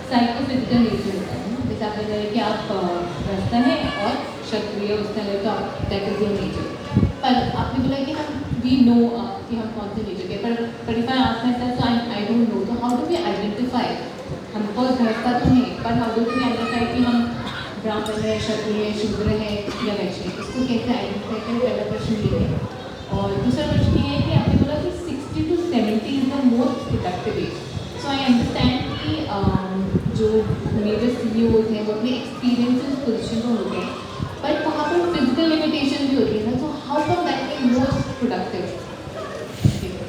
साइकोफिजिकल नेचर होता है, जैसे आपने बताया कि आप ग्रस्त हैं और क्षत्रिय उस तरह का दैट इज योर नेचर, पर आपने बोला कि हम वी नो कि हम कौन से नेचर के, पर if I ask my self so I don't know, तो हाउ डू वी आइडेंटिफाई? हम तो ग्रस्त तो हैं, पर हाउ डू वी आइडेंटिफाई कि हम ब्राह्मण है, क्षत्रिय है, शूद्र है या वैश्य? इसको कैसे आइडेंटिफाई करें? पहला प्रश्न ये है। और दूसरा प्रश्न ये है कि आपने बोला कि 60 to 70 is the most productive age. So I understand कि जो मेजर CEOs हैं वो अपने एक्सपीरियंस पोजिशन पर होते हैं, बट वहाँ पर फिजिकल लिमिटेशन भी होती है ना, तो how come that is most productive?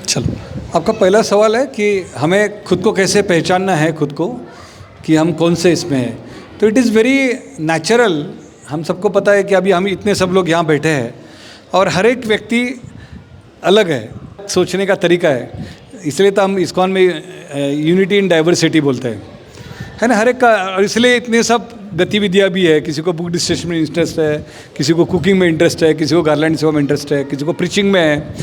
चलो, आपका पहला सवाल है कि हमें खुद को कैसे पहचानना है, खुद को कि हम कौन से इसमें हैं। तो इट इज़ वेरी नेचुरल, हम सबको पता है कि अभी हम इतने सब लोग यहाँ बैठे हैं और हर एक व्यक्ति अलग है, सोचने का तरीका है। इसलिए तो हम इस्कॉन में यूनिटी इन डाइवर्सिटी बोलते हैं, है ना, हर एक का। और इसलिए इतने सब गतिविधियाँ भी है, किसी को बुक डिस्ट्रीब्यूशन में इंटरेस्ट है, किसी को कुकिंग में इंटरेस्ट है, किसी को गार्लैंड सेवा में इंटरेस्ट है, किसी को प्रीचिंग में है।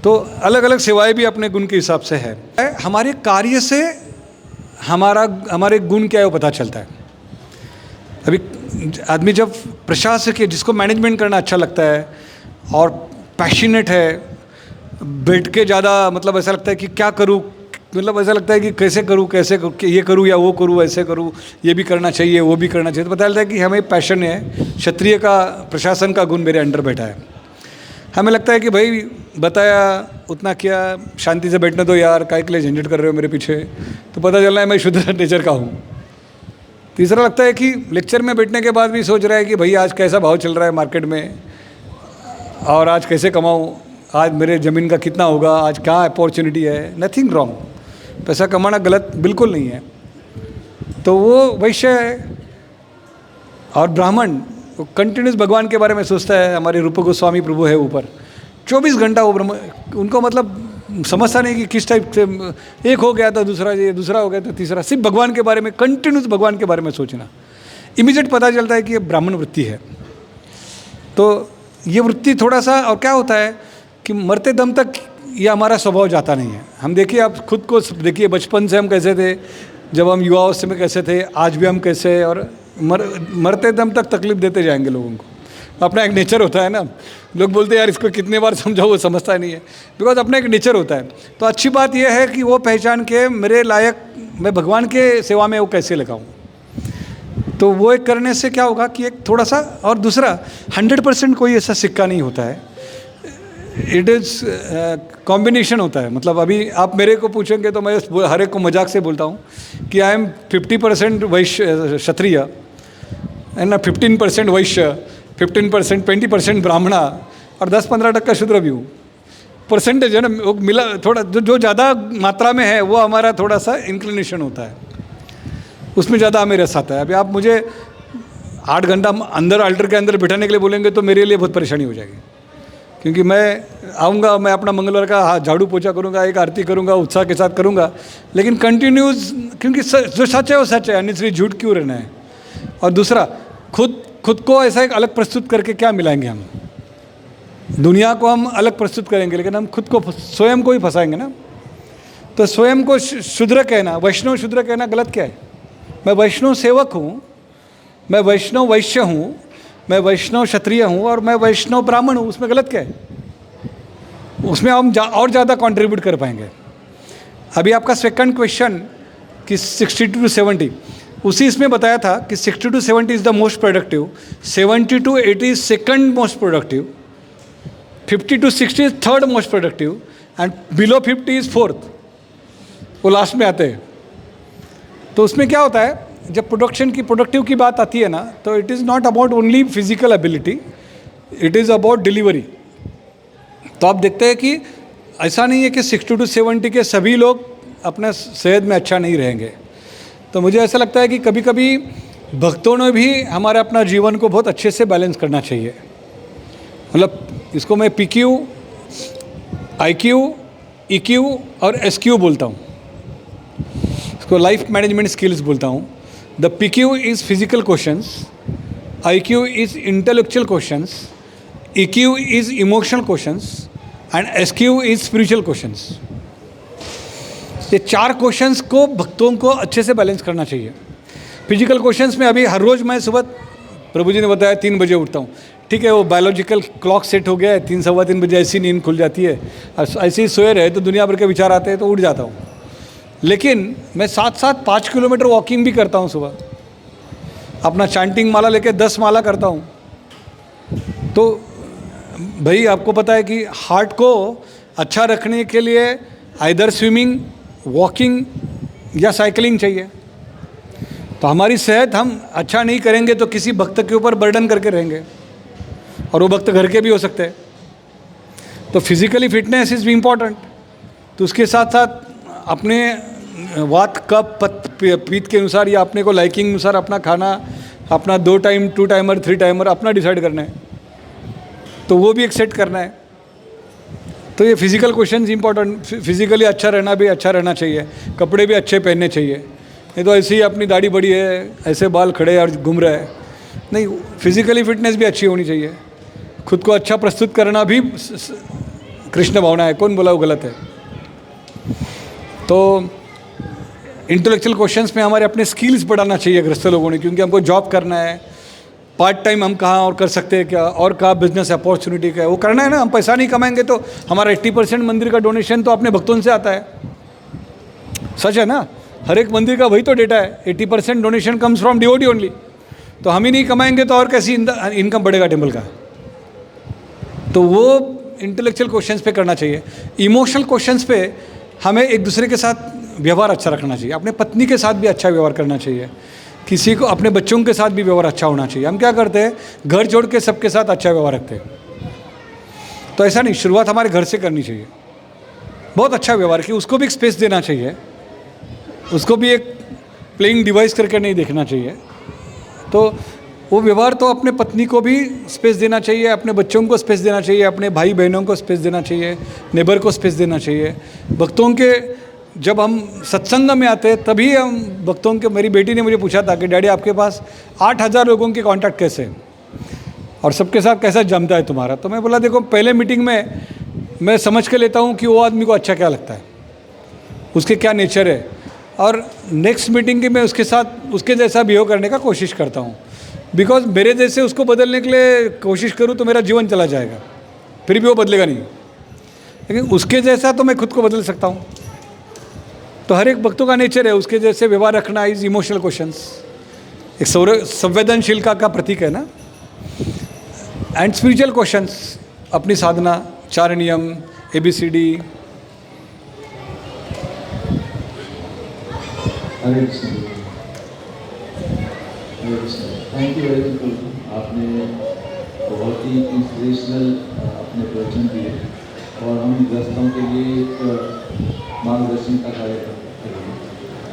तो अलग अलग सेवाएं भी अपने गुण के हिसाब से है। हमारे कार्य से हमारे गुण क्या है वो पता चलता है। अभी आदमी जब प्रशासक है, जिसको मैनेजमेंट करना अच्छा लगता है और पैशनेट है, बैठ के ज़्यादा मतलब ऐसा लगता है कि क्या करूँ, मतलब ऐसा लगता है कि कैसे करूँ ये करूँ या वो करूँ, ऐसे करूँ, ये भी करना चाहिए वो भी करना चाहिए, तो पता चलता है कि हमें पैशन है, क्षत्रिय का प्रशासन का गुण मेरे अंडर बैठा है। हमें लगता है कि भाई बताया उतना किया, शांति से बैठने दो यार, काय के लिए झंझट कर रहे हो मेरे पीछे, तो पता चल रहा है मैं शुद्ध नेचर का हूँ। तीसरा लगता है कि लेक्चर में बैठने के बाद भी सोच रहा है कि भाई आज कैसा भाव चल रहा है मार्केट में, और आज कैसे कमाऊँ, आज मेरे ज़मीन का कितना होगा, आज क्या अपॉर्चुनिटी है। नथिंग रॉन्ग, पैसा कमाना गलत बिल्कुल नहीं है। तो वो वैश्य है। और ब्राह्मण वो कंटिन्यूस भगवान के बारे में सोचता है। हमारे रूप गोस्वामी प्रभु है ऊपर, 24 घंटा वो ब्रह्म, उनको मतलब समझता नहीं कि किस टाइप से, एक हो गया था दूसरा, ये दूसरा हो गया था तीसरा, सिर्फ भगवान के बारे में, कंटिन्यूस भगवान के बारे में सोचना। इमीडिएट पता चलता है कि ये ब्राह्मण वृत्ति है। तो ये वृत्ति थोड़ा सा, और क्या होता है कि मरते दम तक ये हमारा स्वभाव जाता नहीं है। हम देखिए, आप खुद को देखिए, बचपन से हम कैसे थे, जब हम युवावस्था में कैसे थे, आज भी हम कैसे हैं, और मरते दम तक तकलीफ देते जाएंगे लोगों को। अपना एक नेचर होता है ना, लोग बोलते हैं यार इसको कितने बार समझाओ, वो समझता नहीं है, बिकॉज अपना एक नेचर होता है। तो अच्छी बात यह है कि वो पहचान के मेरे लायक, मैं भगवान के सेवा में वो कैसे लगाऊँ। तो वो एक करने से क्या होगा कि एक थोड़ा सा, और दूसरा 100% कोई ऐसा सिक्का नहीं होता है, इट इज़ कॉम्बिनेशन होता है। मतलब अभी आप मेरे को पूछेंगे तो मैं हर एक को मजाक से बोलता हूँ कि आई एम 50% वैश्य क्षत्रिय, है ना, 15% वैश्य, 15% 20% ब्राह्मणा, और 10-15% शूद्र भी हूँ। परसेंटेज है ना, वो मिला थोड़ा, जो ज़्यादा मात्रा में है वो हमारा थोड़ा सा इंक्लिनेशन होता है, उसमें ज़्यादा हमें रस आता है। अभी आप मुझे 8 घंटा अंदर अल्टर के अंदर बिठाने के लिए बोलेंगे तो मेरे लिए बहुत परेशानी हो जाएगी, क्योंकि मैं आऊँगा, मैं अपना मंगलवार का झाड़ू पोछा करूँगा, एक आरती करूँगा, उत्साह के साथ करूँगा, लेकिन कंटिन्यूस, क्योंकि जो सच है वो सच है, अन्य झूठ क्यों रहना है। और दूसरा, खुद को ऐसा एक अलग प्रस्तुत करके क्या मिलाएंगे हम, दुनिया को हम अलग प्रस्तुत करेंगे, लेकिन हम खुद को, स्वयं को ही फंसाएंगे ना। तो स्वयं को शूद्र कहना, वैष्णव शूद्र कहना गलत क्या है। मैं वैष्णव सेवक हूँ, मैं वैष्णव वैश्य हूँ, मैं वैष्णव क्षत्रिय हूँ, और मैं वैष्णव ब्राह्मण हूँ, उसमें गलत क्या है। उसमें हम और ज़्यादा कंट्रीब्यूट कर पाएंगे। अभी आपका सेकंड क्वेश्चन कि 60 to 70, उसी इसमें बताया था कि 60 to 70 is the most productive, 70 to 80 is second most productive, 50 to 60 is third most productive, and below 50 is fourth, वो लास्ट में आते हैं। तो उसमें क्या होता है, जब प्रोडक्टिव की बात आती है ना, तो it is not about only physical ability, it is about delivery. तो आप देखते हैं कि ऐसा नहीं है कि 60 to 70 के सभी लोग अपने सेहत में अच्छा नहीं रहेंगे। तो मुझे ऐसा लगता है कि कभी कभी भक्तों ने भी हमारे अपना जीवन को बहुत अच्छे से बैलेंस करना चाहिए। मतलब इसको मैं PQ, IQ, EQ और SQ बोलता हूँ, इसको लाइफ मैनेजमेंट स्किल्स बोलता हूँ। The PQ is physical questions, IQ is intellectual questions, EQ is emotional questions, and SQ is spiritual questions. ये 4 क्वेश्चंस को भक्तों को अच्छे से बैलेंस करना चाहिए। फिजिकल क्वेश्चंस में अभी हर रोज़ मैं सुबह, प्रभु जी ने बताया 3 बजे उठता हूँ, ठीक है, वो बायोलॉजिकल क्लॉक सेट हो गया है, 3-3:15 बजे ऐसी नींद खुल जाती है, ऐसे ही सोए रहे तो दुनिया भर के विचार आते हैं तो उठ जाता हूँ। लेकिन मैं साथ 5 किलोमीटर वॉकिंग भी करता हूँ सुबह, अपना चैंटिंग माला लेके 10 माला करता हूँ। तो भाई आपको पता है कि हार्ट को अच्छा रखने के लिए आइदर स्विमिंग, वॉकिंग या साइकिलिंग चाहिए। तो हमारी सेहत हम अच्छा नहीं करेंगे तो किसी भक्त के ऊपर बर्डन करके रहेंगे, और वो भक्त घर के भी हो सकते हैं। तो फिजिकली फिटनेस इज़ इम्पॉर्टेंट। तो उसके साथ साथ अपने वात कप पीत के अनुसार या अपने को लाइकिंग अनुसार अपना खाना, अपना 2 टाइम 2 टाइमर 3 टाइमर अपना डिसाइड करना है, तो वो भी एक सेट करना है। तो ये फिजिकल क्वेश्चंस इंपॉर्टेंट, फिजिकली अच्छा रहना भी अच्छा रहना चाहिए, कपड़े भी अच्छे पहनने चाहिए। नहीं तो ऐसे ही अपनी दाढ़ी बड़ी है, ऐसे बाल खड़े और घूम रहा है, नहीं, फिजिकली फिटनेस भी अच्छी होनी चाहिए। खुद को अच्छा प्रस्तुत करना भी कृष्ण भावना है, कौन बोला वो गलत है। तो इंटेलेक्चुअल क्वेश्चंस में हमारे अपने स्किल्स बढ़ाना चाहिए गृहस्थ लोगों ने, क्योंकि हमको जॉब करना है, पार्ट टाइम हम कहाँ और कर सकते हैं क्या, और कहाँ बिजनेस अपॉर्चुनिटी क्या है वो करना है ना। हम पैसा नहीं कमाएंगे तो हमारा 80% मंदिर का डोनेशन तो अपने भक्तों से आता है, सच है ना। हर एक मंदिर का वही तो डेटा है, 80% donation comes from devotee only. तो हम ही नहीं कमाएंगे तो और कैसी इनकम बढ़ेगा टेम्पल का। तो वो इंटेलेक्चुअल क्वेश्चंस पे करना चाहिए। इमोशनल क्वेश्चंस पे हमें एक दूसरे के साथ व्यवहार अच्छा रखना चाहिए, अपने पत्नी के साथ भी अच्छा व्यवहार करना चाहिए, किसी को अपने बच्चों के साथ भी व्यवहार अच्छा होना चाहिए। हम क्या करते हैं, घर छोड़ के सबके साथ अच्छा व्यवहार रखते हैं। तो ऐसा नहीं, शुरुआत हमारे घर से करनी चाहिए, बहुत अच्छा व्यवहार कि उसको भी एक स्पेस देना चाहिए, उसको भी एक प्लेइंग डिवाइस करके नहीं देखना चाहिए। तो वो व्यवहार तो अपने पत्नी को भी स्पेस देना चाहिए, अपने बच्चों को स्पेस देना चाहिए, अपने भाई बहनों को स्पेस देना चाहिए, नेबर को स्पेस देना चाहिए। भक्तों के जब हम सत्संग में आते हैं तभी हम भक्तों के, मेरी बेटी ने मुझे पूछा था कि डैडी आपके पास 8,000 लोगों के कांटेक्ट कैसे हैं और सबके साथ कैसा जमता है तुम्हारा। तो मैं बोला देखो, पहले मीटिंग में मैं समझ के लेता हूँ कि वो आदमी को अच्छा क्या लगता है, उसके क्या नेचर है, और नेक्स्ट मीटिंग के मैं उसके साथ उसके जैसा बिहेव करने का कोशिश करता हूँ। बिकॉज मेरे जैसे उसको बदलने के लिए कोशिश करूँ तो मेरा जीवन चला जाएगा, फिर भी वो बदलेगा नहीं, लेकिन उसके जैसा तो मैं खुद को बदल सकता हूँ। तो हर एक भक्तों का नेचर है उसके जैसे व्यवहार रखना। इज इमोशनल क्वेश्चंस एक संवेदनशीलता का प्रतीक है ना। एंड स्पिरिचुअल क्वेश्चंस, अपनी साधना, 4 नियम, ABCD। Hare Krishna, Hare Krishna. Thank you very much. आपने बहुत ही इंस्पिरेशनल अपने प्रवचन दिए और हम गृहस्थों के लिए एक मार्गदर्शन का कार्य करेंगे।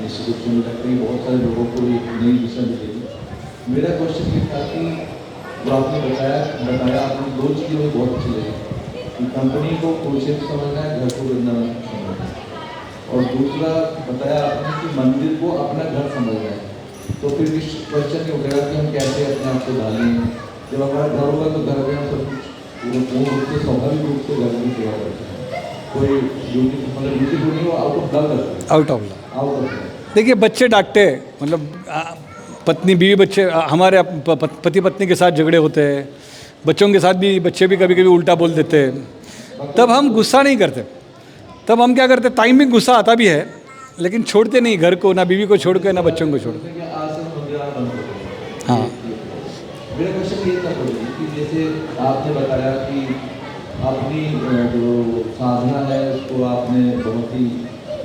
निश्चित रूप से मुझे लगता है बहुत सारे लोगों को एक नई दिशा मिलेगी। मेरा क्वेश्चन ये था कि जो आपने बताया आपने 2 चीज़ें मुझे बहुत अच्छी लगी कि कंपनी को प्रोजेक्ट समझना है, घर को वृंदावन समझना है, और दूसरा बताया आपने कि मंदिर को अपना घर समझना है। तो फिर इस क्वेश्चन ये उठेगा कि हम कैसे अपने आप को ढालें। जब हमारा घर होगा तो घर में हम सब कुछ पूर्ण रूप से स्वाभाविक रूप से घर में सेवा करते हैं। कोई ब्यूटीफुल नहीं, वो आउट ऑफ लव करते हैं, out of love. Out of love. देखिए बच्चे डांटते हैं, मतलब पत्नी बीवी बच्चे, हमारे पति पत्नी के साथ झगड़े होते हैं, बच्चों के साथ भी बच्चे भी कभी कभी उल्टा बोल देते हैं। तब हम गुस्सा नहीं करते, तब हम क्या करते, टाइम में गुस्सा आता भी है लेकिन छोड़ते नहीं घर को, ना बीवी को छोड़ के ना बच्चों को छोड़ के। हाँ, मेरा क्वेश्चन ये था कि जैसे आपने बताया कि अपनी जो साधना है उसको आपने बहुत ही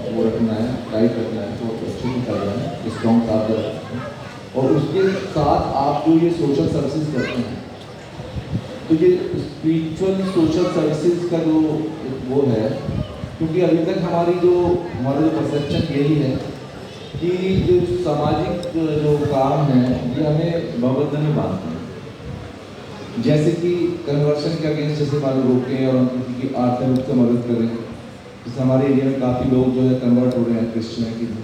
वो रखना है, टाइट रखना है, बहुत अच्छे से करना है, स्ट्रॉन्ग साधना रखना है, और उसके साथ आप जो ये सोशल सर्विसेज करते हैं, तो ये स्पिरिचुअल सोशल सर्विसेज का जो वो है, क्योंकि अभी तक हमारा जो परसेप्शन यही है कि जो सामाजिक जो काम है ये हमें भगवत में बांधते हैं। जैसे कि कन्वर्शन के अगेंस्ट जैसे मान लो रोकें और हम किसी की आर्थिक रूप से मदद करें। जैसे हमारे एरिया में काफ़ी लोग जो है कन्वर्ट हो रहे हैं क्रिश्चियनिटी में,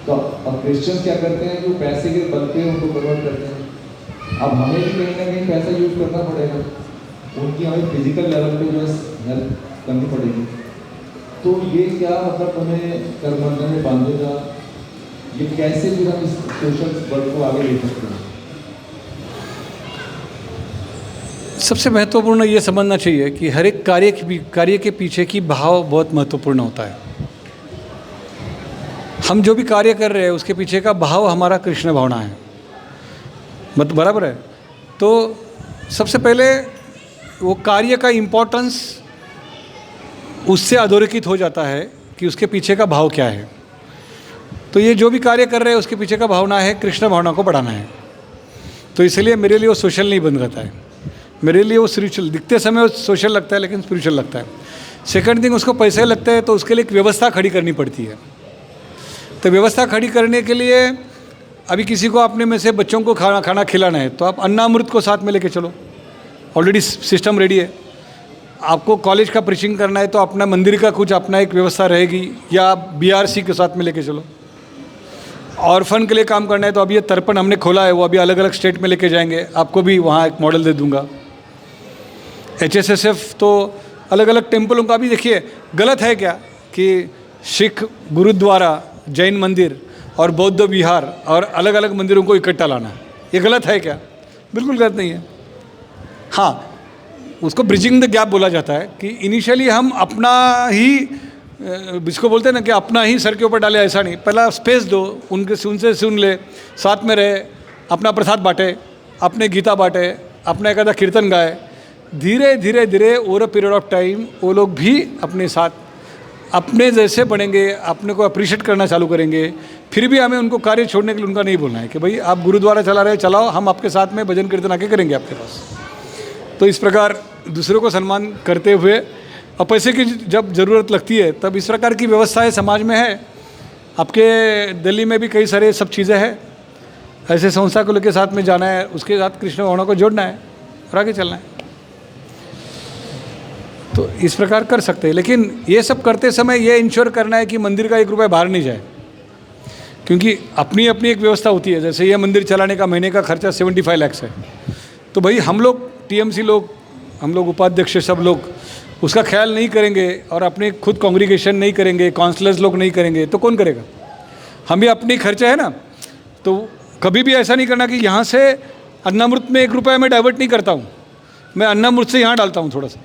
तो अब क्रिश्चियंस क्या करते हैं, जो पैसे के बल पे उनको कन्वर्ट करते हैं। अब हमें भी कहीं ना कहीं पैसा यूज़ करना पड़ेगा, उनकी हमें फिजिकल लेवल पे जो है हेल्प करनी पड़ेगी। तो ये क्या मतलब हमें कर्मबंधन में बांधेगा, ये कैसे फिर हम इस सोशल वर्क को आगे ले सकते हैं? सबसे महत्वपूर्ण ये समझना चाहिए कि हर एक कार्य के पीछे की भाव बहुत महत्वपूर्ण होता है। हम जो भी कार्य कर रहे हैं उसके पीछे का भाव हमारा कृष्ण भावना है, मतलब बराबर है। तो सबसे पहले वो कार्य का इम्पोर्टेंस उससे अधोरेखित हो जाता है कि उसके पीछे का भाव क्या है। तो ये जो भी कार्य कर रहे हैं उसके पीछे का भावना है कृष्ण भावना को बढ़ाना है। तो इसलिए मेरे लिए वो सोशल नहीं बन रहता है, मेरे लिए वो स्पिरिचुअल दिखते समय वो सोशल लगता है लेकिन स्पिरिचुअल लगता है। सेकंड थिंग, उसको पैसे लगते हैं तो उसके लिए एक व्यवस्था खड़ी करनी पड़ती है। तो व्यवस्था खड़ी करने के लिए अभी किसी को अपने में से बच्चों को खाना खिलाना है तो आप अन्नामृत को साथ में लेके चलो, ऑलरेडी सिस्टम रेडी है। आपको कॉलेज का प्रीचिंग करना है तो अपना मंदिर का कुछ अपना एक व्यवस्था रहेगी, या BRC के साथ में लेके चलो। ऑर्फन के लिए काम करना है तो अभी ये तर्पण हमने खोला है, वो अभी अलग अलग स्टेट में लेके जाएंगे, आपको भी वहाँ एक मॉडल दे दूंगा। HSSF तो अलग अलग टेम्पलों का भी देखिए, गलत है क्या कि सिख गुरुद्वारा, जैन मंदिर और बौद्ध विहार और अलग अलग मंदिरों को इकट्ठा लाना, ये गलत है क्या? बिल्कुल गलत नहीं है। हाँ, उसको ब्रिजिंग द गैप बोला जाता है कि इनिशियली हम अपना ही, जिसको बोलते हैं ना कि अपना ही सर के ऊपर डाले, ऐसा नहीं, पहला स्पेस दो, उनसे सुन ले, साथ में रहे, अपना प्रसाद बांटे, अपने गीता बांटे, अपना एक आधा कीर्तन गाए, धीरे धीरे धीरे over a period of time वो लोग भी अपने साथ अपने जैसे बनेंगे, अपने को अप्रिशिएट करना चालू करेंगे। फिर भी हमें उनको कार्य छोड़ने के लिए उनका नहीं बोलना है कि भाई आप गुरुद्वारा चला रहे चलाओ, हम आपके साथ में भजन कीर्तन आके करेंगे आपके पास। तो इस प्रकार दूसरों को सम्मान करते हुए, और पैसे की जब ज़रूरत लगती है तब इस प्रकार की व्यवस्थाएं समाज में है। आपके दिल्ली में भी कई सारे सब चीज़ें हैं, ऐसे संस्था को लेकर साथ में जाना है, उसके साथ कृष्ण भावना को जोड़ना है और आगे चलना है, तो इस प्रकार कर सकते हैं। लेकिन ये सब करते समय ये इंश्योर करना है कि मंदिर का 1 रुपया बाहर नहीं जाए, क्योंकि अपनी अपनी एक व्यवस्था होती है। जैसे ये मंदिर चलाने का महीने का खर्चा 75 लाख है, तो भाई हम लोग टीएमसी लोग, हम लोग उपाध्यक्ष सब लोग उसका ख्याल नहीं करेंगे और अपने खुद कांग्रीगेशन नहीं करेंगे, काउंसलर्स लोग नहीं करेंगे, तो कौन करेगा? हम भी अपनी खर्चा है ना, तो कभी भी ऐसा नहीं करना कि यहाँ से अन्नामृत में 1 रुपया मैं डाइवर्ट नहीं करता हूँ, मैं अन्नामृत से यहाँ डालता हूँ थोड़ा सा।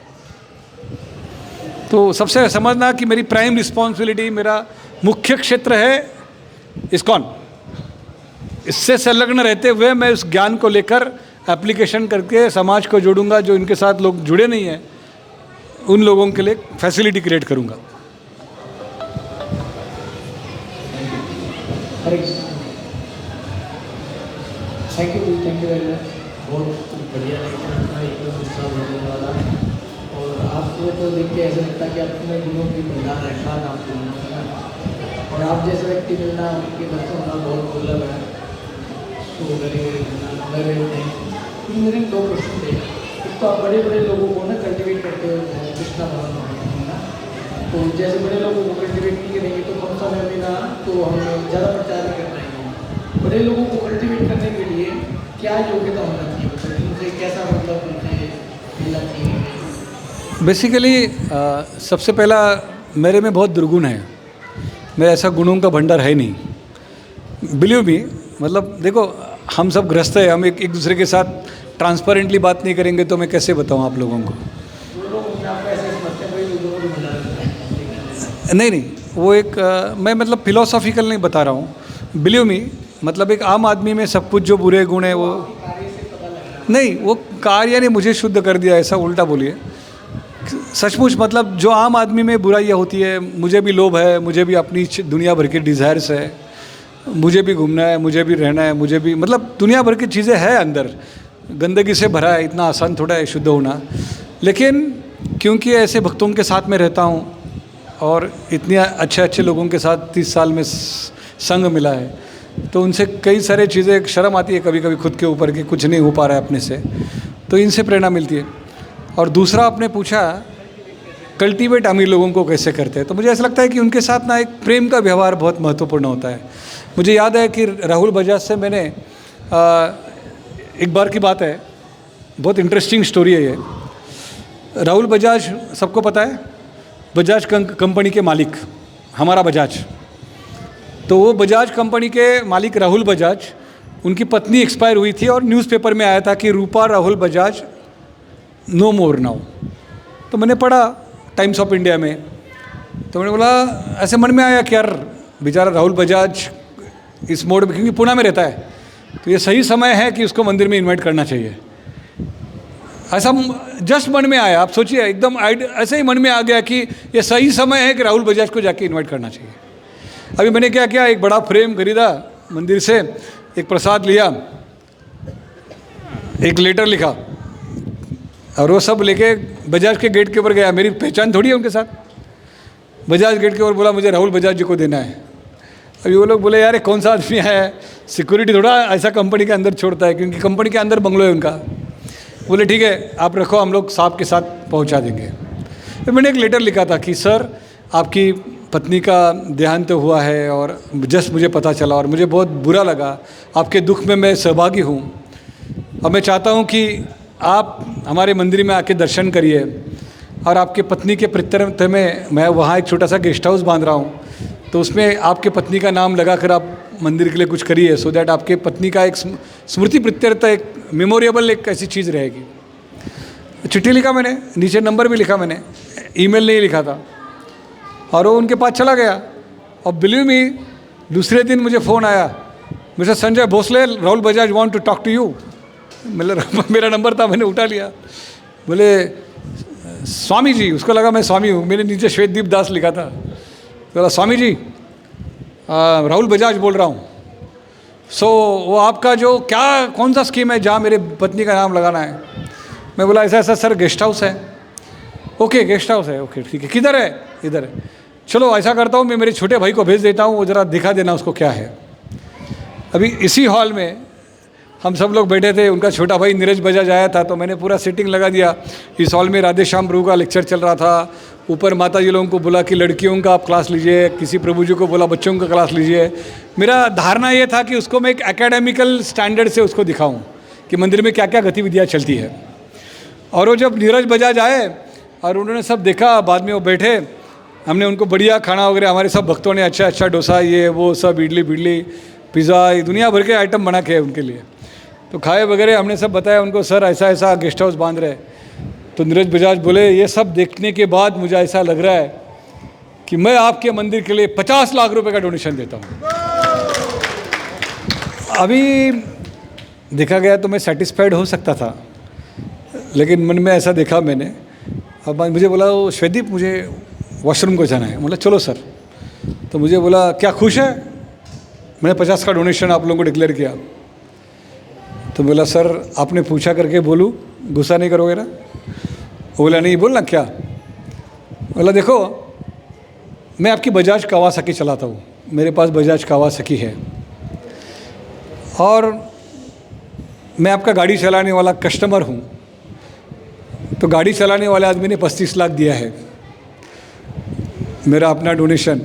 तो सबसे समझना कि मेरी प्राइम रिस्पॉन्सिबिलिटी, मेरा मुख्य क्षेत्र है इस्कॉन। इससे संलग्न रहते हुए मैं उस ज्ञान को लेकर एप्लीकेशन करके समाज को जोड़ूंगा, जो इनके साथ लोग जुड़े नहीं हैं उन लोगों के लिए फैसिलिटी क्रिएट करूंगा। Thank you very much. बहुत बढ़िया लेक्चर था, एकदम उत्साह होने वाला। और आपको तो देख के ऐसा लगता है कि अपने गुणों की भंडार रखा था आपको, और आप जैसे व्यक्ति मिलना, उनके बच्चों होना बहुत दुर्लभ है। तो मेरे 2 क्वेश्चन थे। एक तो आप बड़े बड़े लोगों को ना कल्टिवेट करते हो कृष्णा भवन है ना, तो जैसे बड़े लोगों को कल्टिवेट नहीं करेंगे तो कम समय में ना तो हम ज़्यादा प्रचार नहीं कर पाएंगे। बड़े लोगों को कल्टिवेट करने के लिए क्या योग्यता होना चाहिए, मतलब उनसे कैसा मतलब उनसे मिलना चाहिए? बेसिकली सबसे पहला, मेरे में बहुत दुर्गुण है, मेरा ऐसा गुणों का भंडार है नहीं। बिलीव मी, मतलब देखो हम सब ग्रस्त है, हम एक दूसरे के साथ ट्रांसपेरेंटली बात नहीं करेंगे तो मैं कैसे बताऊं आप लोगों को? नहीं, वो एक मैं मतलब फिलोसॉफिकल नहीं बता रहा हूँ। बिलीव मी, मतलब एक आम आदमी में सब कुछ जो बुरे गुण है वो नहीं, वो कार्य ने मुझे शुद्ध कर दिया, ऐसा उल्टा बोलिए। सचमुच मतलब जो आम आदमी में बुराइयाँ होती है, मुझे भी लोभ है, मुझे भी अपनी दुनिया भर के डिज़ायर्स है, मुझे भी घूमना है, मुझे भी रहना है, मुझे भी मतलब दुनिया भर की चीज़ें हैं अंदर, गंदगी से भरा है, इतना आसान थोड़ा है शुद्ध होना। लेकिन क्योंकि ऐसे भक्तों के साथ में रहता हूँ और इतने अच्छे अच्छे लोगों के साथ 30 साल में संग मिला है, तो उनसे कई सारे चीज़ें, शर्म आती है कभी कभी खुद के ऊपर कि कुछ नहीं हो पा रहा है अपने से, तो इनसे प्रेरणा मिलती है। और दूसरा आपने पूछा कल्टीवेट अमीर लोगों को कैसे करते हैं, तो मुझे ऐसा लगता है कि उनके साथ ना एक प्रेम का व्यवहार बहुत महत्वपूर्ण होता है। मुझे याद है कि राहुल बजाज से मैंने एक बार की बात है, बहुत इंटरेस्टिंग स्टोरी है ये। राहुल बजाज सबको पता है, बजाज कंपनी के मालिक, हमारा बजाज। तो वो बजाज कंपनी के मालिक राहुल बजाज, उनकी पत्नी एक्सपायर हुई थी और न्यूज़पेपर में आया था कि Rupa Rahul Bajaj no more now. तो मैंने पढ़ा टाइम्स ऑफ इंडिया में, तो मैंने बोला, ऐसे मन में आया कि यार बेचारा राहुल बजाज इस मोड में, क्योंकि पुणे में रहता है, तो ये सही समय है कि उसको मंदिर में इनवाइट करना चाहिए। ऐसा जस्ट मन में आया, आप सोचिए एकदम ऐसे ही मन में आ गया कि ये सही समय है कि राहुल बजाज को जाके इनवाइट करना चाहिए। अभी मैंने क्या किया, एक बड़ा फ्रेम खरीदा मंदिर से, एक प्रसाद लिया, एक लेटर लिखा और वो सब लेके बजाज के गेट के ऊपर गया। मेरी पहचान थोड़ी है उनके साथ। बजाज गेट के ऊपर बोला मुझे राहुल बजाज जी को देना है। अभी वो लोग बोले यार ये कौन सा आदमी है, सिक्योरिटी थोड़ा ऐसा कंपनी के अंदर छोड़ता है, क्योंकि कंपनी के अंदर बंगलो है उनका। बोले ठीक है आप रखो, हम लोग साहब के साथ पहुंचा देंगे। फिर मैंने एक लेटर लिखा था कि सर आपकी पत्नी का देहांत हुआ है और जस्ट मुझे पता चला और मुझे बहुत बुरा लगा, आपके दुख में मैं सहभागी हूँ और मैं चाहता हूँ कि आप हमारे मंदिर में आके दर्शन करिए और आपके पत्नी के प्रत्यर्थ में मैं वहाँ एक छोटा सा गेस्ट हाउस बांध रहा हूँ, तो उसमें आपके पत्नी का नाम लगाकर आप मंदिर के लिए कुछ करिए, सो दैट आपके पत्नी का एक स्मृति प्रत्यर्थ एक मेमोरेबल एक ऐसी चीज़ रहेगी। चिट्ठी लिखा मैंने, नीचे नंबर भी लिखा मैंने, ईमेल नहीं लिखा था, और वो उनके पास चला गया। और बिलीव मी, दूसरे दिन मुझे फ़ोन आया, mister Sanjay Bhosale, Rahul Bajaj want to talk to you. मेरा नंबर था, मैंने उठा लिया। बोले स्वामी जी, उसको लगा मैं स्वामी हूँ, मेरे नीचे श्वेतदीप दास लिखा था। बोला स्वामी जी, राहुल बजाज बोल रहा हूँ। सो वो आपका जो क्या कौन सा स्कीम है जहाँ मेरे पत्नी का नाम लगाना है? मैं बोला ऐसा ऐसा सर, गेस्ट हाउस है। ओके गेस्ट हाउस है, ओके ठीक है, किधर है? इधर है। चलो ऐसा करता हूँ, मैं मेरे छोटे भाई को भेज देता हूँ, वो ज़रा दिखा देना उसको क्या है। अभी इसी हॉल में हम सब लोग बैठे थे, उनका छोटा भाई नीरज बजाज आया था, तो मैंने पूरा सेटिंग लगा दिया। इस हॉल में राधे श्याम प्रभु का लेक्चर चल रहा था। ऊपर माता जी लोगों को बोला कि लड़कियों का आप क्लास लीजिए, किसी प्रभु जी को बोला बच्चों का क्लास लीजिए। मेरा धारणा ये था कि उसको मैं एक एकेडमिकल स्टैंडर्ड से उसको दिखाऊं कि मंदिर में क्या क्या गतिविधियाँ चलती है। और वो जब नीरज बजाज आए और उन्होंने सब देखा, बाद में वो बैठे, हमने उनको बढ़िया खाना वगैरह, हमारे सब भक्तों ने अच्छा अच्छा डोसा, ये वो सब, इडली बिडली, पिज़्ज़ा, दुनिया भर के आइटम बना के उनके लिए तो खाए वगैरह। हमने सब बताया उनको, सर ऐसा ऐसा गेस्ट हाउस बांध रहे। तो नीरज बजाज बोले, ये सब देखने के बाद मुझे ऐसा लग रहा है कि मैं आपके मंदिर के लिए 50 लाख रुपए का डोनेशन देता हूँ। अभी देखा गया तो मैं सेटिस्फाइड हो सकता था, लेकिन मन में ऐसा देखा मैंने। अब मुझे बोला, वो श्वेदीप मुझे वॉशरूम को जाना है। बोला चलो सर। तो मुझे बोला, क्या खुश है? मैंने 50 का डोनेशन आप लोगों को डिक्लेयर किया। तो बोला, सर आपने पूछा करके बोलूँ, गुस्सा नहीं करोगे ना? बोला नहीं, बोलना क्या? बोला देखो, मैं आपकी बजाज कावासाकी चलाता हूँ, मेरे पास बजाज कावासाकी है, और मैं आपका गाड़ी चलाने वाला कस्टमर हूँ। तो गाड़ी चलाने वाले आदमी ने 35 लाख दिया है मेरा अपना डोनेशन,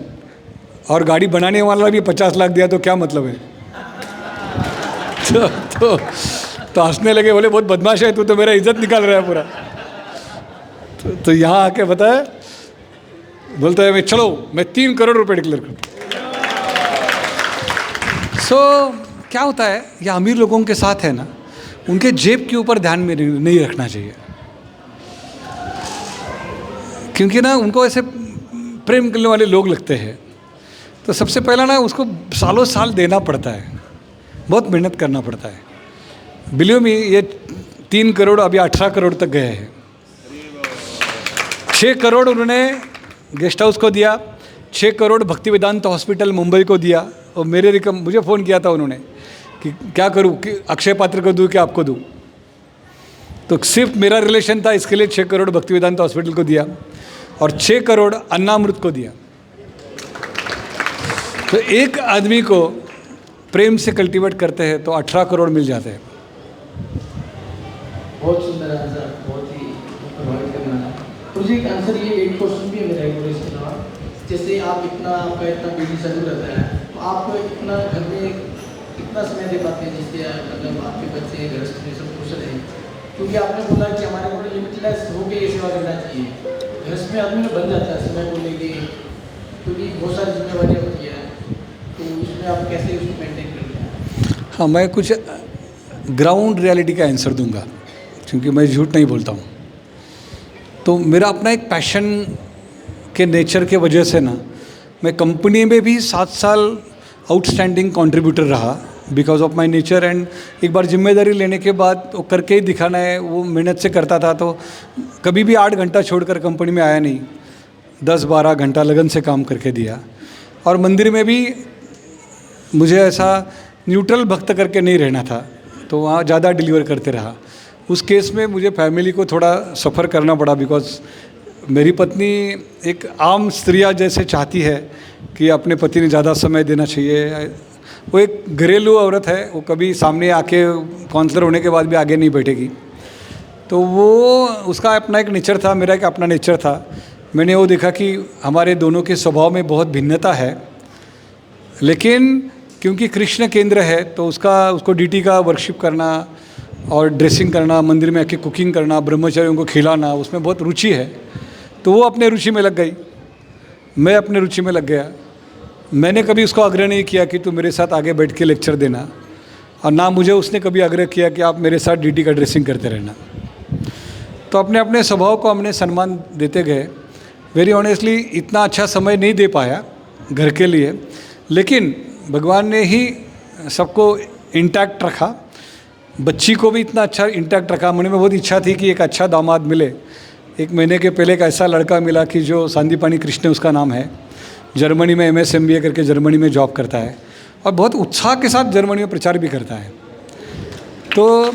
और गाड़ी बनाने वाला भी 50 लाख दिया, तो क्या मतलब है? तो हंसने लगे, बोले बहुत बदमाश है तू, तो मेरा इज्जत निकाल रहा है पूरा। तो यहाँ आके बताया, बोलता है मैं चलो मैं 3 करोड़ रुपए डिक्लेयर करता हूँ। सो क्या होता है, ये अमीर लोगों के साथ है ना, उनके जेब के ऊपर ध्यान में नहीं रखना चाहिए, क्योंकि ना उनको ऐसे प्रेम करने वाले लोग लगते हैं। तो सबसे पहला ना उसको सालों साल देना पड़ता है, बहुत मेहनत करना पड़ता है। बिलीव मी, ये 3 करोड़ अभी 18 करोड़ तक गए हैं। 6 करोड़ उन्होंने गेस्ट हाउस को दिया, 6 करोड़ भक्ति वेदांत हॉस्पिटल मुंबई को दिया। और मुझे फ़ोन किया था उन्होंने कि क्या करूं, कि अक्षय पात्र को दूं कि आपको दूं। तो सिर्फ मेरा रिलेशन था, इसके लिए 6 करोड़ भक्ति वेदांत हॉस्पिटल को दिया और 6 करोड़ अन्नामृत को दिया। तो एक आदमी को प्रेम से कल्टीवेट करते हैं तो 18 करोड़ मिल जाते हैं। बहुत सुंदर आंसर, बहुत ही प्रभावित करने वाला। मुझे एक आंसर, ये एक क्वेश्चन भी है मेरा एक इसके अलावा, जैसे आप आपका इतना बिजी शेड्यूल रहता है, तो आप इतना घर में कितना समय दे पाते हैं, जिससे मतलब आपके बच्चे गृहस्थ में सब खुश रहें? क्योंकि आपने बोला कि हमारे को लिमिटलेस होकर ये सेवा करना चाहिए। गृहस्थ में आदमी बन जाता है समय को लेके, क्योंकि बहुत सारी जिम्मेवारियाँ होती है, तो उसमें आप कैसे उसको मेंटेन करते हैं? हाँ, मैं कुछ ग्राउंड रियलिटी का आंसर दूंगा, क्योंकि मैं झूठ नहीं बोलता हूँ। तो मेरा अपना एक पैशन के नेचर के वजह से ना, मैं कंपनी में भी 7 साल आउटस्टैंडिंग कंट्रीब्यूटर रहा because of my nature. And एक बार जिम्मेदारी लेने के बाद वो करके ही दिखाना है, वो मेहनत से करता था। तो कभी भी 8 घंटा छोड़कर कंपनी में आया नहीं, 10-12 घंटा लगन से काम करके दिया। और मंदिर में भी मुझे ऐसा न्यूट्रल भक्त करके नहीं रहना था, तो वहाँ ज़्यादा डिलीवर करते रहा। उस केस में मुझे फैमिली को थोड़ा सफ़र करना पड़ा, बिकॉज मेरी पत्नी एक आम स्त्रियाँ जैसे चाहती है कि अपने पति ने ज़्यादा समय देना चाहिए। वो एक घरेलू औरत है, वो कभी सामने आके काउंसलर होने के बाद भी आगे नहीं बैठेगी। तो वो उसका अपना एक नेचर था, मेरा एक अपना नेचर था। मैंने वो देखा कि हमारे दोनों के स्वभाव में बहुत भिन्नता है, लेकिन क्योंकि कृष्ण केंद्र है तो उसको डीटी का वर्कशिप करना और ड्रेसिंग करना, मंदिर में आके कुकिंग करना, ब्रह्मचारियों को खिलाना, उसमें बहुत रुचि है। तो वो अपने रुचि में लग गई, मैं अपने रुचि में लग गया। मैंने कभी उसको आग्रह नहीं किया कि तू मेरे साथ आगे बैठ के लेक्चर देना, और ना मुझे उसने कभी आग्रह किया कि आप मेरे साथ डीटी का ड्रेसिंग करते रहना। तो अपने अपने स्वभाव को हमने सम्मान देते गए। वेरी ऑनेस्टली इतना अच्छा समय नहीं दे पाया घर के लिए, लेकिन भगवान ने ही सबको इंटैक्ट रखा, बच्ची को भी इतना अच्छा इंटैक्ट रखा। मन में बहुत इच्छा थी कि एक अच्छा दामाद मिले। 1 महीने के पहले एक ऐसा लड़का मिला कि जो सांदीपानी कृष्ण उसका नाम है, जर्मनी में MS MBA करके जर्मनी में जॉब करता है और बहुत उत्साह के साथ जर्मनी में प्रचार भी करता है। तो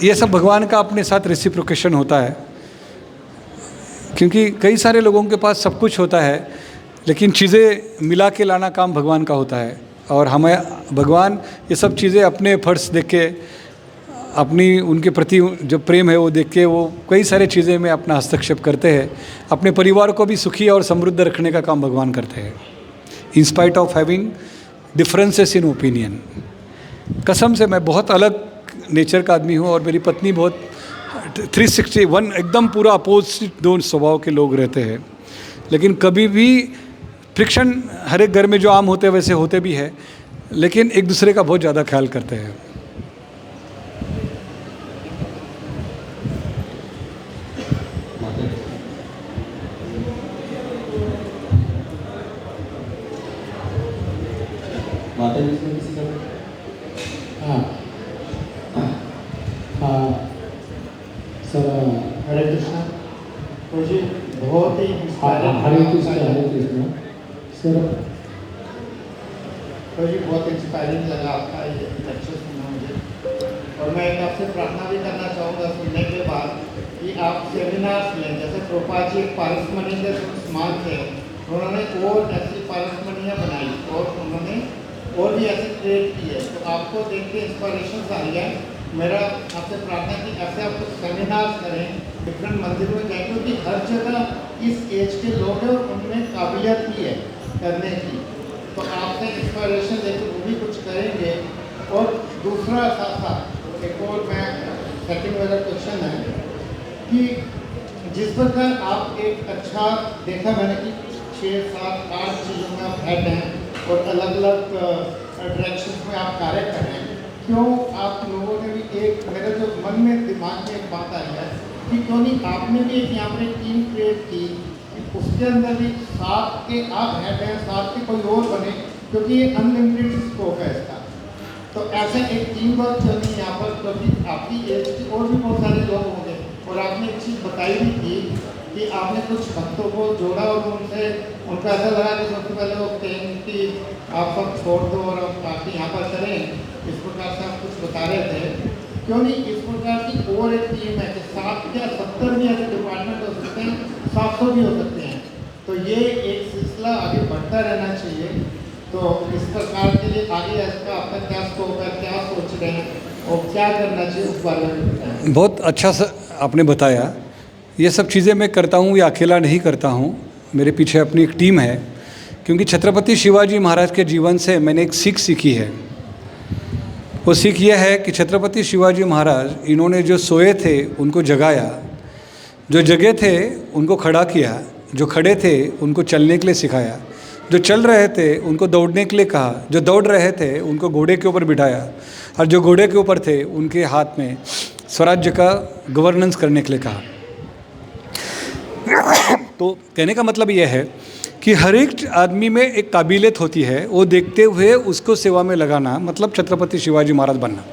ये सब भगवान का अपने साथ रेसिप्रोकेशन होता है, क्योंकि कई सारे लोगों के पास सब कुछ होता है, लेकिन चीज़ें मिला के लाना काम भगवान का होता है। और हमें भगवान ये सब चीज़ें अपने एफर्ट्स देख के, अपनी उनके प्रति जो प्रेम है वो देख के, वो कई सारे चीज़ें में अपना हस्तक्षेप करते हैं। अपने परिवार को भी सुखी और समृद्ध रखने का काम भगवान करते हैं, in spite of having differences in opinion. कसम से मैं बहुत अलग नेचर का आदमी हूँ और मेरी पत्नी बहुत 361 एकदम पूरा अपोजिट दो स्वभाव के लोग रहते हैं। लेकिन कभी भी फ्रिक्शन हर एक घर में जो आम होते हैं वैसे होते भी है, लेकिन एक दूसरे का बहुत ज़्यादा ख्याल करते हैं। माता जी इसमें किसी का हाँ सर, हरे कृष्णा। तो जी बहुत ही हरे कृष्ण सर। तो जी बहुत इंस्पायरिंग लगा आपका ये लेक्चर सुनना मुझे। और मैं एक आपसे प्रार्थना भी करना चाहूँगा सुनने के बाद कि आप सेमिनार्स लें। जैसे प्रभुपाद जी पारसमणि के स्मारक थे, उन्होंने और ऐसी पारसमणियाँ बनाई और उन्होंने और भी ऐसे क्रिएट की है। तो आपको देख के इंस्पायरेशन आ रही है। मेरा आपसे प्रार्थना कि ऐसे आप कुछ सेमिनार्स करें, डिफरेंट मंदिरों में जाएं, क्योंकि हर जगह इस एज के लोग हैं और उनमें काबिलियत भी है करने की। तो आपसे इंस्पायरेशन लेकर वो भी कुछ करेंगे। और दूसरा साथ साथ एक और मैं सेकंड वाला क्वेश्चन है कि जिस प्रकार आप एक अच्छा देखा मैंने कि 6, 7, 8 चीज़ों में आप हेड हैं और अलग अलग डायरेक्शन में आप कार्य कर रहे हैं, क्यों आप लोगों ने भी एक, मेरे जो मन में दिमाग में एक बात आई है कि क्यों नहीं आपने भी एक यहाँ पर एक टीम क्रिएट की कि उसके अंदर भी 7 के आप हेड हैं, 7 के कोई और बने, क्योंकि ये अनलिमिटेड स्कोप है इसका। तो ऐसे एक टीम वर्क क्यों नहीं यहाँ पर, क्योंकि आपकी एज के और भी बहुत सारे लोग होंगे। और आपने एक चीज़ बताई भी थी कि आपने कुछ भक्तों को जोड़ा और उनसे उनको ऐसा लगा कि सबसे पहले वो कहें कि आप सब छोड़ दो और अब आके यहाँ पर करें, इस प्रकार से आप कुछ बता रहे थे। क्यों नहीं इस प्रकार की और एक टीम है कि 7 या 70 भी ऐसे डिपार्टमेंट हो सकते हैं, 700 भी हो सकते हैं। तो ये एक सिलसिला आगे बढ़ता रहना चाहिए। तो इस प्रकार के लिए आगे इसका आपका क्या स्कोप है, क्या सोच रहे हैं और क्या करना चाहिए उस बारे में बताएं। बहुत अच्छा आपने बताया। ये सब चीज़ें मैं करता हूँ या अकेला नहीं करता हूँ, मेरे पीछे अपनी एक टीम है। क्योंकि छत्रपति शिवाजी महाराज के जीवन से मैंने एक सीख सीखी है। वो सीख यह है कि छत्रपति शिवाजी महाराज, इन्होंने जो सोए थे उनको जगाया, जो जगे थे उनको खड़ा किया, जो खड़े थे उनको चलने के लिए सिखाया, जो चल रहे थे उनको दौड़ने के लिए कहा, जो दौड़ रहे थे उनको घोड़े के ऊपर बिठाया, और जो घोड़े के ऊपर थे उनके हाथ में स्वराज्य का गवर्नेंस करने के लिए कहा। तो कहने का मतलब यह है कि हर एक आदमी में एक काबिलियत होती है, वो देखते हुए उसको सेवा में लगाना, मतलब छत्रपति शिवाजी महाराज बनना।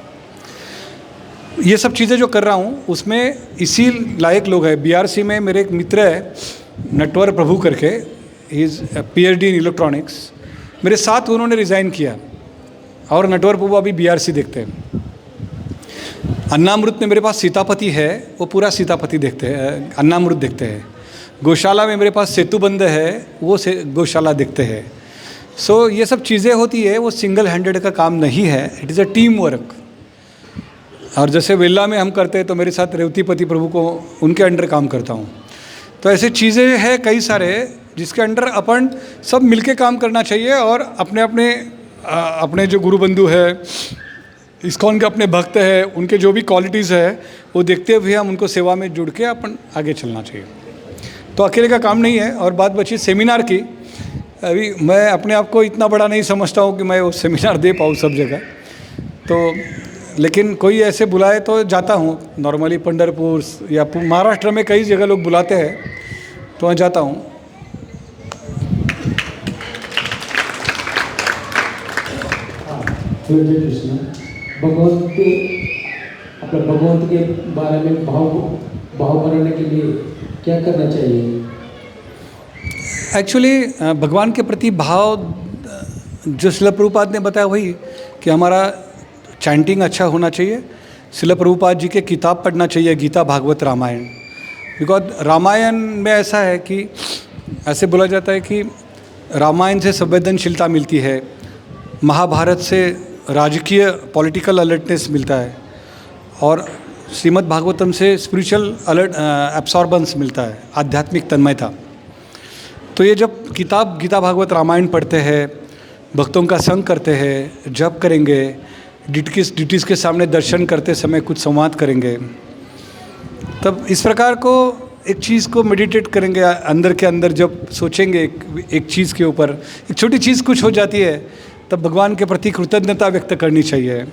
ये सब चीज़ें जो कर रहा हूँ उसमें इसी लायक लोग हैं। BRC में मेरे एक मित्र है नटवर प्रभु करके, he is PhD in electronics. मेरे साथ उन्होंने रिज़ाइन किया और नटवर प्रभु अभी BRC देखते हैं। अन्नामृत में मेरे पास सीतापति है, वो पूरा सीतापति देखते हैं, अन्नामृत देखते हैं। गौशाला में मेरे पास सेतुबंद है, वो गौशाला देखते हैं। सो ये सब चीज़ें होती है, वो सिंगल हैंडेड का काम नहीं है, it is a team work. और जैसे वेल्ला में हम करते हैं तो मेरे साथ रेवतीपति प्रभु को उनके अंडर काम करता हूँ। तो ऐसे चीज़ें हैं कई सारे जिसके अंडर अपन सब मिलके काम करना चाहिए। और अपने अपने अपने जो गुरु बंधु है, इस्कॉन के अपने भक्त हैं, उनके जो भी क्वालिटीज़ है वो देखते हुए हम उनको सेवा में जुड़ के अपन आगे चलना चाहिए। तो अकेले का काम नहीं है। और बात बची सेमिनार की, अभी मैं अपने आप को इतना बड़ा नहीं समझता हूँ कि मैं वो सेमिनार दे पाऊँ सब जगह, तो लेकिन कोई ऐसे बुलाए तो जाता हूँ। नॉर्मली पंढरपुर या महाराष्ट्र में कई जगह लोग बुलाते हैं तो वहाँ जाता हूँ। जय कृष्ण। भगवंत के अपने भगवंत के बारे में भाव बनाने के लिए क्या करना चाहिए? एक्चुअली भगवान के प्रति भाव जो शिला प्रभुपाद ने बताया वही कि हमारा चैंटिंग अच्छा होना चाहिए, शिला प्रभुपाद जी के किताब पढ़ना चाहिए, गीता भागवत रामायण। बिकॉज रामायण में ऐसा है कि ऐसे बोला जाता है कि रामायण से संवेदनशीलता मिलती है, महाभारत से राजकीय पॉलिटिकल अलर्टनेस मिलता है, और श्रीमद् भागवतम से स्पिरिचुअल अलर्ट एब्सॉर्बेंस मिलता है, आध्यात्मिक तन्मयता। तो ये जब किताब गीता भागवत रामायण पढ़ते हैं, भक्तों का संग करते हैं, जप करेंगे, डिटीज़ के सामने दर्शन करते समय कुछ संवाद करेंगे, तब इस प्रकार को एक चीज़ को मेडिटेट करेंगे अंदर के अंदर, जब सोचेंगे एक चीज़ के ऊपर, एक छोटी चीज़ कुछ हो जाती है, तब भगवान के प्रति कृतज्ञता व्यक्त करनी चाहिए।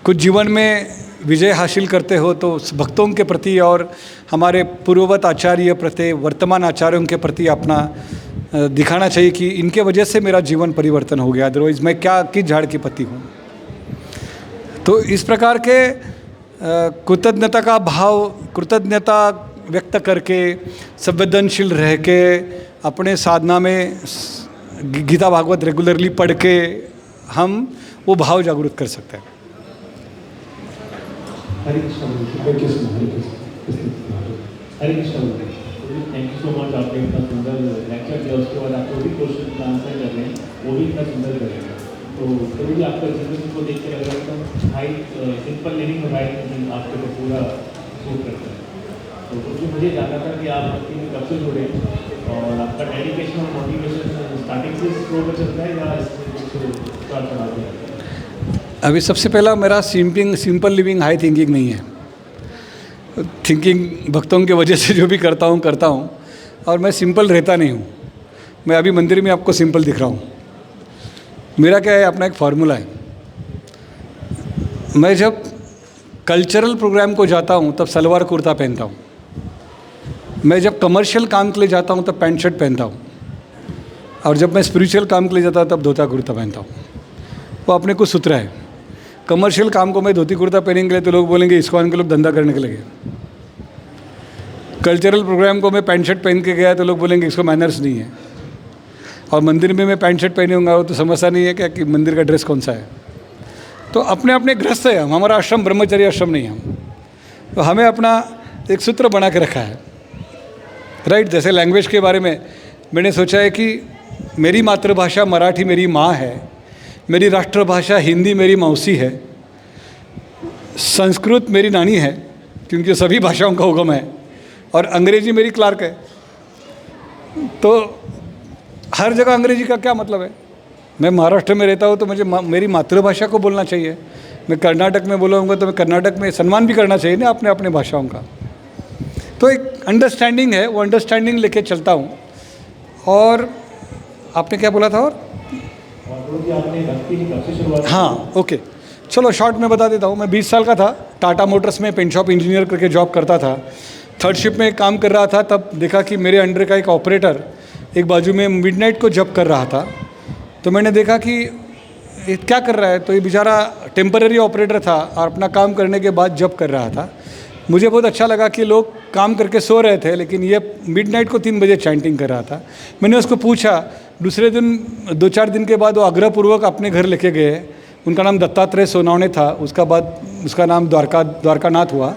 कुछ जीवन में विजय हासिल करते हो तो भक्तों के प्रति और हमारे पूर्ववत आचार्य प्रति, वर्तमान आचार्यों के प्रति अपना दिखाना चाहिए कि इनके वजह से मेरा जीवन परिवर्तन हो गया, अदरवाइज़ मैं क्या किस झाड़ की पत्ती हूँ। तो इस प्रकार के कृतज्ञता का भाव, कृतज्ञता व्यक्त करके, संवेदनशील रह के, अपने साधना में गीता भागवत रेगुलरली पढ़ के हम वो भाव जागरूक कर सकते हैं। Hare Krishna. Hare Krishna. Hare Krishna. Hare Krishna. Thank you so much, आपने इतना सुंदर लेक्चर दिया, उसके बाद आप जो भी क्वेश्चन आंसर कर रहे हैं वो भी इतना सुंदर कर रहे हैं। तो कभी आपका जिंदगी को देख के लग रहा है हाई सिंपल लिविंग और राइट थिंकिंग आपके को पूरा सूट करता है। तो क्योंकि मुझे जानना था कि आप भक्ति में कब से जुड़े और आपका डेडिकेशन और मोटिवेशन स्टार्टिंग से स्लो पर चलता है या इसमें कुछ स्टार्ट बनाते हैं? अभी सबसे पहला मेरा सिंपल लिविंग हाई थिंकिंग नहीं है। थिंकिंग भक्तों की वजह से जो भी करता हूँ और मैं सिंपल रहता नहीं हूँ। मैं अभी मंदिर में आपको सिंपल दिख रहा हूँ। मेरा क्या है, अपना एक फार्मूला है। मैं जब कल्चरल प्रोग्राम को जाता हूँ तब सलवार कुर्ता पहनता हूँ। मैं जब कमर्शियल काम के लिए जाता हूँ तब पैंट शर्ट पहनता हूँ, और जब मैं स्पिरिचुअल काम के लिए जाता हूँ तब धोता कुर्ता पहनता हूँ। वो अपने को सूत्र है। कमर्शियल काम को मैं धोती कुर्ता पहनेंगे तो लोग बोलेंगे इस्कॉन के लोग धंधा करने के लगे। कल्चरल प्रोग्राम को मैं पैंट शर्ट पहन के गया तो लोग बोलेंगे इसको मैनर्स नहीं है। और मंदिर में मैं पैंट शर्ट पहने होंगे तो समझता नहीं है क्या कि मंदिर का ड्रेस कौन सा है। तो अपने अपने गृहस्थ है हम, हमारा आश्रम ब्रह्मचर्य आश्रम नहीं है हम। तो हमें अपना एक सूत्र बना के रखा है, राइट। जैसे लैंग्वेज के बारे में मैंने सोचा है कि मेरी मातृभाषा मराठी मेरी माँ है, मेरी राष्ट्रभाषा हिंदी मेरी मौसी है, संस्कृत मेरी नानी है क्योंकि सभी भाषाओं का उगम है, और अंग्रेजी मेरी क्लार्क है। तो हर जगह अंग्रेजी का क्या मतलब है? मैं महाराष्ट्र में रहता हूँ तो मुझे मेरी मातृभाषा को बोलना चाहिए। मैं कर्नाटक में बोलूँगा तो मैं कर्नाटक में सम्मान भी करना चाहिए ना अपने अपने भाषाओं का। तो एक अंडरस्टैंडिंग है, वो अंडरस्टैंडिंग लेके चलता हूँ। और आपने क्या बोला था? और आपने भक्ति की कब से शुरुआत? हाँ, ओके, चलो शॉर्ट में बता देता हूँ। मैं 20 साल का था, टाटा मोटर्स में पेंट शॉप इंजीनियर करके जॉब करता था। थर्ड शिफ्ट में काम कर रहा था, तब देखा कि मेरे अंडर का एक ऑपरेटर एक बाजू में मिडनाइट को जब कर रहा था। तो मैंने देखा कि ये क्या कर रहा है। तो ये बेचारा टेम्पररी ऑपरेटर था और अपना काम करने के बाद जब कर रहा था। मुझे बहुत अच्छा लगा कि लोग काम करके सो रहे थे लेकिन ये मिडनाइट को 3 बजे चैंटिंग कर रहा था। मैंने उसको पूछा, दूसरे दिन 2-4 दिन के बाद वो आग्रहपूर्वक अपने घर लेके गए। उनका नाम दत्तात्रेय सोनावणे था, उसका बाद उसका नाम द्वारकानाथ हुआ।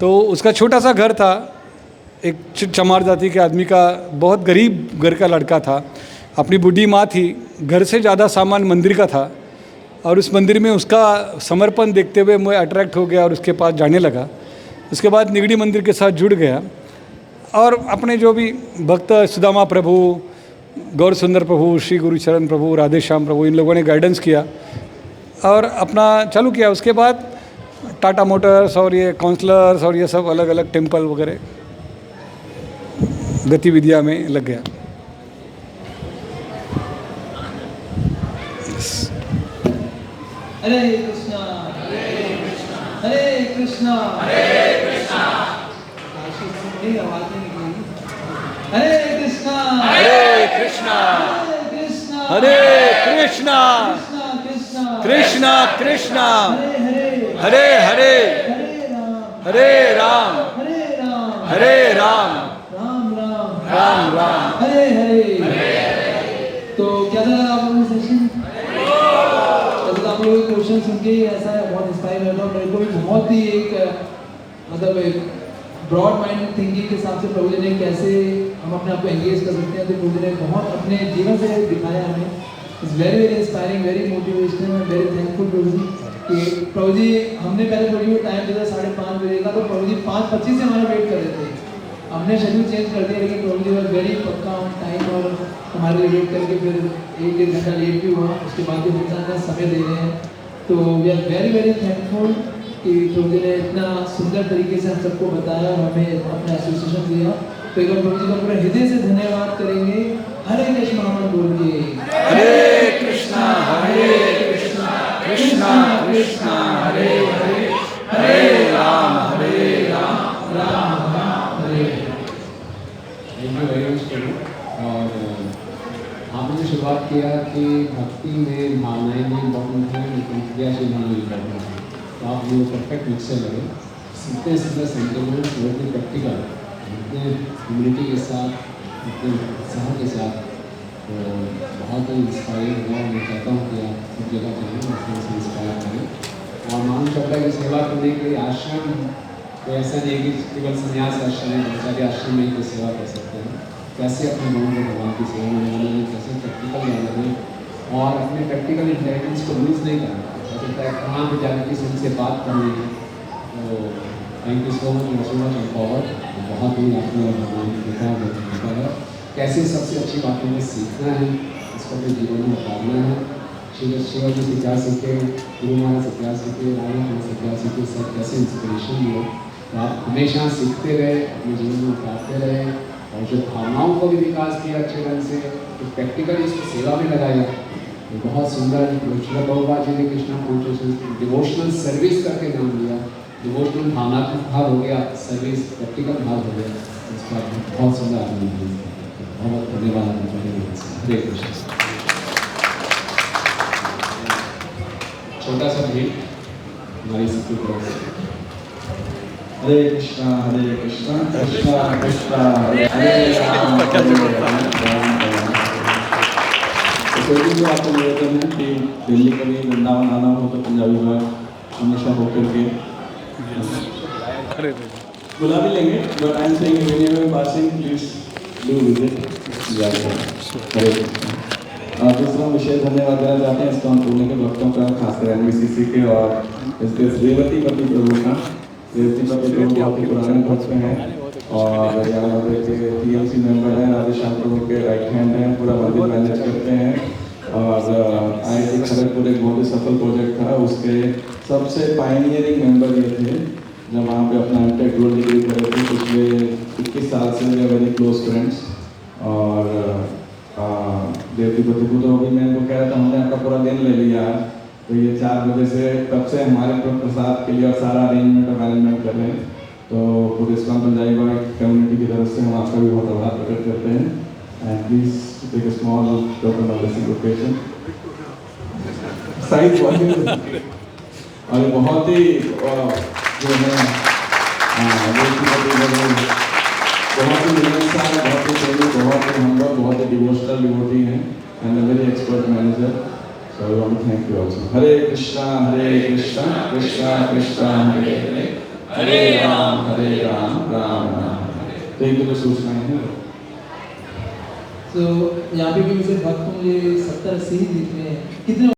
तो उसका छोटा सा घर था, एक चमार जाति के आदमी का, बहुत गरीब घर का लड़का था। अपनी बूढ़ी माँ थी, घर से ज़्यादा सामान मंदिर का था, और उस मंदिर में उसका समर्पण देखते हुए मैं अट्रैक्ट हो गया और उसके पास जाने लगा। उसके बाद निगड़ी मंदिर के साथ जुड़ गया और अपने जो भी भक्त सुदामा प्रभु, गौर सुंदर प्रभु, श्री गुरुचरण प्रभु, राधेश्याम प्रभु, इन लोगों ने गाइडेंस किया और अपना चालू किया। उसके बाद टाटा मोटर्स और ये काउंसलर्स और ये सब अलग अलग टेम्पल वगैरह गतिविधियाँ में लग गया। हरे कृष्णा हरे कृष्णा हरे कृष्णा हरे कृष्णा। आवाज नहीं निकलेगी। हरे कृष्णा हरे कृष्णा हरे कृष्णा हरे कृष्णा कृष्णा कृष्णा कृष्णा हरे हरे हरे हरे राम हरे राम हरे हरे राम राम राम राम राम राम हरे हरे। तो क्या था आप लोगों का सेशन? तो आप लोगों के क्वेश्चन सुन के ऐसा बहुत इंस्पायर हुआ। मेरे को भी बहुत ही एक मतलब एक ब्रॉड माइंड थिंकिंग के हिसाब से प्रभु जी ने कैसे हम अपने आप को एंगेज कर सकते हैं, तो प्रभु जी ने बहुत अपने जीवन से दिखाया हमें। It's very very inspiring, very motivational and very thankful Prabhu ji कि प्रभु जी हमने पहले प्रभु जी को टाइम दिया 5:30 बजे का, तो प्रभु जी 5:25 से हमारा वेट कर रहे थे। हमने शेड्यूल चेंज कर दिया, लेकिन प्रभु जी वेरी पक्का ऑन टाइम और हमारे लिए वेट करके फिर 1-1.5 घंटा लेट भी हुआ, उसके बाद भी इंसान का समय दे रहे हैं। तो we are very very thankful कि प्रभु जी ने इतना सुंदर तरीके से हम सबको बताया और हमें अपना एसोसिएशन दिया। तो एक बार प्रभु जी का पूरे हृदय से धन्यवाद करेंगे। हरे कृष्ण महामंत्र बोल के हरे कृष्णा कृष्णा कृष्णा हरे हरे हरे राम राम राम हरे। थैंक यू वेरी मच प्रभु। और आपने जो शुरुआत किया कि भक्ति में भावनाएं भी इम्पोर्टेंट हैं, लेकिन क्रियाशील होना भी इम्पोर्टेंट है। तो आप वो परफेक्ट मिक्सर लगे, सीधे सीधे सेंटेंस बहुत ही प्रैक्टिकल, इतने ह्यूमिलिटी के साथ, इतने उत्साह के साथ, तो बहुत ही इंस्पायरिंग हुआ। मैं चाहता हूँ कि आप सब जगह जाएँ, उसमें से इंस्पायर करें। और मालूम चलता है कि सेवा करने के लिए आश्रम तो ऐसा नहीं है कि केवल संन्यास आश्रम है, ब्रह्मचारी आश्रम में ही तो सेवा कर सकते हैं। कैसे अपने गुणों को भगवान की सेवा में लगाना है, कैसे प्रैक्टिकल जाना है और अपने प्रैक्टिकल इंटेलिजेंस को लूज़ नहीं करना है। हो सकता है कहाँ पर जाकर किसी उनसे बात करनी है। तो thank you so much and forward. बहुत ही आपने भगवान ने देखा है कैसे सबसे अच्छी बातों में सीखना है, इसको अपने जीवन में उतारना है। शिवा जी से क्या सीखे, गुरु महाराज से क्या सीखे, राजा से क्या सीखे, सब कैसे इंस्पिरेशन मिले। तो आप हमेशा सीखते रहे, अपने जीवन में उतारते रहे और जो भावनाओं को भी विकास किया अच्छे ढंग से, तो प्रैक्टिकली इसको सेवा में लगाया। तो बहुत सुंदर श्रील प्रभुपाद जी ने कृष्णा कॉन्शियसनेस डिवोशनल सर्विस करके नाम लिया। डिवोशनल भावनात्मक भाव हो गया, सर्विस प्रैक्टिकल भाव हो गया। इसका बहुत सुंदर आदमी है। बहुत धन्यवाद। हरे कृष्ण। छोटा सा भेंट हमारी सबकी तरफ से। हरे कृष्णा कृष्णा कृष्णा हरे हरे राम तो आपको निवेदन है कि दिल्ली कभी वृंदावन आना हो तो पंजाबी बाग हमेशा होकर के बुला भी लेंगे। But I am saying whenever passing please do visit. Hare Krishna. दूसरा विशेष धन्यवाद देना चाहते हैं इस्कॉन पुणे के भक्तों का, खासकर एनबीसीसी के और इसके रेवती पति प्रभु का। रेवती पति प्रभु बहुत ही पुराने भक्त हैं और यहाँ के टीएमसी मेंबर हैं, राधेश्याम प्रभु के राइट हैंड हैं, पूरा मंदिर मैनेज करते हैं। और IIT खड़गपुर एक बहुत ही सफल प्रोजेक्ट था, उसके सबसे पायनियरिंग मेंबर ये थे जब वहाँ पे अपना एमटेक गोल्ड डिग्री कर रहे थे। पिछले 21 साल से वे वेरी क्लोज फ्रेंड्स। और देवती पति को तो अभी मैं तो कह रहा था हमने आपका पूरा दिन ले लिया है, तो ये 4 बजे से तब से हमारे प्रसाद के लिए और सारा अरेंजमेंट और मैनेजमेंट कर रहे हैं। तो पूरे इस्कॉन पंजाबी बाग कम्युनिटी की तरफ से हम आपका भी बहुत आभार प्रकट करते हैं। And please take a small token of reciprocation. Size और बहुत ही जो है बहुत ही मिलनसार, बहुत ही प्रेमी, बहुत ही हम्बल, बहुत ही डिवोशनल डिवोटी हैं and a very expert manager. So I want to thank you also. Hare Krishna Krishna Krishna Hare Hare Hare Ram Ram Ram. तो एक दो सूचनाएं हैं। तो यहाँ पे भी वैसे भक्त मुझे 70-80 ही दिख रहे हैं। कितने